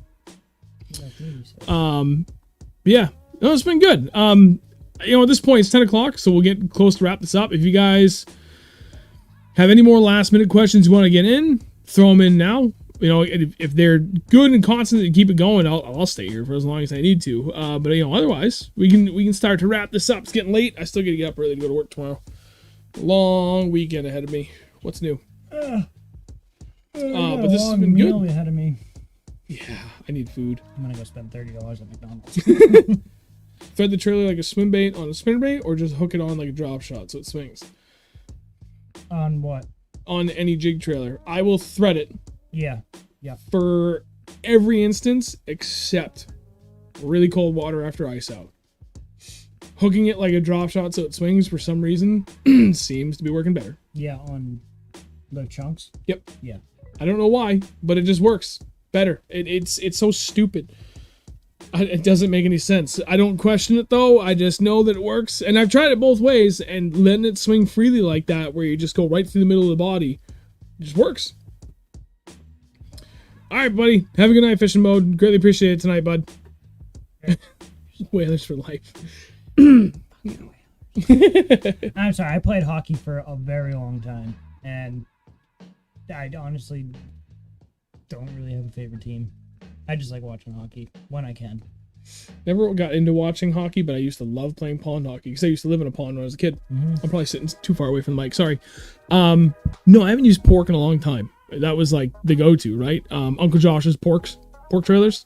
Yeah, no, it's been good. At this point it's 10 o'clock, so we'll get close to wrap this up. If you guys have any more last minute questions you want to get in, throw them in now. If they're good and constant and keep it going, I'll stay here for as long as I need to. But otherwise, we can start to wrap this up. It's getting late. I still got to get up early to go to work tomorrow. Long weekend ahead of me. What's new? But this has been good. Ahead of me. Yeah, I need food. I'm gonna go spend $30 at McDonald's. Thread the trailer like a swim bait on a spinnerbait, or just hook it on like a drop shot so it swings? On what? On any jig trailer. I will thread it. Yeah. For every instance except really cold water after ice out. Hooking it like a drop shot so it swings for some reason seems to be working better. Yeah, on the chunks? Yep. Yeah. I don't know why, but it just works better. It's so stupid. It doesn't make any sense. I don't question it though. I just know that it works. And I've tried it both ways, and letting it swing freely like that, where you just go right through the middle of the body, it just works. All right, buddy. Have a good night, fishing mode. Greatly appreciate it tonight, bud. Whalers for life. I'm sorry. I played hockey for a very long time, and I honestly don't really have a favorite team. I just like watching hockey when I can. Never got into watching hockey, but I used to love playing pond hockey because I used to live in a pond when I was a kid. Mm-hmm. I'm probably sitting too far away from the mic. Sorry. No, I haven't used pork in a long time. That was like the go-to, right? Uncle Josh's pork trailers.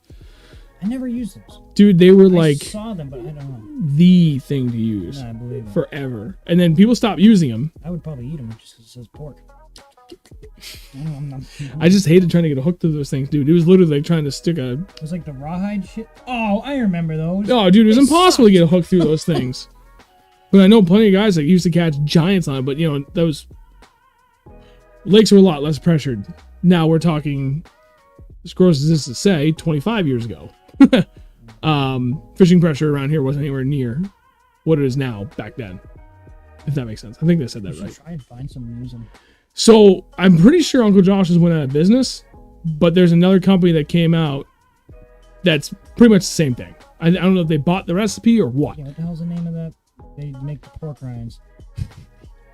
I never used those. Dude, they were I saw them, but I don't know. The thing to use. No, I believe it. Forever. And then people stopped using them. I would probably eat them just because it says pork. I just hated trying to get a hook to those things, dude. It was literally like trying to stick a... It was like the rawhide shit. Oh, I remember those. Oh, dude, it was impossible to get a hook through those things. But I know plenty of guys that used to catch giants on it, but those lakes were a lot less pressured. Now we're talking, as gross as this is to say, 25 years ago. Fishing pressure around here wasn't anywhere near what it is now back then. If that makes sense. I think they said that right. Try and find some reason. So I'm pretty sure Uncle Josh's went out of business, but there's another company that came out that's pretty much the same thing. I don't know if they bought the recipe or what. Yeah, what the hell's the name of that? They make the pork rinds.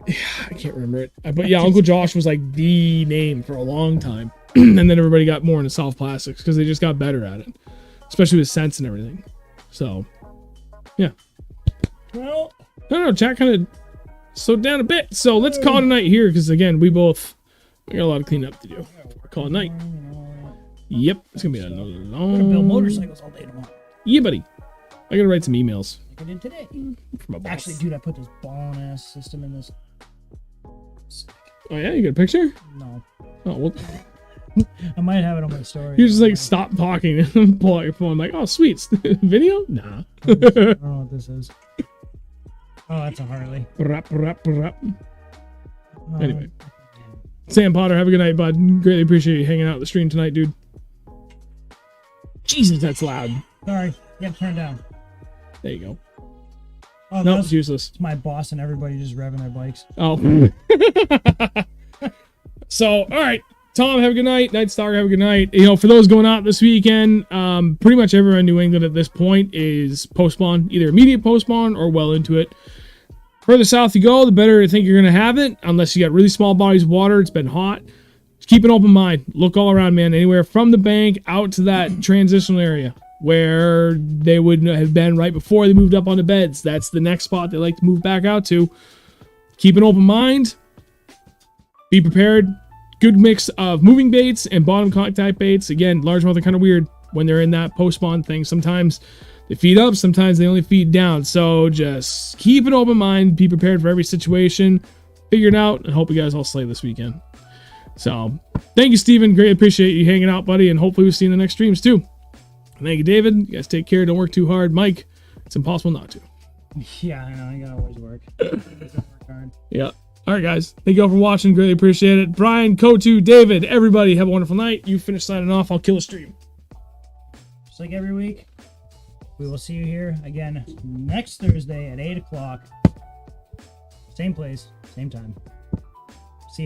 Yeah, I can't remember it. But yeah, Uncle Josh was like the name for a long time. And then everybody got more into soft plastics because they just got better at it. Especially with scents and everything. So, yeah. Well, I don't know, chat kind of slowed down a bit. So let's call it a night here because, again, we got a lot of cleanup to do. Call it a night. Yep, it's going to be another long... I'm going to build motorcycles all day tomorrow. Yeah, buddy. I got to write some emails. Like I did today. From my boss. Actually, dude, I put this ballin'-ass system in this. Oh, yeah? You got a picture? No. Oh, well... I might have it on my story. You just like stop talking and pull out your phone. I'm like, oh, sweet. Video? Nah. I don't know what this is. Oh, that's a Harley. Anyway. Sam Potter, have a good night, bud. Greatly appreciate you hanging out at the stream tonight, dude. Jesus, that's loud. Sorry. You have to turn it down. There you go. Oh, no, it's useless. It's my boss and everybody just revving their bikes. Oh. So, all right. Tom, have a good night. Night Star, have a good night. You know, for those going out this weekend, pretty much everyone in New England at this point is post-spawn, either immediate post-spawn or well into it. Further south you go, the better I think you're going to have it, unless you got really small bodies of water. It's been hot. Just keep an open mind. Look all around, man. Anywhere from the bank out to that transitional area where they would have been right before they moved up on the beds. That's the next spot they like to move back out to. Keep an open mind. Be prepared. Good mix of moving baits and bottom contact baits. Again, largemouth are kind of weird when they're in that post-spawn thing. Sometimes they feed up, sometimes they only feed down. So just keep an open mind. Be prepared for every situation. Figure it out, and hope you guys all slay this weekend. So thank you, Steven. Greatly appreciate you hanging out, buddy, and hopefully we'll see you in the next streams too. Thank you, David. You guys take care. Don't work too hard. Mike, it's impossible not to. Yeah, I know. I gotta always work. Work hard. Yeah. All right, guys. Thank you all for watching. Greatly appreciate it. Brian, Kotu, David, everybody, have a wonderful night. You finish signing off. I'll kill a stream. Just like every week, we will see you here again next Thursday at 8 o'clock. Same place, same time.